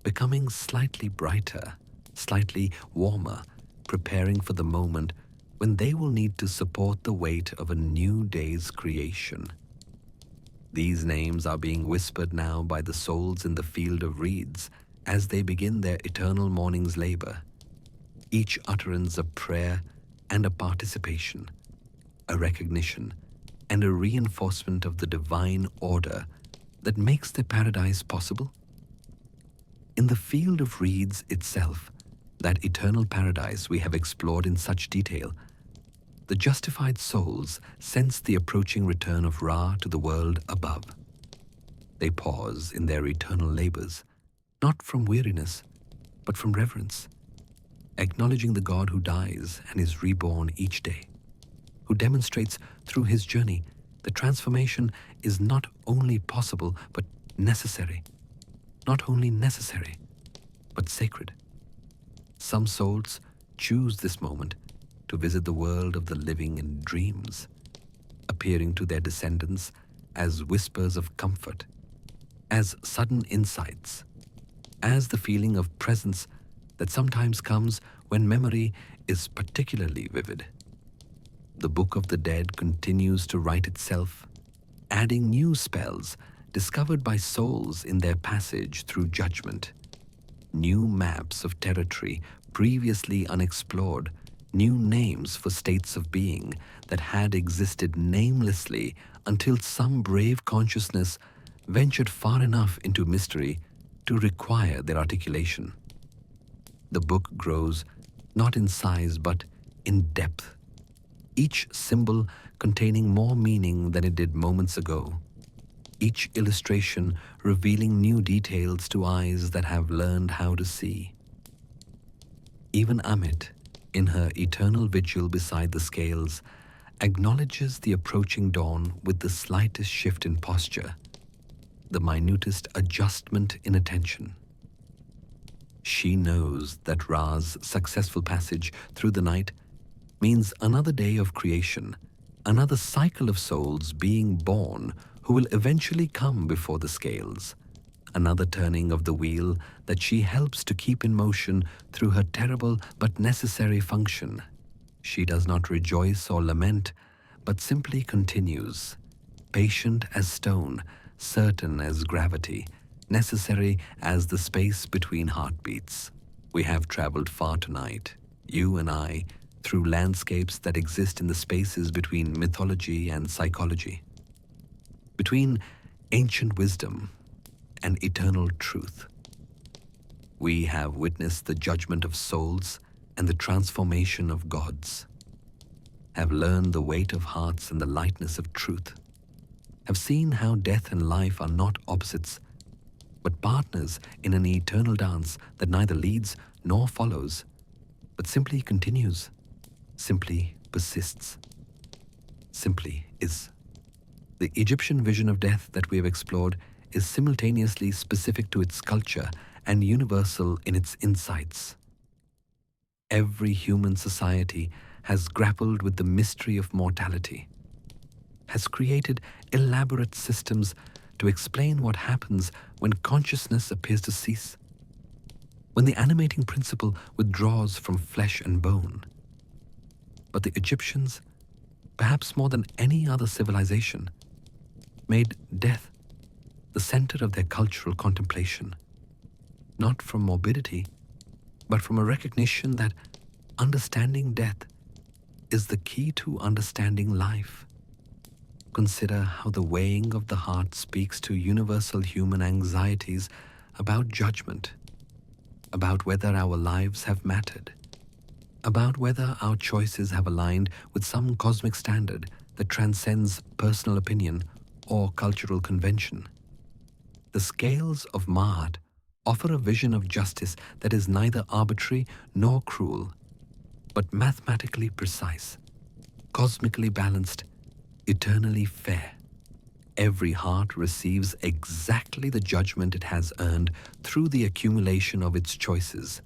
becoming slightly brighter, slightly warmer, preparing for the moment when they will need to support the weight of a new day's creation. These names are being whispered now by the souls in the field of reeds as they begin their eternal morning's labor, each utterance a prayer and a participation, a recognition and a reinforcement of the divine order that makes their paradise possible. In the field of reeds itself, that eternal paradise we have explored in such detail, the justified souls sense the approaching return of Ra to the world above. They pause in their eternal labors, not from weariness, but from reverence, acknowledging the God who dies and is reborn each day, who demonstrates through his journey that transformation is not only possible, but necessary. Not only necessary, but sacred. Some souls choose this moment to visit the world of the living in dreams, appearing to their descendants as whispers of comfort, as sudden insights, as the feeling of presence that sometimes comes when memory is particularly vivid. The Book of the Dead continues to write itself, adding new spells discovered by souls in their passage through judgment, new maps of territory previously unexplored, new names for states of being that had existed namelessly until some brave consciousness ventured far enough into mystery to require their articulation. The book grows not in size but in depth, each symbol containing more meaning than it did moments ago, each illustration revealing new details to eyes that have learned how to see. Even Ammit, in her eternal vigil beside the scales, acknowledges the approaching dawn with the slightest shift in posture, the minutest adjustment in attention. She knows that Ra's successful passage through the night means another day of creation, another cycle of souls being born who will eventually come before the scales, another turning of the wheel that she helps to keep in motion through her terrible but necessary function. She does not rejoice or lament, but simply continues, patient as stone, certain as gravity, necessary as the space between heartbeats. We have traveled far tonight, you and I, through landscapes that exist in the spaces between mythology and psychology, between ancient wisdom and eternal truth. We have witnessed the judgment of souls and the transformation of gods, have learned the weight of hearts and the lightness of truth, have seen how death and life are not opposites, but partners in an eternal dance that neither leads nor follows, but simply continues, simply persists, simply is. The Egyptian vision of death that we have explored is simultaneously specific to its culture and universal in its insights. Every human society has grappled with the mystery of mortality. has created elaborate systems to explain what happens when consciousness appears to cease, when the animating principle withdraws from flesh and bone. But the Egyptians, perhaps more than any other civilization, made death the center of their cultural contemplation, not from morbidity, but from a recognition that understanding death is the key to understanding life. Consider how the weighing of the heart speaks to universal human anxieties about judgment, about whether our lives have mattered, about whether our choices have aligned with some cosmic standard that transcends personal opinion or cultural convention. The scales of Ma'at offer a vision of justice that is neither arbitrary nor cruel, but mathematically precise, cosmically balanced, eternally fair. Every heart receives exactly the judgment it has earned through the accumulation of its choices,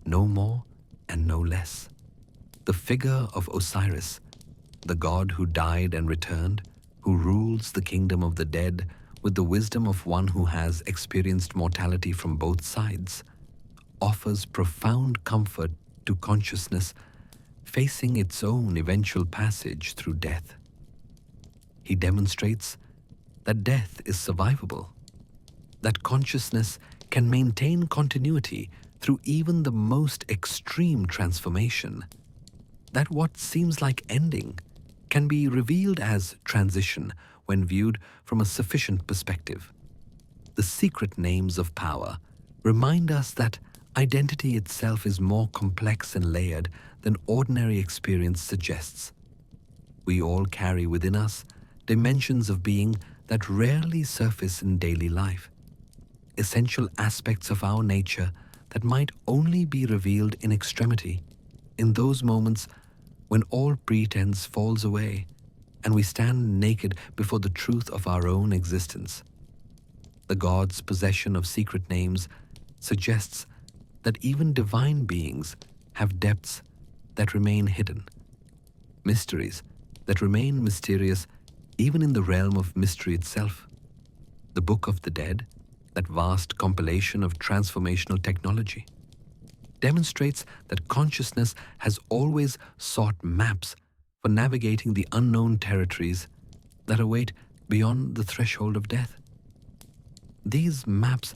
no more and no less. The figure of Osiris, the god who died and returned, who rules the kingdom of the dead with the wisdom of one who has experienced mortality from both sides, offers profound comfort to consciousness facing its own eventual passage through death. He demonstrates that death is survivable, that consciousness can maintain continuity through even the most extreme transformation, that what seems like ending can be revealed as transition when viewed from a sufficient perspective. The secret names of power remind us that identity itself is more complex and layered than ordinary experience suggests. We all carry within us dimensions of being that rarely surface in daily life, essential aspects of our nature that might only be revealed in extremity, in those moments when all pretense falls away and we stand naked before the truth of our own existence. The God's possession of secret names suggests that even divine beings have depths that remain hidden, mysteries that remain mysterious even in the realm of mystery itself. The Book of the Dead, that vast compilation of transformational technology, demonstrates that consciousness has always sought maps for navigating the unknown territories that await beyond the threshold of death. These maps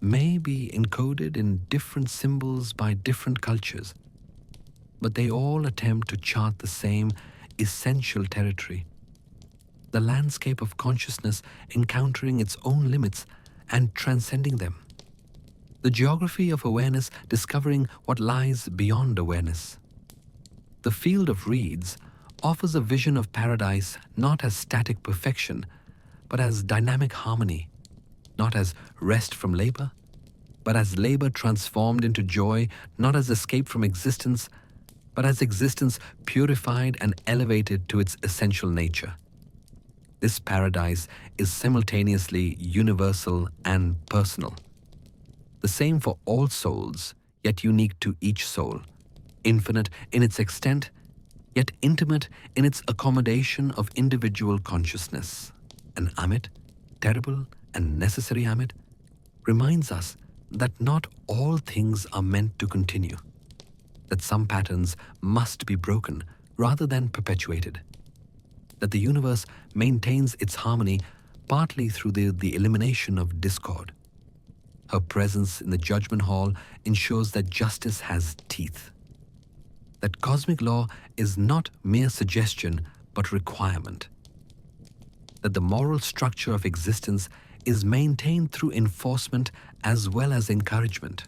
may be encoded in different symbols by different cultures, but they all attempt to chart the same essential territory, the landscape of consciousness encountering its own limits and transcending them, the geography of awareness discovering what lies beyond awareness. The field of reeds offers a vision of paradise not as static perfection, but as dynamic harmony, not as rest from labor, but as labor transformed into joy, not as escape from existence, but as existence purified and elevated to its essential nature. This paradise is simultaneously universal and personal, the same for all souls, yet unique to each soul, infinite in its extent, yet intimate in its accommodation of individual consciousness. And Ammit, terrible and necessary Ammit, reminds us that not all things are meant to continue, that some patterns must be broken rather than perpetuated, that the universe maintains its harmony partly through the elimination of discord. Her presence in the judgment hall ensures that justice has teeth, that cosmic law is not mere suggestion but requirement, that the moral structure of existence is maintained through enforcement as well as encouragement.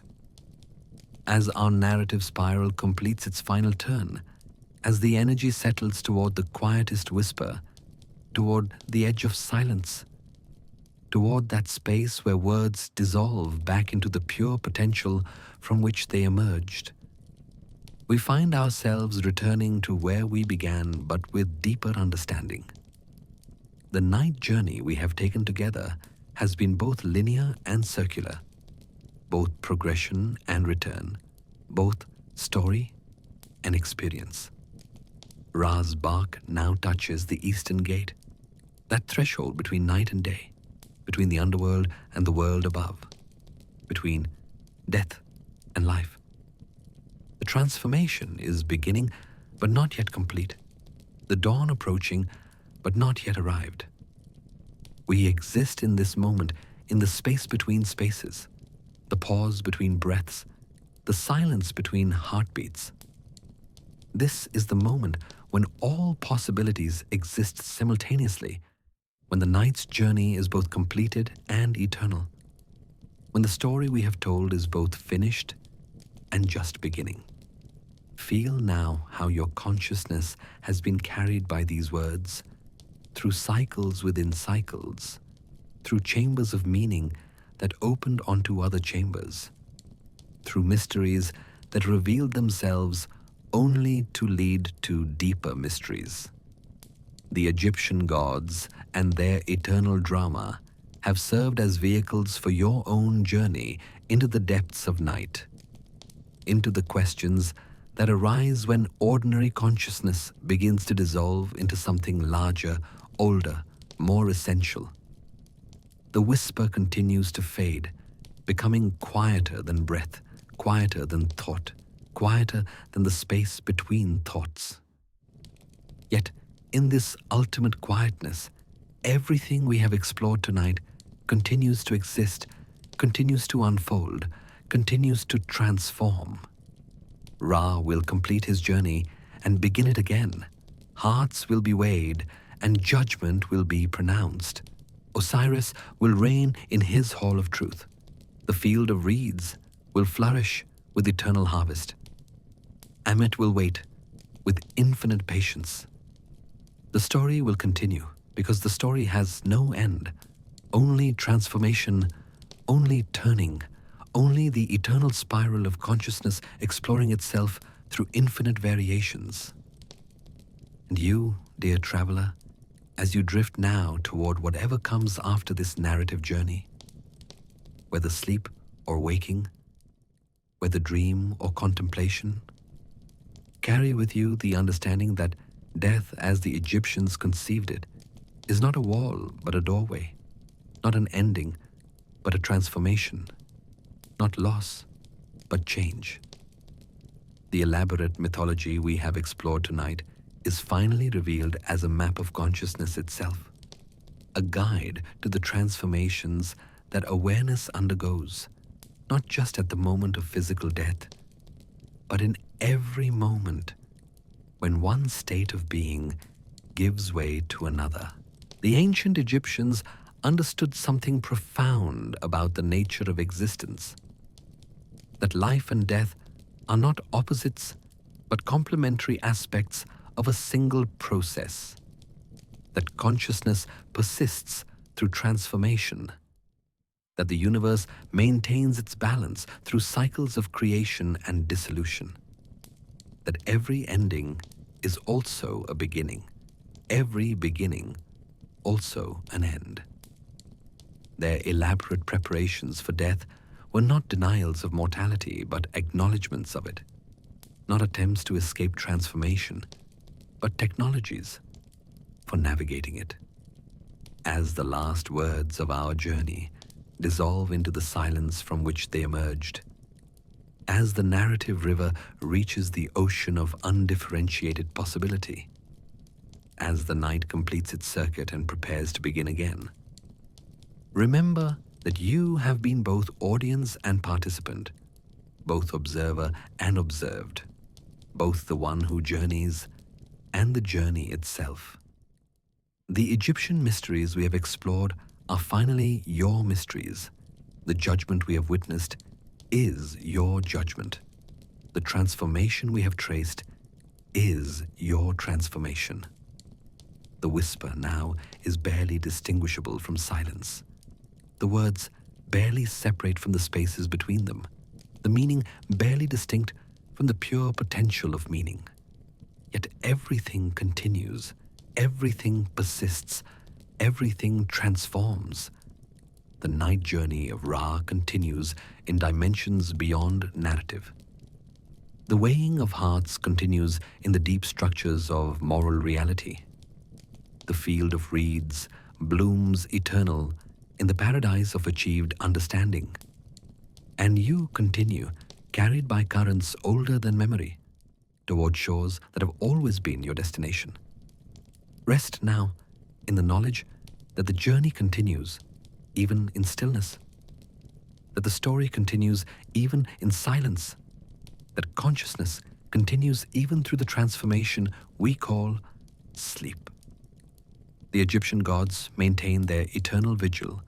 As our narrative spiral completes its final turn, as the energy settles toward the quietest whisper, toward the edge of silence, toward that space where words dissolve back into the pure potential from which they emerged, we find ourselves returning to where we began, but with deeper understanding. The night journey we have taken together has been both linear and circular, both progression and return, both story and experience. Ra's bark now touches the eastern gate, that threshold between night and day, between the underworld and the world above, between death and life. The transformation is beginning, but not yet complete. The dawn approaching, but not yet arrived. We exist in this moment, in the space between spaces, the pause between breaths, the silence between heartbeats. This is the moment when all possibilities exist simultaneously, when the night's journey is both completed and eternal, when the story we have told is both finished and just beginning. Feel now how your consciousness has been carried by these words, through cycles within cycles, through chambers of meaning that opened onto other chambers, through mysteries that revealed themselves only to lead to deeper mysteries. The Egyptian gods and their eternal drama have served as vehicles for your own journey into the depths of night, into the questions that arise when ordinary consciousness begins to dissolve into something larger, older, more essential. The whisper continues to fade, becoming quieter than breath, quieter than thought, quieter than the space between thoughts. Yet, in this ultimate quietness, everything we have explored tonight continues to exist, continues to unfold, continues to transform. Ra will complete his journey and begin it again. Hearts will be weighed and judgment will be pronounced. Osiris will reign in his hall of truth. The field of reeds will flourish with eternal harvest. Ammit will wait with infinite patience. The story will continue because the story has no end. Only transformation, only turning, only the eternal spiral of consciousness exploring itself through infinite variations. And you, dear traveler, as you drift now toward whatever comes after this narrative journey, whether sleep or waking, whether dream or contemplation, carry with you the understanding that death as the Egyptians conceived it is not a wall but a doorway, not an ending but a transformation, not loss but change. The elaborate mythology we have explored tonight is finally revealed as a map of consciousness itself, a guide to the transformations that awareness undergoes, not just at the moment of physical death, but in every moment when one state of being gives way to another. The ancient Egyptians understood something profound about the nature of existence, that life and death are not opposites, but complementary aspects of a single process, that consciousness persists through transformation, that the universe maintains its balance through cycles of creation and dissolution, that every ending is also a beginning, every beginning also an end. Their elaborate preparations for death were not denials of mortality, but acknowledgments of it, not attempts to escape transformation, but technologies for navigating it. As the last words of our journey dissolve into the silence from which they emerged, as the narrative river reaches the ocean of undifferentiated possibility, as the night completes its circuit and prepares to begin again, remember that you have been both audience and participant, both observer and observed, both the one who journeys and the journey itself. The Egyptian mysteries we have explored are finally your mysteries. The judgment we have witnessed is your judgment. The transformation we have traced is your transformation. The whisper now is barely distinguishable from silence. The words barely separate from the spaces between them. The meaning barely distinct from the pure potential of meaning. Yet everything continues, everything persists, everything transforms. The night journey of Ra continues in dimensions beyond narrative. The weighing of hearts continues in the deep structures of moral reality. The field of reeds blooms eternal in the paradise of achieved understanding. And you continue, carried by currents older than memory, toward shores that have always been your destination. Rest now in the knowledge that the journey continues, even in stillness, that the story continues even in silence, that consciousness continues even through the transformation we call sleep. The Egyptian gods maintain their eternal vigil,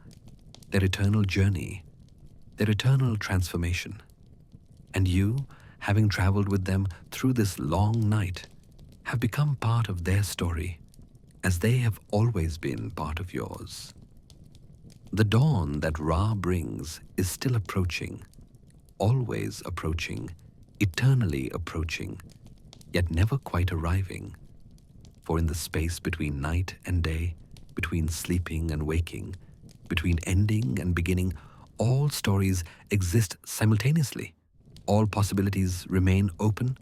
their eternal journey, their eternal transformation. And you, having traveled with them through this long night, have become part of their story, as they have always been part of yours. The dawn that Ra brings is still approaching, always approaching, eternally approaching, yet never quite arriving. For in the space between night and day, between sleeping and waking, between ending and beginning, all stories exist simultaneously. All possibilities remain open.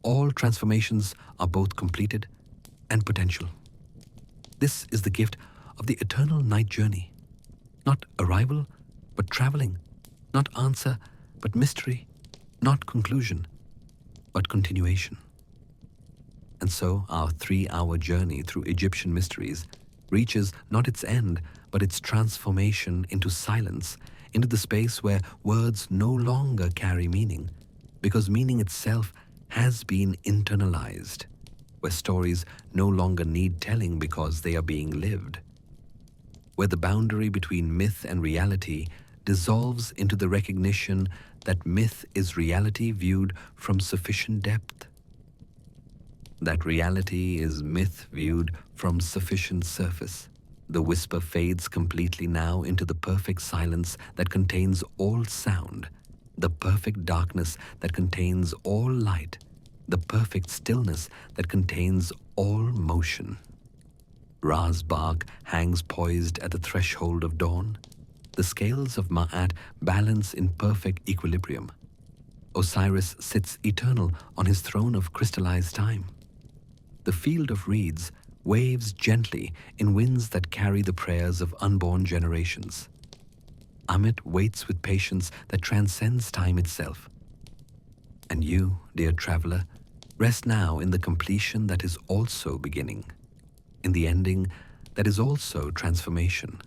All transformations are both completed and potential. This is the gift of the eternal night journey. Not arrival, but traveling. Not answer, but mystery. Not conclusion, but continuation. And so our 3-hour journey through Egyptian mysteries reaches not its end, but its transformation into silence, into the space where words no longer carry meaning, because meaning itself has been internalized, where stories no longer need telling because they are being lived, where the boundary between myth and reality dissolves into the recognition that myth is reality viewed from sufficient depth, that reality is myth viewed from sufficient surface. The whisper fades completely now into the perfect silence that contains all sound, the perfect darkness that contains all light, the perfect stillness that contains all motion. Ra's bark hangs poised at the threshold of dawn. The scales of Ma'at balance in perfect equilibrium. Osiris sits eternal on his throne of crystallized time. The field of reeds waves gently in winds that carry the prayers of unborn generations. Ammit waits with patience that transcends time itself. And you, dear traveler, rest now in the completion that is also beginning, in the ending that is also transformation,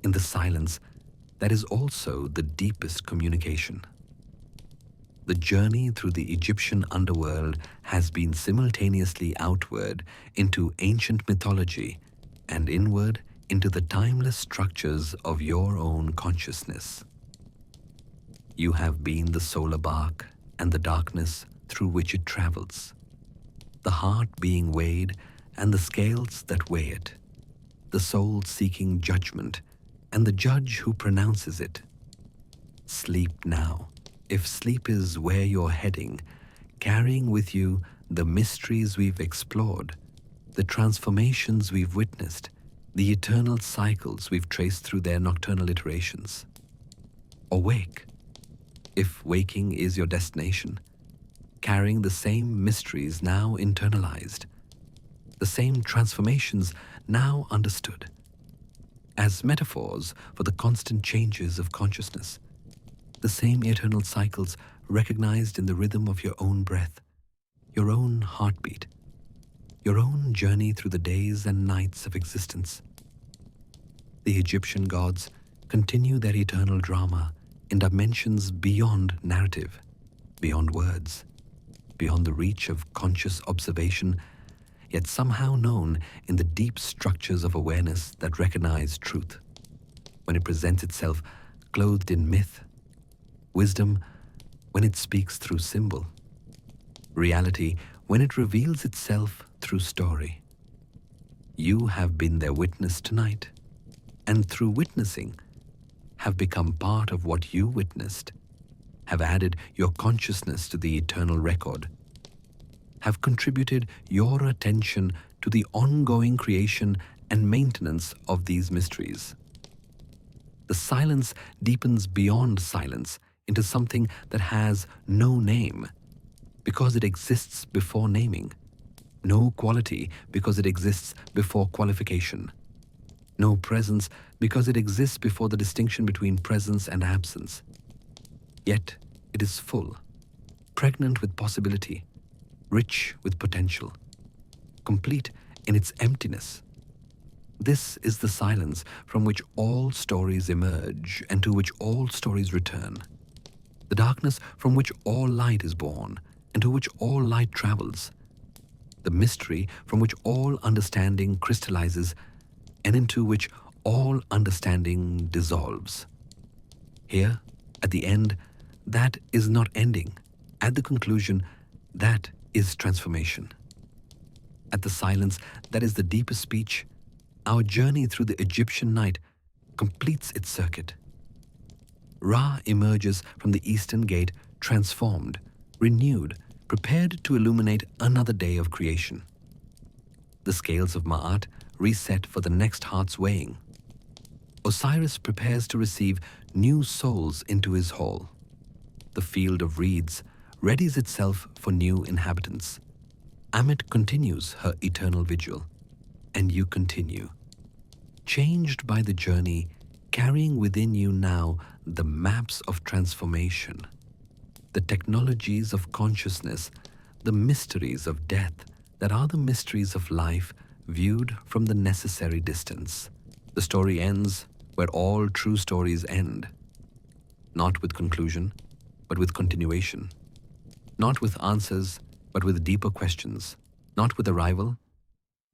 in the silence that is also the deepest communication. The journey through the Egyptian underworld has been simultaneously outward into ancient mythology and inward into the timeless structures of your own consciousness. You have been the solar bark and the darkness through which it travels, the heart being weighed and the scales that weigh it, the soul seeking judgment and the judge who pronounces it. Sleep now, if sleep is where you're heading, carrying with you the mysteries we've explored, the transformations we've witnessed, the eternal cycles we've traced through their nocturnal iterations. Or wake, if waking is your destination, carrying the same mysteries now internalized, the same transformations now understood, as metaphors for the constant changes of consciousness, the same eternal cycles recognized in the rhythm of your own breath, your own heartbeat, your own journey through the days and nights of existence. The Egyptian gods continue their eternal drama in dimensions beyond narrative, beyond words, beyond the reach of conscious observation, yet somehow known in the deep structures of awareness that recognize truth, when it presents itself clothed in myth, wisdom when it speaks through symbol, reality when it reveals itself through story. You have been their witness tonight, and through witnessing have become part of what you witnessed, have added your consciousness to the eternal record, have contributed your attention to the ongoing creation and maintenance of these mysteries. The silence deepens beyond silence into something that has no name, because it exists before naming, No quality because it exists before qualification. No presence because it exists before the distinction between presence and absence. Yet it is full, pregnant with possibility, rich with potential, complete in its emptiness. This is the silence from which all stories emerge and to which all stories return. The darkness from which all light is born and to which all light travels. The mystery from which all understanding crystallizes and into which all understanding dissolves. Here, at the end, that is not ending. At the conclusion, that is transformation. At the silence that is the deepest speech, our journey through the Egyptian night completes its circuit. Ra emerges from the eastern gate transformed, renewed, prepared to illuminate another day of creation. The scales of Ma'at reset for the next heart's weighing. Osiris prepares to receive new souls into his hall. The field of reeds readies itself for new inhabitants. Ammit continues her eternal vigil, and you continue, changed by the journey, carrying within you now the maps of transformation, the technologies of consciousness, the mysteries of death that are the mysteries of life viewed from the necessary distance. The story ends where all true stories end, not with conclusion, but with continuation, not with answers, but with deeper questions, not with arrival,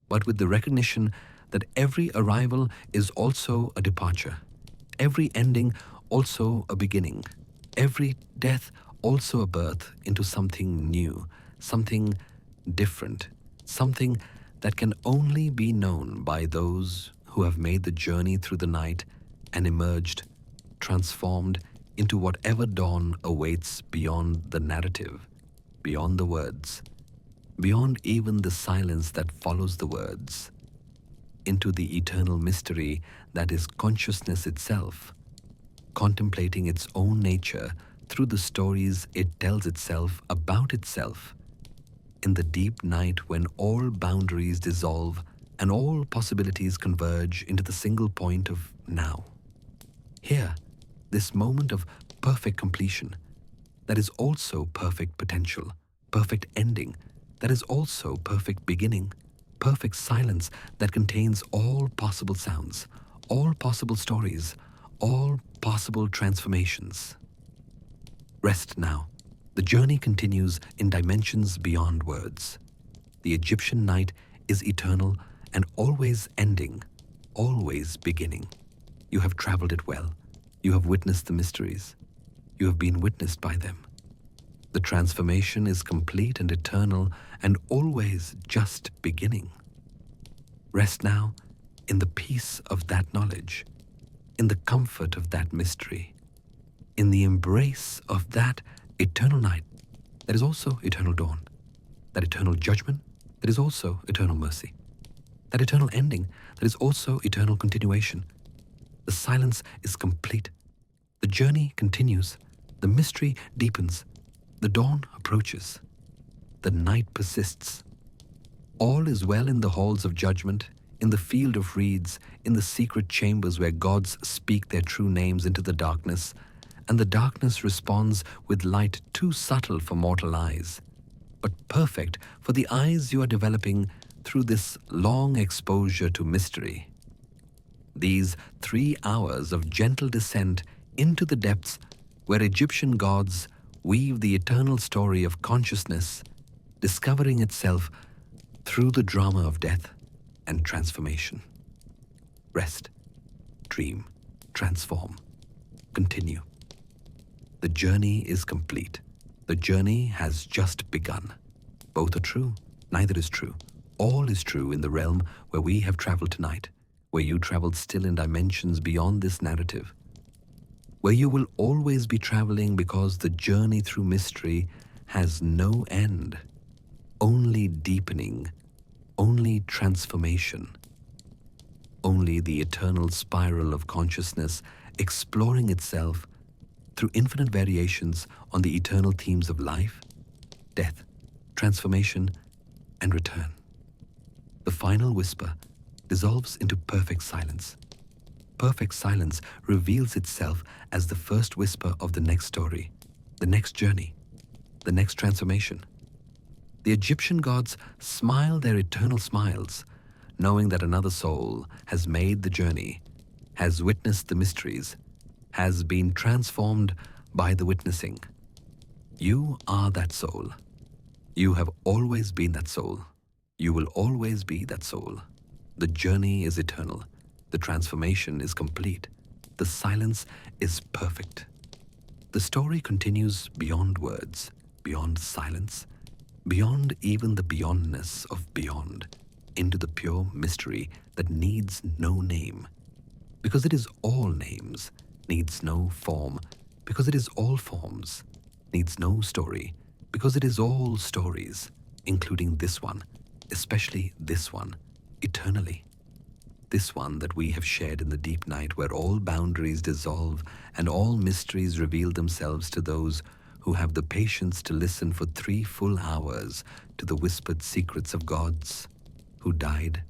but with the recognition that every arrival is also a departure, every ending also a beginning, every death also a birth into something new, something different, something that can only be known by those who have made the journey through the night and emerged, transformed into whatever dawn awaits beyond the narrative, beyond the words, beyond even the silence that follows the words, into the eternal mystery that is consciousness itself, contemplating its own nature through the stories it tells itself about itself, in the deep night when all boundaries dissolve and all possibilities converge into the single point of now. Here, this moment of perfect completion, that is also perfect potential, perfect ending, that is also perfect beginning, perfect silence that contains all possible sounds, all possible stories, all possible transformations. Rest now. The journey continues in dimensions beyond words. The Egyptian night is eternal and always ending, always beginning. You have traveled it well. You have witnessed the mysteries. You have been witnessed by them. The transformation is complete and eternal and always just beginning. Rest now in the peace of that knowledge, in the comfort of that mystery, in the embrace of that eternal night that is also eternal dawn, that eternal judgment that is also eternal mercy, that eternal ending that is also eternal continuation. The silence is complete. The journey continues. The mystery deepens. The dawn approaches. The night persists. All is well in the halls of judgment, in the field of reeds, in the secret chambers where gods speak their true names into the darkness, and the darkness responds with light too subtle for mortal eyes, but perfect for the eyes you are developing through this long exposure to mystery. These 3 hours of gentle descent into the depths where Egyptian gods weave the eternal story of consciousness, discovering itself through the drama of death and transformation. Rest, dream, transform, continue. The journey is complete. The journey has just begun. Both are true, neither is true. All is true in the realm where we have traveled tonight, where you traveled still in dimensions beyond this narrative, where you will always be traveling because the journey through mystery has no end, only deepening, only transformation, only the eternal spiral of consciousness exploring itself through infinite variations on the eternal themes of life, death, transformation, and return. The final whisper dissolves into perfect silence. Perfect silence reveals itself as the first whisper of the next story, the next journey, the next transformation. The Egyptian gods smile their eternal smiles, knowing that another soul has made the journey, has witnessed the mysteries, has been transformed by the witnessing. You are that soul. You have always been that soul. You will always be that soul. The journey is eternal. The transformation is complete. The silence is perfect. The story continues beyond words, beyond silence, beyond even the beyondness of beyond, into the pure mystery that needs no name. Because it is all names, needs no form, because it is all forms, needs no story, because it is all stories, including this one, especially this one, eternally. This one that we have shared in the deep night where all boundaries dissolve and all mysteries reveal themselves to those who have the patience to listen for 3 full hours to the whispered secrets of gods who died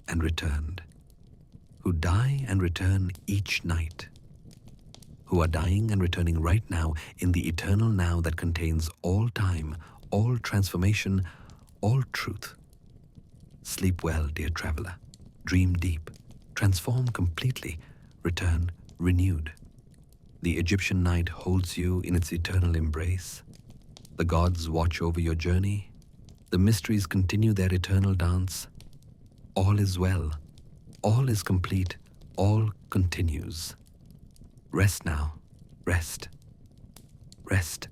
and returned, who die and return each night, who are dying and returning right now in the eternal now that contains all time, all transformation, all truth. Sleep well, dear traveler. Dream deep. Transform completely. Return renewed. The Egyptian night holds you in its eternal embrace. The gods watch over your journey. The mysteries continue their eternal dance. All is well. All is complete. All continues. Rest now. Rest. Rest.